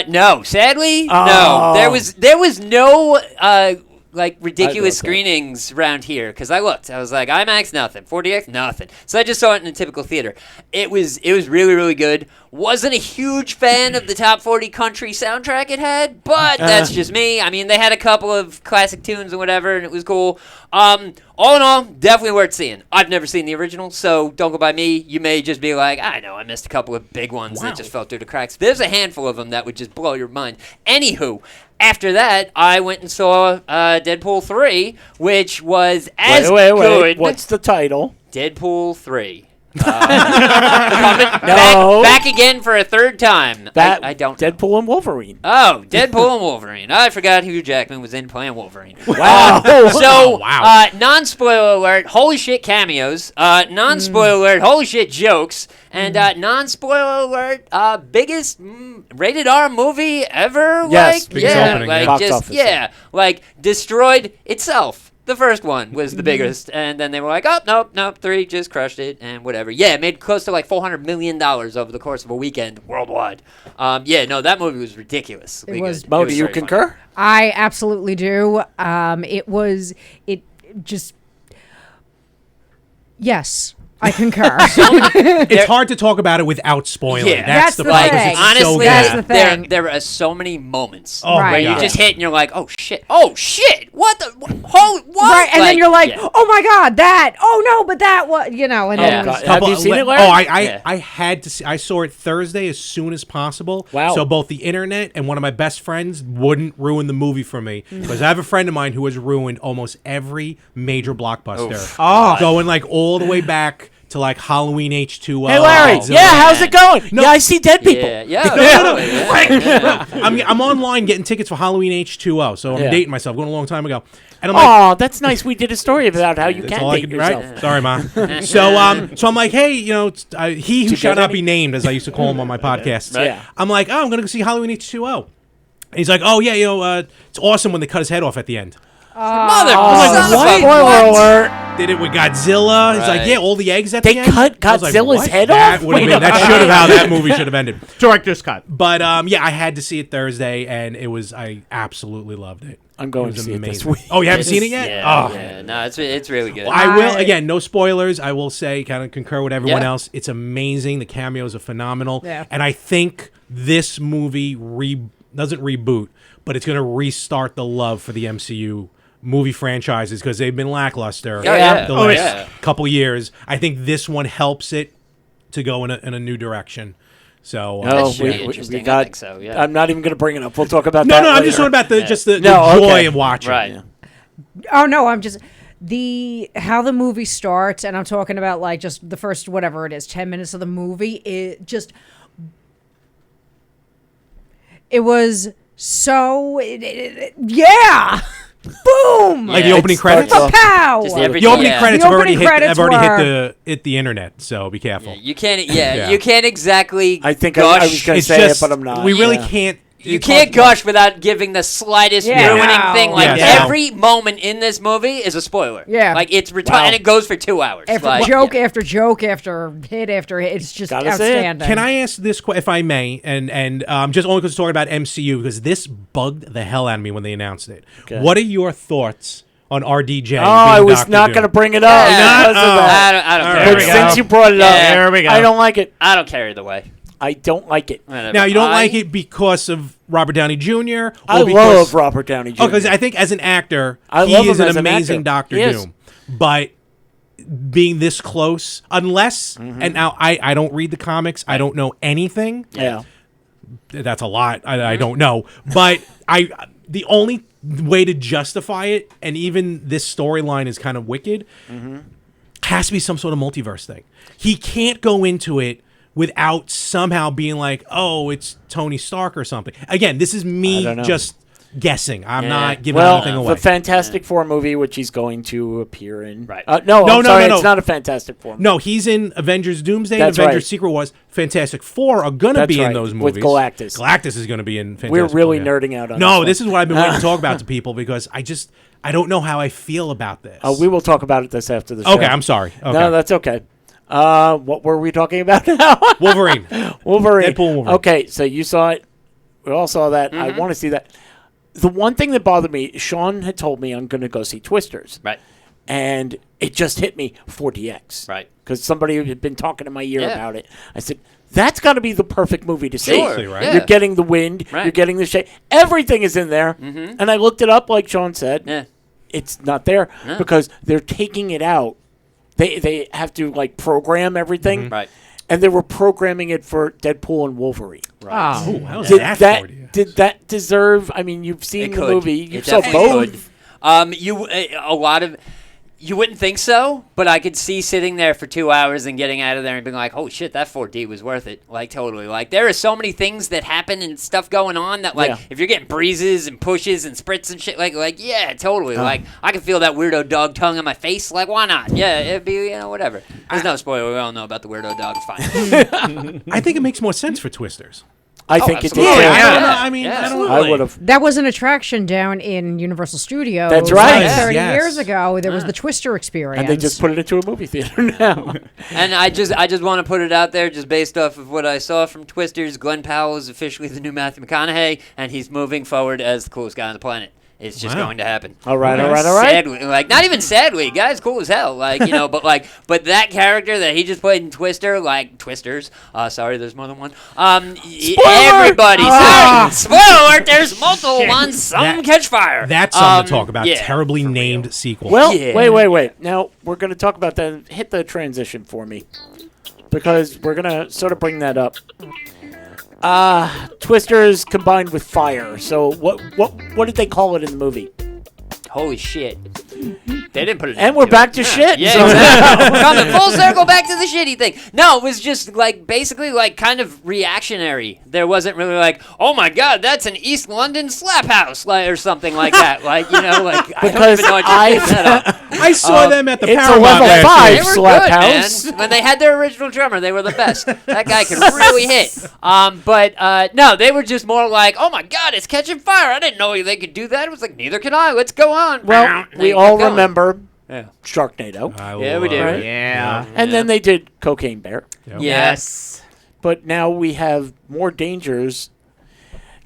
Speaker 9: No, sadly,
Speaker 6: Oh.
Speaker 9: no. There was no like ridiculous
Speaker 6: that.
Speaker 9: screenings around here because I looked. I was like, IMAX, nothing. 4DX, nothing. So I just saw it in a typical theater. It was really, really good. Wasn't a huge fan of the top 40 country soundtrack it had, but that's just me. I mean, they had a couple of classic tunes and whatever, and it was cool. All in all, definitely worth seeing. I've never seen the original, so don't go by me. You may just be like, I know, I missed a couple of big ones that just fell through the cracks. There's a handful of them that would just blow your mind. Anywho, after that, I went and saw Deadpool 3, which was as
Speaker 6: Wait.
Speaker 9: good.
Speaker 6: What's the title?
Speaker 9: Deadpool 3.
Speaker 6: No.
Speaker 9: Back again for a third time.
Speaker 6: That
Speaker 9: I don't know.
Speaker 6: Deadpool and Wolverine.
Speaker 9: Oh, Deadpool and Wolverine. I forgot Hugh Jackman was in playing Wolverine.
Speaker 6: Wow.
Speaker 9: So,
Speaker 1: wow.
Speaker 9: non-spoiler alert, holy shit cameos. Non-spoiler alert, holy shit jokes. And non-spoiler alert, biggest rated R movie ever.
Speaker 6: Yes,
Speaker 9: like,
Speaker 1: biggest
Speaker 9: yeah,
Speaker 1: opening,
Speaker 9: like
Speaker 1: yeah.
Speaker 6: Box
Speaker 9: just
Speaker 6: office,
Speaker 9: yeah, like destroyed itself. The first one was the biggest, and then they were like, oh, nope, 3 just crushed it, and whatever. Yeah, it made close to like $400 million over the course of a weekend worldwide. That movie was ridiculous.
Speaker 8: It was-
Speaker 6: Mo, do you concur?
Speaker 8: I absolutely do. Yes, I concur.
Speaker 1: It's hard to talk about it without spoiling.
Speaker 9: Yeah.
Speaker 8: That's
Speaker 1: the
Speaker 8: the
Speaker 1: problem.
Speaker 8: thing.
Speaker 1: It's
Speaker 9: Honestly,
Speaker 1: so
Speaker 8: That's
Speaker 1: good.
Speaker 8: the thing.
Speaker 9: there are so many moments
Speaker 1: Oh
Speaker 8: Right.
Speaker 1: my
Speaker 9: where you
Speaker 1: god!
Speaker 9: just hit and you're like, oh shit, what the, holy, what?
Speaker 8: Right, and then you're like,
Speaker 9: yeah.
Speaker 8: oh my god, that. Oh no, but that what and
Speaker 9: Yeah.
Speaker 8: then it was,
Speaker 6: God. Have you seen it, Larry?
Speaker 1: Oh,
Speaker 9: Yeah.
Speaker 1: I had to see. I saw it Thursday as soon as possible.
Speaker 6: Wow.
Speaker 1: So both the internet and one of my best friends wouldn't ruin the movie for me because I have a friend of mine who has ruined almost every major blockbuster.
Speaker 7: Oh.
Speaker 1: Going like all the way back to like Halloween H2O.
Speaker 6: Hey, Larry.
Speaker 1: Godzilla.
Speaker 6: Yeah, how's it going?
Speaker 1: No.
Speaker 6: Yeah, I see dead people.
Speaker 9: Yeah, totally, yeah.
Speaker 1: I'm online getting tickets for Halloween H2O. So I'm
Speaker 6: Yeah.
Speaker 1: dating myself. Going a long time ago. And I'm like,
Speaker 6: Oh, that's nice. We did a story about how you
Speaker 1: that's
Speaker 6: can
Speaker 1: all I
Speaker 6: date
Speaker 1: can,
Speaker 6: yourself.
Speaker 1: right? Sorry, Ma. So I'm like, hey, he who shall
Speaker 6: Together?
Speaker 1: not be named, as I used to call him on my podcast.
Speaker 6: Yeah.
Speaker 1: I'm like, I'm gonna go see Halloween H2O. And he's like, oh yeah, it's awesome when they cut his head off at the end.
Speaker 9: Mother,
Speaker 1: like,
Speaker 9: son of
Speaker 1: what?
Speaker 9: a-
Speaker 6: Spoiler alert.
Speaker 1: Did it with Godzilla? He's like,
Speaker 9: Right.
Speaker 1: yeah, all the eggs at
Speaker 6: They
Speaker 1: the end.
Speaker 6: cut
Speaker 1: I was like,
Speaker 6: Godzilla's
Speaker 1: what?
Speaker 6: head
Speaker 1: That
Speaker 6: off?
Speaker 1: would have
Speaker 6: Wait
Speaker 1: been. That should have how that movie should have ended.
Speaker 7: Director's cut.
Speaker 1: But yeah, I had to see it Thursday, and I absolutely loved it.
Speaker 6: I'm going
Speaker 1: It
Speaker 6: to
Speaker 1: was
Speaker 6: see it this
Speaker 1: amazing.
Speaker 6: week.
Speaker 1: Oh, you haven't seen it yet?
Speaker 9: Yeah,
Speaker 1: Oh.
Speaker 9: yeah, no, it's really good.
Speaker 1: I will, again, no spoilers. I will say, kind of concur with everyone
Speaker 9: Yeah.
Speaker 1: else. It's amazing. The cameos are phenomenal.
Speaker 8: Yeah.
Speaker 1: And I think this movie doesn't reboot, but it's going to restart the love for the MCU movie franchises because they've been lackluster
Speaker 9: yeah.
Speaker 1: the
Speaker 9: Oh,
Speaker 1: last
Speaker 9: yeah.
Speaker 1: couple years. I think this one helps it to go in a new direction. So,
Speaker 6: Oh,
Speaker 9: should be interesting, I
Speaker 6: got.
Speaker 9: think so, yeah.
Speaker 6: I'm not even going to bring it up. We'll talk about
Speaker 1: no,
Speaker 6: that.
Speaker 1: I'm
Speaker 6: later.
Speaker 1: just talking about the
Speaker 6: No,
Speaker 1: joy
Speaker 6: okay.
Speaker 1: of watching.
Speaker 9: Right.
Speaker 8: oh no, I'm just how the movie starts, and I'm talking about like just the first whatever it is, 10 minutes of the movie. It was so yeah. Boom!
Speaker 1: Like
Speaker 9: Yeah,
Speaker 1: the opening
Speaker 6: it
Speaker 1: credits.
Speaker 6: starts off-
Speaker 8: Pow!
Speaker 9: Just
Speaker 1: The
Speaker 9: everything.
Speaker 1: opening
Speaker 9: Yeah.
Speaker 1: credits
Speaker 8: The
Speaker 1: have already
Speaker 8: opening credits were-
Speaker 1: hit the internet, so be careful.
Speaker 9: You can't.
Speaker 1: Yeah.
Speaker 9: You can't exactly.
Speaker 6: I think
Speaker 9: gush.
Speaker 6: I was going to
Speaker 1: It's
Speaker 6: say
Speaker 1: just
Speaker 6: it, but I'm not.
Speaker 1: we really
Speaker 6: Yeah.
Speaker 1: can't
Speaker 9: You can't gush without giving the slightest
Speaker 8: Yeah.
Speaker 9: ruining
Speaker 8: No.
Speaker 9: thing. Like
Speaker 1: Yeah.
Speaker 9: every moment in this movie is a spoiler.
Speaker 8: Yeah.
Speaker 9: Like it's and it goes for 2 hours.
Speaker 8: After
Speaker 9: like,
Speaker 8: joke
Speaker 9: yeah.
Speaker 8: after joke after hit after hit, it's just
Speaker 6: Gotta say it.
Speaker 8: outstanding.
Speaker 1: Can I ask this, if I may, and just only because it's talking about MCU, because this bugged the hell out of me when they announced it.
Speaker 6: Okay.
Speaker 1: What are your thoughts on RDJ?
Speaker 6: Oh, I was
Speaker 1: Dr.
Speaker 6: not
Speaker 1: Doom?
Speaker 6: going to bring it up because of that.
Speaker 9: I don't
Speaker 1: All
Speaker 9: care.
Speaker 1: right.
Speaker 6: But
Speaker 1: There we
Speaker 6: since
Speaker 1: go.
Speaker 6: you brought it up,
Speaker 9: Yeah.
Speaker 7: There we go.
Speaker 6: I don't like it.
Speaker 9: I don't care either way.
Speaker 6: I don't like it.
Speaker 9: Whatever.
Speaker 1: Now, you don't like it because of Robert Downey Jr.? Or
Speaker 6: I
Speaker 1: because,
Speaker 6: love Robert Downey Jr.
Speaker 1: Oh, because I think as an actor,
Speaker 6: I
Speaker 1: he
Speaker 6: love
Speaker 1: is
Speaker 6: him
Speaker 1: an
Speaker 6: as an
Speaker 1: amazing
Speaker 6: actor.
Speaker 1: Doctor
Speaker 6: He is.
Speaker 1: Doom. But being this close, unless,
Speaker 6: Mm-hmm.
Speaker 1: and now I don't read the comics, I don't know anything.
Speaker 6: Yeah.
Speaker 1: That's a lot. I don't know. But the only way to justify it, and even this storyline is kind of wicked, has to be some sort of multiverse thing. He can't go into it without somehow being like, oh, it's Tony Stark or something. Again, this is
Speaker 6: I
Speaker 1: me
Speaker 6: don't know.
Speaker 1: just guessing. I'm
Speaker 9: Yeah.
Speaker 1: not giving
Speaker 6: Well,
Speaker 1: anything away.
Speaker 6: the Fantastic Four movie, which he's going to appear in.
Speaker 9: Right.
Speaker 6: No,
Speaker 1: No,
Speaker 6: I'm
Speaker 1: no,
Speaker 6: sorry,
Speaker 1: no, no.
Speaker 6: it's not a Fantastic Four movie.
Speaker 1: No, he's in Avengers Doomsday
Speaker 6: That's
Speaker 1: and Avengers
Speaker 6: right.
Speaker 1: Secret Wars. Fantastic Four are going to
Speaker 6: That's
Speaker 1: be in
Speaker 6: right,
Speaker 1: those
Speaker 6: with
Speaker 1: movies.
Speaker 6: Galactus.
Speaker 1: Galactus is going to be in Fantastic
Speaker 6: We're really
Speaker 1: Four, yeah.
Speaker 6: nerding out on
Speaker 1: No,
Speaker 6: this
Speaker 1: this
Speaker 6: one.
Speaker 1: is what I've been waiting to talk about to people because I don't know how I feel about this.
Speaker 6: We will talk about this after the show.
Speaker 1: Okay, I'm sorry. Okay.
Speaker 6: No, that's okay. What were we talking about now?
Speaker 1: Wolverine.
Speaker 6: Wolverine.
Speaker 1: Deadpool Wolverine.
Speaker 6: Okay, so you saw it. We all saw that. I
Speaker 9: Mm-hmm.
Speaker 6: want to see that. The one thing that bothered me, Sean had told me I'm going to go see Twisters.
Speaker 9: Right.
Speaker 6: And it just hit me 4DX.
Speaker 9: Right.
Speaker 6: Because somebody had been talking in my ear
Speaker 9: Yeah.
Speaker 6: about it. I said, that's got to be the perfect movie to see.
Speaker 9: Sure,
Speaker 1: right?
Speaker 9: yeah.
Speaker 6: You're getting the wind.
Speaker 9: Right.
Speaker 6: You're getting the shade. Everything is in there.
Speaker 9: Mm-hmm.
Speaker 6: And I looked it up, like Sean said.
Speaker 9: Yeah.
Speaker 6: It's not there
Speaker 9: No.
Speaker 6: because they're taking it out. They have to like program everything.
Speaker 9: Right.
Speaker 6: And they were programming it for Deadpool and Wolverine.
Speaker 1: Ooh, how was
Speaker 6: Did
Speaker 1: that,
Speaker 6: that
Speaker 1: 40?
Speaker 6: did that deserve? I mean, you've seen
Speaker 9: It
Speaker 6: the
Speaker 9: could.
Speaker 6: movie. You
Speaker 9: It
Speaker 6: saw
Speaker 9: definitely
Speaker 6: both.
Speaker 9: could. A lot of. You wouldn't think so, but I could see sitting there for 2 hours and getting out of there and being like, "Oh shit, that 4D was worth it." Like totally. Like there are so many things that happen and stuff going on that like
Speaker 6: Yeah.
Speaker 9: if you're getting breezes and pushes and spritz and shit, like yeah, totally. Like I can feel that weirdo dog tongue on my face. Like why not? Yeah, it'd be whatever. There's no spoiler. We all know about the weirdo dog. It's fine.
Speaker 1: I think it makes more sense for Twisters.
Speaker 6: I think it did.
Speaker 9: absolutely.
Speaker 6: too.
Speaker 1: I don't know.
Speaker 9: Yeah.
Speaker 1: I mean,
Speaker 9: Yeah.
Speaker 1: I don't know.
Speaker 6: I would have.
Speaker 8: That was an attraction down in Universal Studios.
Speaker 6: That's right.
Speaker 8: like 30
Speaker 1: Yes.
Speaker 8: years ago. There was the Twister experience.
Speaker 6: And they just put it into a movie theater now.
Speaker 9: And I just want to put it out there, just based off of what I saw from Twisters. Glenn Powell is officially the new Matthew McConaughey, and he's moving forward as the coolest guy on the planet. It's just
Speaker 1: Wow.
Speaker 9: going to happen.
Speaker 6: All right, all right, all right.
Speaker 9: Sadly, like not even sadly, guy's cool as hell. Like but that character that he just played in Twister, like Twisters. Sorry, there's more than one. Everybody, spoiler alert, there's multiple ones. Some
Speaker 1: That-
Speaker 9: catch fire.
Speaker 1: That's something to talk about.
Speaker 9: yeah,
Speaker 1: Terribly
Speaker 9: for real.
Speaker 1: named sequel.
Speaker 6: Well,
Speaker 9: Yeah.
Speaker 6: wait. Now we're going to talk about that. Hit the transition for me, because we're going to sort of bring that up. Twisters combined with fire. So what did they call it in the movie?
Speaker 9: Holy shit. They didn't put it
Speaker 6: And
Speaker 9: into
Speaker 6: we're
Speaker 9: it.
Speaker 6: back to shit.
Speaker 9: Yeah,
Speaker 6: So-
Speaker 9: exactly. We're coming full circle back to the shitty thing. No, it was just like basically like kind of reactionary. There wasn't really like, oh my god, that's an East London slap house, like, or something like that. Like like I don't
Speaker 6: Because
Speaker 9: even know what
Speaker 6: I-
Speaker 9: you that up.
Speaker 1: I saw them at the
Speaker 6: it's a
Speaker 1: Paramount
Speaker 6: level
Speaker 1: last
Speaker 6: 5
Speaker 1: year.
Speaker 9: They were
Speaker 6: slap
Speaker 9: good,
Speaker 6: house.
Speaker 9: man. When they had their original drummer, they were the best. That guy could really hit. But no, they were just more like, oh my god, it's catching fire. I didn't know they could do that. It was like, neither can I. Let's go on.
Speaker 6: Well,
Speaker 9: And
Speaker 6: we
Speaker 9: they
Speaker 6: all
Speaker 9: kept going.
Speaker 6: remember
Speaker 9: Yeah.
Speaker 6: Sharknado.
Speaker 9: Yeah, we do.
Speaker 6: Right.
Speaker 7: Yeah.
Speaker 6: And then they did Cocaine Bear.
Speaker 1: Yep.
Speaker 9: Yes.
Speaker 6: But now we have more dangers.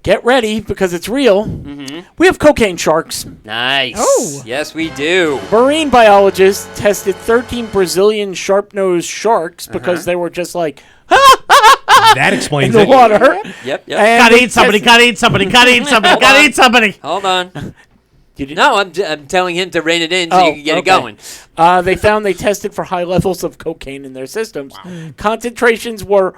Speaker 6: Get ready, because it's real.
Speaker 9: Mm-hmm.
Speaker 6: We have cocaine sharks.
Speaker 9: Nice.
Speaker 8: Oh.
Speaker 9: Yes, we do.
Speaker 6: Marine biologists tested 13 Brazilian sharp-nosed sharks because they were just like,
Speaker 1: That
Speaker 6: in
Speaker 1: explains
Speaker 6: the
Speaker 1: it.
Speaker 6: water.
Speaker 9: Yep.
Speaker 6: And
Speaker 7: Gotta
Speaker 6: they
Speaker 7: eat somebody,
Speaker 6: tested-
Speaker 7: gotta eat somebody, gotta eat somebody,
Speaker 9: Hold
Speaker 7: gotta
Speaker 9: on.
Speaker 7: eat somebody.
Speaker 9: Hold on.
Speaker 6: You did-
Speaker 9: No, I'm telling him to rein it in so
Speaker 6: Oh,
Speaker 9: you can get
Speaker 6: okay.
Speaker 9: it going.
Speaker 6: They found they tested for high levels of cocaine in their systems. Concentrations were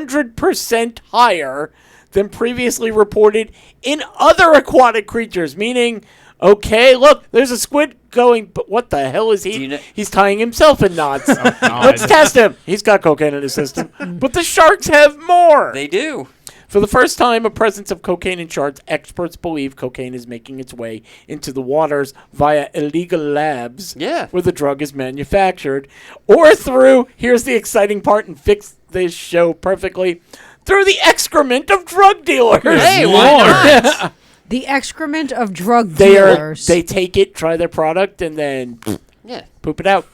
Speaker 6: 100% higher than previously reported in other aquatic creatures, meaning, okay, look, there's a squid going, but what the hell is
Speaker 9: Do
Speaker 6: he?
Speaker 9: you kn-
Speaker 6: He's tying himself in knots. Let's test him. He's got cocaine in his system. But the sharks have more.
Speaker 9: They do.
Speaker 6: For the first time, a presence of cocaine in sharks, experts believe cocaine is making its way into the waters via illegal labs
Speaker 9: Yeah.
Speaker 6: where the drug is manufactured, or through, here's the exciting part and fix this show perfectly, They're the excrement of drug dealers.
Speaker 9: Hey, why not?
Speaker 8: The excrement of drug
Speaker 6: They
Speaker 8: dealers.
Speaker 6: take it, try their product, and then
Speaker 9: Yeah,
Speaker 6: poop it out.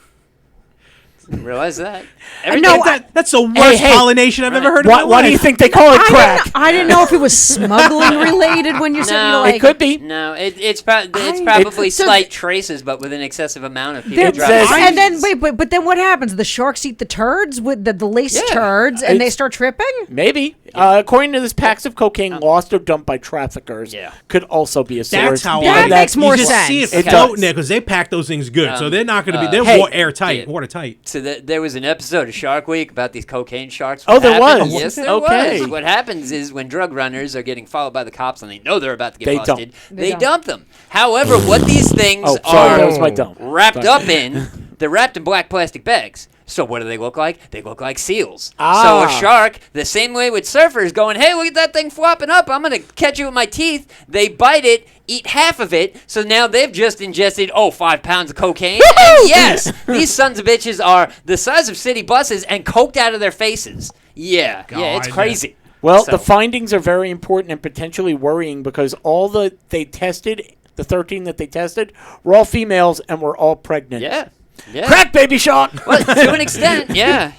Speaker 9: realize that.
Speaker 8: No,
Speaker 1: That's the worst
Speaker 6: hey.
Speaker 1: pollination I've ever heard of.
Speaker 6: Why do you think they call it crack?
Speaker 8: I didn't know if it was smuggling related when you said,
Speaker 9: No,
Speaker 8: like,
Speaker 6: It could be.
Speaker 9: No, it's probably
Speaker 8: so
Speaker 9: slight traces, but with an excessive amount of people
Speaker 8: They're-
Speaker 6: says-
Speaker 9: dropping.
Speaker 8: and then wait, but then what happens? The sharks eat the turds with the laced
Speaker 9: Yeah.
Speaker 8: turds, and they
Speaker 6: It's-
Speaker 8: start tripping.
Speaker 6: Maybe. According to this, packs of cocaine lost or dumped by traffickers could also be a source.
Speaker 1: That's how
Speaker 8: That
Speaker 1: I
Speaker 8: makes more
Speaker 1: you just
Speaker 8: sense.
Speaker 1: see it
Speaker 6: It
Speaker 1: floating
Speaker 6: does.
Speaker 1: there because they pack those things good, so they're not going to be. They're
Speaker 6: hey,
Speaker 1: airtight,
Speaker 9: yeah.
Speaker 1: watertight.
Speaker 9: So there was an episode of Shark Week about these cocaine sharks.
Speaker 6: Oh,
Speaker 9: What
Speaker 6: there
Speaker 9: happened-
Speaker 6: was?
Speaker 9: Yes, there
Speaker 6: Okay.
Speaker 9: was. What happens is when drug runners are getting followed by the cops and they know they're about to get
Speaker 6: They
Speaker 9: busted,
Speaker 6: dump.
Speaker 9: they dump them. However, what these things
Speaker 6: Oh, sorry, that
Speaker 9: are
Speaker 6: was my dump.
Speaker 9: wrapped up in, they're wrapped in black plastic bags. So what do they look like? They look like seals. So
Speaker 6: Ah.
Speaker 9: a shark, the same way with surfers going, hey, look at that thing flopping up. I'm going to catch it with my teeth. They bite it, eat half of it. So now they've just ingested, 5 pounds of cocaine. And yes, these sons of bitches are the size of city buses and coked out of their faces. Yeah, it's
Speaker 1: God.
Speaker 9: crazy.
Speaker 6: Well,
Speaker 9: So-
Speaker 6: the findings are very important and potentially worrying because all the 13 that they tested, were all females and were all pregnant.
Speaker 9: Yeah. Yeah.
Speaker 6: Crack, baby shark!
Speaker 9: Well, to an extent, yeah.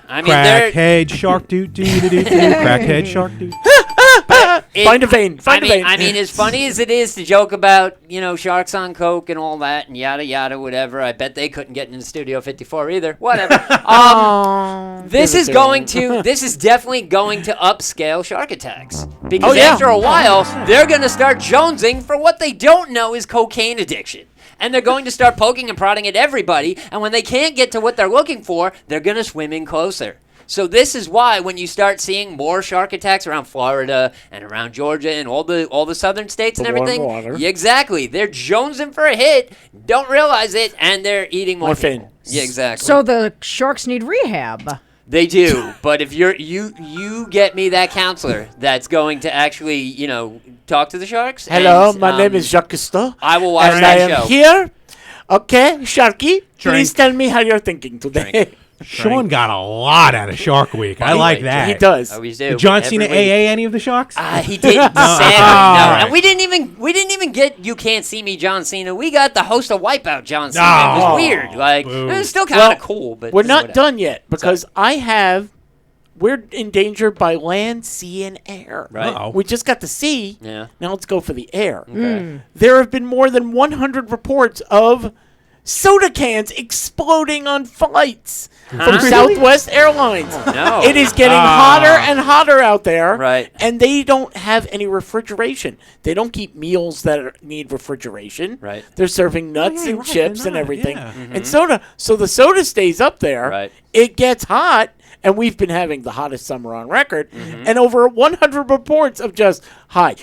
Speaker 9: I mean, they're...
Speaker 1: Crackhead shark doo doo doo doo. Crackhead shark doo.
Speaker 6: Find a vein. Find a vein.
Speaker 9: I mean, as funny as it is to joke about, sharks on coke and all that and yada yada, whatever. I bet they couldn't get into Studio 54 either. Whatever. This is definitely going to upscale shark attacks because after a while, they're going to start jonesing for what they don't know is cocaine addiction. And they're going to start poking and prodding at everybody. And when they can't get to what they're looking for, they're going to swim in closer. So this is why when you start seeing more shark attacks around Florida and around Georgia and all the southern states and
Speaker 6: The warm
Speaker 9: everything,
Speaker 6: water.
Speaker 9: yeah, exactly, they're jonesing for a hit, don't realize it, and they're eating more
Speaker 6: Morphine.
Speaker 9: people. Yeah, exactly.
Speaker 8: So the sharks need rehab.
Speaker 9: They do, but if you get me that counselor that's going to actually, talk to the sharks.
Speaker 6: Hello,
Speaker 9: and,
Speaker 6: my name is Jacques Cousteau.
Speaker 9: I will watch
Speaker 6: and
Speaker 9: that
Speaker 6: I am
Speaker 9: show.
Speaker 6: here. Okay, Sharky, please
Speaker 1: Drink.
Speaker 6: tell me how you're thinking today.
Speaker 1: Sean got a lot out of Shark Week. I like that.
Speaker 6: He does.
Speaker 9: Always do.
Speaker 1: Did John Cena
Speaker 9: Every week.
Speaker 1: AA any of the sharks?
Speaker 9: He didn't. Sadly, no.
Speaker 1: Alright.
Speaker 9: And we didn't even get You Can't See Me John Cena. We got the host of Wipeout John Cena. It was
Speaker 1: Oh,
Speaker 9: weird. Like
Speaker 1: boo.
Speaker 9: it was still kind
Speaker 6: Well,
Speaker 9: of cool, but
Speaker 6: We're not
Speaker 9: whatever.
Speaker 6: done yet because we're endangered by land, sea, and air.
Speaker 9: Right.
Speaker 1: Uh-oh.
Speaker 6: We just got the sea.
Speaker 9: Yeah.
Speaker 6: Now let's go for the air.
Speaker 9: Okay.
Speaker 6: There have been more than 100 reports of soda cans exploding on flights from Southwest Airlines.
Speaker 9: No.
Speaker 6: It is getting hotter and hotter out there.
Speaker 9: Right.
Speaker 6: And they don't have any refrigeration. They don't keep meals that need refrigeration.
Speaker 9: Right.
Speaker 6: They're serving nuts
Speaker 1: yeah,
Speaker 6: and
Speaker 1: right,
Speaker 6: chips
Speaker 1: they're
Speaker 6: and
Speaker 1: not,
Speaker 6: everything.
Speaker 1: yeah.
Speaker 6: And soda. So the soda stays up there.
Speaker 9: Right.
Speaker 6: It gets hot. And we've been having the hottest summer on record. And over 100 reports of just high.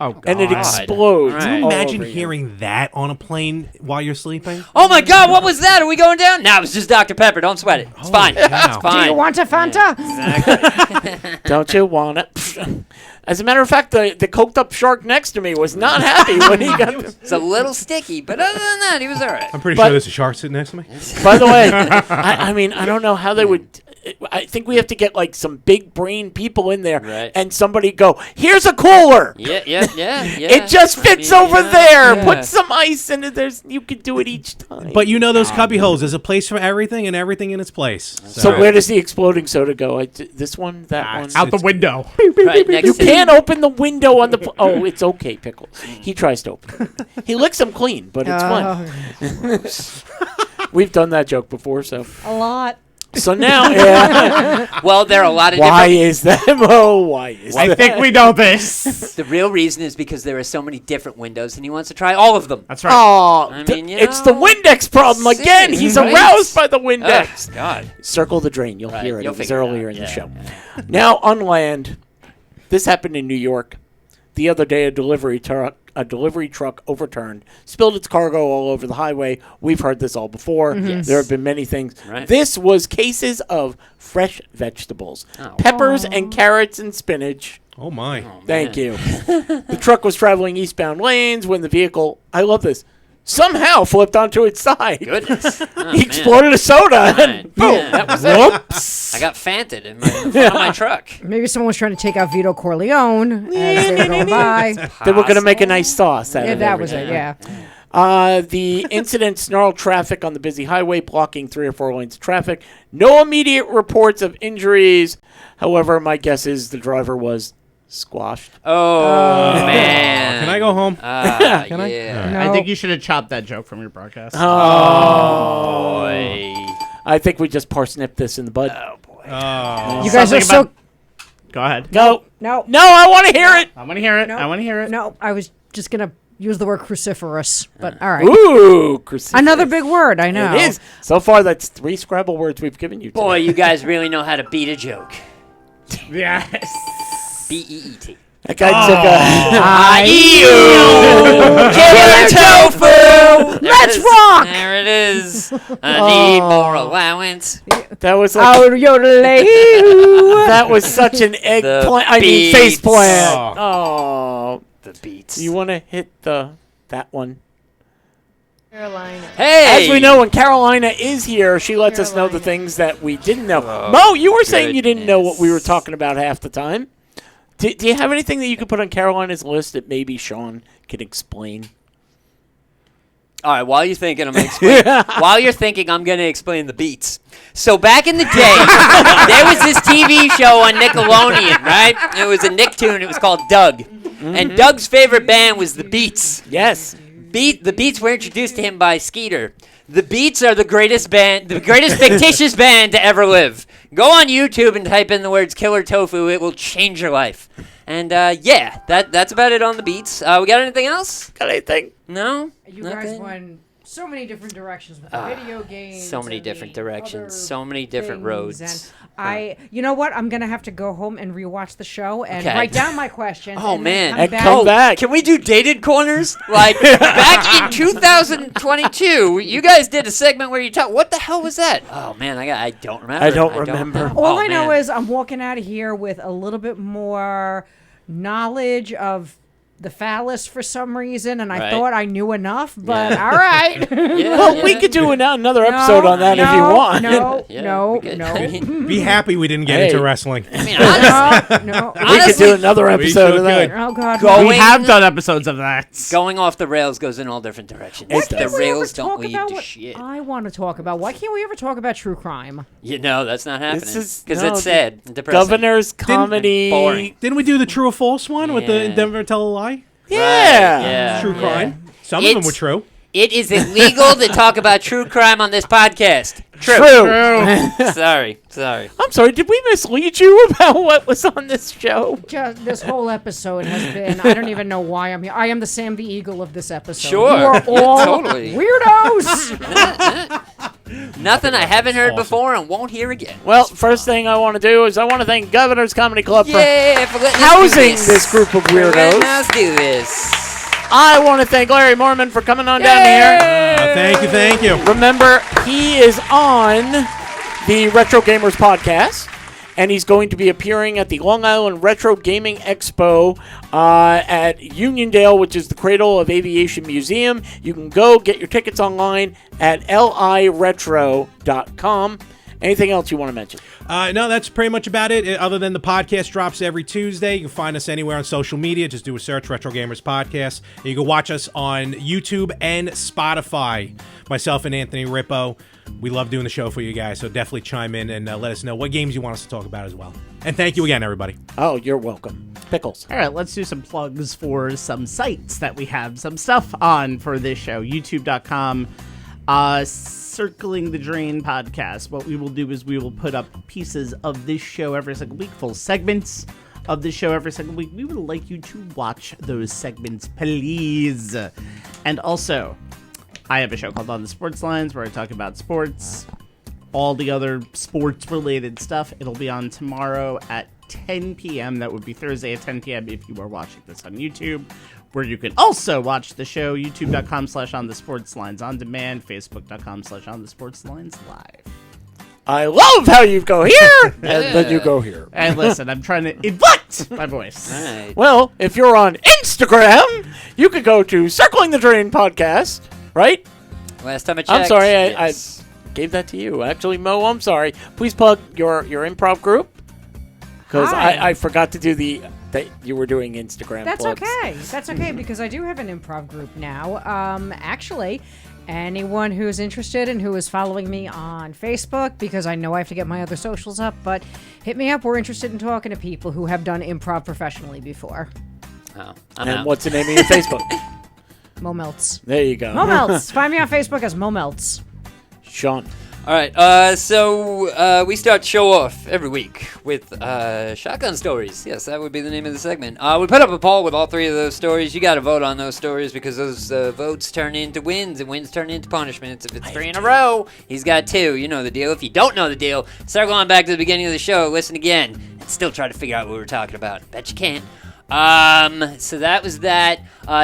Speaker 1: Oh, God.
Speaker 6: And it explodes.
Speaker 9: Right.
Speaker 1: Can you
Speaker 6: all
Speaker 1: imagine
Speaker 6: over you.
Speaker 1: hearing that on a plane while you're sleeping?
Speaker 9: Oh my God! What was that? Are we going down? No, it was just Dr Pepper. Don't sweat it. It's fine.
Speaker 1: cow.
Speaker 9: It's fine.
Speaker 8: Do you want a Fanta?
Speaker 6: Don't you want it? As a matter of fact, the coked up shark next to me was not happy when he got the...
Speaker 9: It's a little sticky, but other than that, he was all right.
Speaker 1: I'm pretty
Speaker 6: But-
Speaker 1: sure there's a shark sitting next to me.
Speaker 6: By the way, I mean, I don't know how they would... I think we have to get, like, some big brain people in there
Speaker 9: Right.
Speaker 6: and somebody go, here's a cooler!
Speaker 9: Yeah.
Speaker 6: It just fits
Speaker 9: I mean,
Speaker 6: over
Speaker 9: yeah,
Speaker 6: there!
Speaker 9: yeah.
Speaker 6: Put some ice in it. You could do it each time.
Speaker 1: But you know those cubby holes. There's a place for everything and everything in its place.
Speaker 6: So where does the exploding soda go? This one? That one?
Speaker 1: it's-
Speaker 7: Out the window.
Speaker 9: Right next
Speaker 6: You
Speaker 9: to
Speaker 6: can't open the window on the... Oh, it's okay, Pickle. He tries to open it. He licks them clean, but it's fun. We've done that joke before, so...
Speaker 8: A lot.
Speaker 6: So now... Yeah.
Speaker 9: Well, there are a lot of
Speaker 6: Why
Speaker 9: different...
Speaker 6: is that? Oh, why is
Speaker 7: I
Speaker 6: that?
Speaker 7: think we know this.
Speaker 9: The real reason is because there are so many different windows, and he wants to try all of them.
Speaker 7: That's right.
Speaker 6: Oh,
Speaker 9: I mean, you
Speaker 6: it's the
Speaker 9: know,
Speaker 6: Windex problem
Speaker 9: it's
Speaker 6: again.
Speaker 9: it,
Speaker 6: He's
Speaker 9: right?
Speaker 6: aroused by the Windex.
Speaker 9: Ugh, God.
Speaker 6: Circle the drain. You'll
Speaker 9: Right,
Speaker 6: hear it.
Speaker 9: you'll
Speaker 6: It was
Speaker 9: figure it
Speaker 6: earlier
Speaker 9: out.
Speaker 6: in the
Speaker 9: Yeah,
Speaker 6: show. Now on land, this happened in New York. The other day, a delivery truck overturned, spilled its cargo all over the highway. We've heard this all before.
Speaker 9: Yes.
Speaker 6: There have been many things.
Speaker 9: Right.
Speaker 6: This was cases of fresh vegetables,
Speaker 9: Oh.
Speaker 6: peppers and carrots and spinach.
Speaker 1: Oh, my.
Speaker 6: Thank you. The truck was traveling eastbound lanes when the vehicle, I love this, somehow flipped onto its side.
Speaker 9: Goodness. Oh,
Speaker 6: He
Speaker 9: man.
Speaker 6: exploded a soda,
Speaker 9: Right,
Speaker 6: and boom,
Speaker 9: yeah.
Speaker 6: that was it.
Speaker 7: Whoops.
Speaker 9: I got Fanted in front of my truck.
Speaker 8: Maybe someone was trying to take out Vito Corleone as they were going by.
Speaker 6: They were going to make a nice sauce out
Speaker 8: Yeah,
Speaker 6: of
Speaker 8: that
Speaker 6: it.
Speaker 8: was it. Yeah.
Speaker 6: The incident snarled traffic on the busy highway, blocking 3 or 4 lanes of traffic. No immediate reports of injuries. However, my guess is the driver was squashed.
Speaker 9: Oh, man.
Speaker 1: Can I go home?
Speaker 9: Can
Speaker 1: I?
Speaker 9: Yeah.
Speaker 8: No.
Speaker 7: I think you should have chopped that joke from your broadcast.
Speaker 9: Boy.
Speaker 6: I think we just parsnipped this in the bud.
Speaker 9: Oh, boy.
Speaker 8: You guys are
Speaker 7: Something
Speaker 8: so.
Speaker 7: about- Go ahead.
Speaker 6: No,
Speaker 8: No.
Speaker 6: no, I want to hear it.
Speaker 7: I want to hear it.
Speaker 8: No.
Speaker 7: I want to hear it.
Speaker 8: No, I was just going to use the word cruciferous, but all right.
Speaker 6: Ooh, crucifix.
Speaker 8: Another big word, I know.
Speaker 6: It is. So far, that's 3 Scrabble words we've given you.
Speaker 9: Boy,
Speaker 6: today.
Speaker 9: you guys really know how to beat a joke.
Speaker 7: Yes.
Speaker 9: B-E-E-T.
Speaker 6: That guy took a.
Speaker 9: Killer tofu!
Speaker 8: Let's rock!
Speaker 9: There it is. I need more allowance.
Speaker 6: That was like.
Speaker 8: Oh, yodelay.
Speaker 6: That was such an eggplant. I mean,
Speaker 9: beats.
Speaker 6: face plant. Oh.
Speaker 9: The beats.
Speaker 6: You want to hit that one?
Speaker 4: Carolina.
Speaker 9: Hey!
Speaker 6: As we know, when Carolina is here, she lets us know the things that we didn't know. Mo, you were saying you didn't know what we were talking about half the time. Do you have anything that you could put on Carolina's list that maybe Sean could explain?
Speaker 9: All right, while you're thinking, I'm gonna explain. While you're thinking, I'm gonna explain the beats. So back in the day, there was this TV show on Nickelodeon, right? It was a Nicktoon. It was called Doug, and Doug's favorite band was the Beats.
Speaker 6: Yes.
Speaker 9: The Beats were introduced to him by Skeeter. The Beats are the greatest band, the greatest fictitious band to ever live. Go on YouTube and type in the words "Killer Tofu." It will change your life. And yeah, that's about it on the Beats. We got anything else?
Speaker 6: Got anything?
Speaker 9: No.
Speaker 8: You guys
Speaker 9: Nothing?
Speaker 8: went so many different directions with the video games.
Speaker 9: So many
Speaker 8: and
Speaker 9: different
Speaker 8: the
Speaker 9: directions,
Speaker 8: other
Speaker 9: so many different
Speaker 8: things,
Speaker 9: roads.
Speaker 8: and you know what? I'm gonna have to go home and rewatch the show and
Speaker 9: Okay.
Speaker 8: write down my questions.
Speaker 9: Oh,
Speaker 8: and then
Speaker 9: man.
Speaker 6: And
Speaker 8: come
Speaker 6: come back.
Speaker 9: Can we do dated corners? Like back in 2022, you guys did a segment where you talk. What the hell was that? Oh man, I don't remember.
Speaker 6: I don't remember.
Speaker 8: All
Speaker 9: Oh,
Speaker 8: I know
Speaker 9: man.
Speaker 8: is I'm walking out of here with a little bit more knowledge of the phallus for some reason, and I
Speaker 9: Right.
Speaker 8: thought I knew enough, but
Speaker 9: Yeah.
Speaker 8: all right.
Speaker 9: Yeah,
Speaker 6: Well,
Speaker 9: yeah.
Speaker 6: we could do another episode on that if you want.
Speaker 8: No,
Speaker 9: Yeah,
Speaker 8: no,
Speaker 9: we could.
Speaker 8: no.
Speaker 9: I mean,
Speaker 1: Be happy we didn't get
Speaker 6: Hey.
Speaker 1: into wrestling.
Speaker 9: I mean, honestly,
Speaker 8: No, no.
Speaker 6: We could
Speaker 9: Honestly,
Speaker 6: do another episode
Speaker 1: sure
Speaker 6: of that.
Speaker 1: could.
Speaker 8: Oh God.
Speaker 9: Go-
Speaker 7: We
Speaker 9: Going-
Speaker 7: have done episodes of that.
Speaker 9: going off the rails goes in all different directions.
Speaker 6: It
Speaker 9: The
Speaker 6: does.
Speaker 8: Why can't we ever
Speaker 9: rails don't
Speaker 8: talk
Speaker 9: lead
Speaker 8: about
Speaker 9: to
Speaker 8: what
Speaker 9: shit.
Speaker 8: I want to talk about? Why can't we ever talk about true crime?
Speaker 9: You know, that's not happening.
Speaker 6: is-
Speaker 9: Because
Speaker 6: no,
Speaker 9: it's sad and depressing.
Speaker 6: Governor's comedy.
Speaker 9: boring.
Speaker 1: Didn't we do the true or false one with the
Speaker 9: Yeah.
Speaker 1: Denver Tell a Lie?
Speaker 6: Yeah.
Speaker 9: Yeah.
Speaker 1: True
Speaker 9: yeah.
Speaker 1: crime. Some of them
Speaker 9: It's-
Speaker 1: were true.
Speaker 9: It is illegal to talk about true crime on this podcast.
Speaker 6: True.
Speaker 9: Sorry.
Speaker 6: I'm sorry, did we mislead you about what was on this show?
Speaker 8: Just this whole episode has been. I don't even know why I'm here. I am the Sam the Eagle of this episode.
Speaker 9: Sure.
Speaker 8: You are all
Speaker 9: Totally.
Speaker 8: weirdos.
Speaker 9: Nothing I haven't heard
Speaker 1: awesome.
Speaker 9: before and won't hear again.
Speaker 6: Well, first thing I want to do is I want to thank Governor's Comedy Club
Speaker 9: Yeah, for letting us do
Speaker 6: housing
Speaker 9: this.
Speaker 6: this group of
Speaker 9: For letting
Speaker 6: weirdos.
Speaker 9: us do this.
Speaker 6: I want to thank Larry Mormon for coming on down here.
Speaker 1: Thank you.
Speaker 6: Remember, he is on the Retro Gamers podcast, and he's going to be appearing at the Long Island Retro Gaming Expo at Uniondale, which is the cradle of Aviation Museum. You can go get your tickets online at liretro.com. Anything else you want to mention?
Speaker 1: No, that's pretty much about it. Other than the podcast drops every Tuesday. You can find us anywhere on social media. Just do a search, Retro Gamers Podcast. And you can watch us on YouTube and Spotify. Myself and Anthony Rippo. We love doing the show for you guys, so definitely chime in and let us know what games you want us to talk about as well. And thank you again, everybody.
Speaker 6: Oh, you're welcome. Pickles.
Speaker 7: All right, let's do some plugs for some sites that we have some stuff on for this show. YouTube.com, Circling the Drain podcast. What we will do is we will put up pieces of this show every single week, full segments of this show every single week. We would like you to watch those segments, please. And also, I have a show called On the Sports Lines where I talk about sports, all the other sports-related stuff. It'll be on tomorrow at 10 p.m. That would be Thursday at 10 p.m. if you are watching this on YouTube, where you can also watch the show, youtube.com/onthesportslines on demand, facebook.com/onthesportslines live.
Speaker 6: I love how you go here, and then you go here.
Speaker 7: And listen, I'm trying to inflect my voice.
Speaker 9: All right.
Speaker 6: Well, if you're on Instagram, you could go to Circling the Drain podcast
Speaker 9: Right? Last time I checked.
Speaker 6: I'm sorry,
Speaker 9: yes.
Speaker 6: I gave that to you. Actually, Mo, I'm sorry. Please plug your improv group. Because
Speaker 8: Hi.
Speaker 6: I forgot to do that you were doing Instagram
Speaker 8: That's
Speaker 6: plugs.
Speaker 8: okay. That's okay because I do have an improv group now. Actually, anyone who is interested and who is following me on Facebook, because I know I have to get my other socials up, but hit me up. We're interested in talking to people who have done improv professionally before.
Speaker 9: Oh, I'm
Speaker 6: And
Speaker 9: out.
Speaker 6: what's the name of your Facebook?
Speaker 8: Mo Melts.
Speaker 6: There you go.
Speaker 8: Mo Melts. Find me on Facebook as Mo Melts.
Speaker 6: Sean.
Speaker 9: All right, so we start the show off every week with shotgun stories. Yes, that would be the name of the segment. We put up a poll with all three of those stories. You got to vote on those stories because those votes turn into wins, and wins turn into punishments. If it's 3 in a row, he's got 2. You know the deal. If you don't know the deal, start going back to the beginning of the show, listen again, and still try to figure out what we were talking about. Bet you can't. So that was that.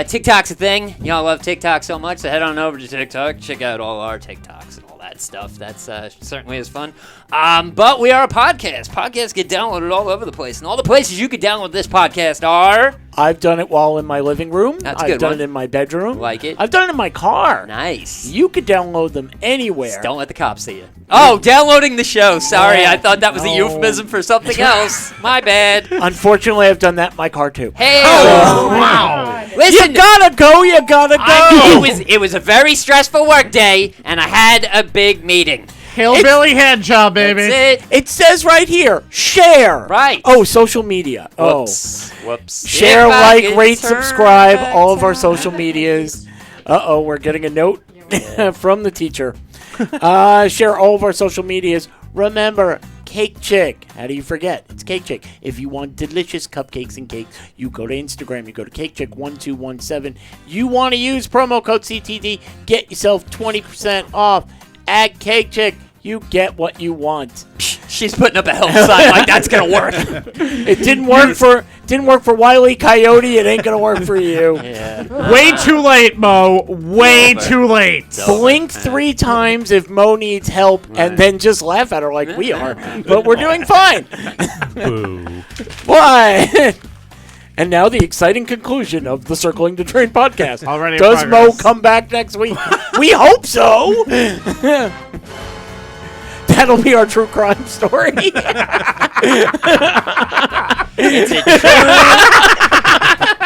Speaker 9: TikTok's a thing. Y'all love TikTok so much, so head on over to TikTok. Check out all our TikToks and all that stuff. That's certainly is fun. But we are a podcast. Podcasts get downloaded all over the place, and all the places you could download this podcast are...
Speaker 6: I've done it while in my living room.
Speaker 9: That's a
Speaker 6: I've
Speaker 9: good
Speaker 6: done
Speaker 9: one.
Speaker 6: it in my bedroom.
Speaker 9: Like it.
Speaker 6: I've done it in my car.
Speaker 9: Nice.
Speaker 6: You could download them anywhere.
Speaker 9: Just don't let the cops see you. Oh, downloading the show. Sorry,
Speaker 6: No,
Speaker 9: I thought that was a
Speaker 6: no.
Speaker 9: euphemism for something else. My bad.
Speaker 6: Unfortunately, I've done that in my car too.
Speaker 9: Hey,
Speaker 6: wow.
Speaker 9: listen.
Speaker 6: You gotta go. You gotta go.
Speaker 9: It was a very stressful work day, and I had a big meeting.
Speaker 7: Hillbilly head job, baby.
Speaker 9: That's it.
Speaker 6: It says right here, share.
Speaker 9: Right.
Speaker 6: Oh, social media.
Speaker 9: Whoops. Whoops.
Speaker 6: Share,
Speaker 9: If I
Speaker 6: like,
Speaker 9: could
Speaker 6: rate,
Speaker 9: turn
Speaker 6: subscribe,
Speaker 9: back
Speaker 6: all of our
Speaker 9: time.
Speaker 6: social medias. Uh-oh, we're getting a note from the teacher. Share all of our social medias. Remember, Cake Chick. How do you forget? It's Cake Chick. If you want delicious cupcakes and cakes, you go to Instagram. You go to CakeChick1217. You want to use promo code CTD. Get yourself 20% off at Cake Chick. You get what you want.
Speaker 9: She's putting up a hell sign like that's gonna work.
Speaker 6: It didn't work for Wile E. Coyote. It ain't gonna work for you.
Speaker 7: Way too late, Mo. Way too late.
Speaker 6: Blink 3 times if Mo needs help, and then just laugh at her like we are. But we're doing fine.
Speaker 1: Boo.
Speaker 6: Why? And now the exciting conclusion of the Circling the Drain podcast.
Speaker 7: Already in
Speaker 6: Does Mo
Speaker 7: progress.
Speaker 6: come back next week? We hope so. That'll be our true crime story.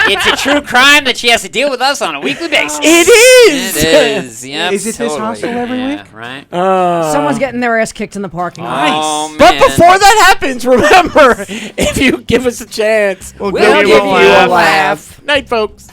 Speaker 9: It's a true crime that she has to deal with us on a weekly basis.
Speaker 6: It is.
Speaker 9: It is. Yep,
Speaker 1: Is it this
Speaker 9: totally.
Speaker 1: hostile every
Speaker 9: Yeah,
Speaker 1: week?
Speaker 9: Right.
Speaker 8: Someone's getting their ass kicked in the parking lot.
Speaker 9: Oh, man.
Speaker 6: But before that happens, remember, if you give us a chance,
Speaker 7: We'll
Speaker 9: We'll
Speaker 7: give
Speaker 9: give
Speaker 7: you
Speaker 9: you
Speaker 7: a
Speaker 9: a
Speaker 7: laugh.
Speaker 6: Night, folks.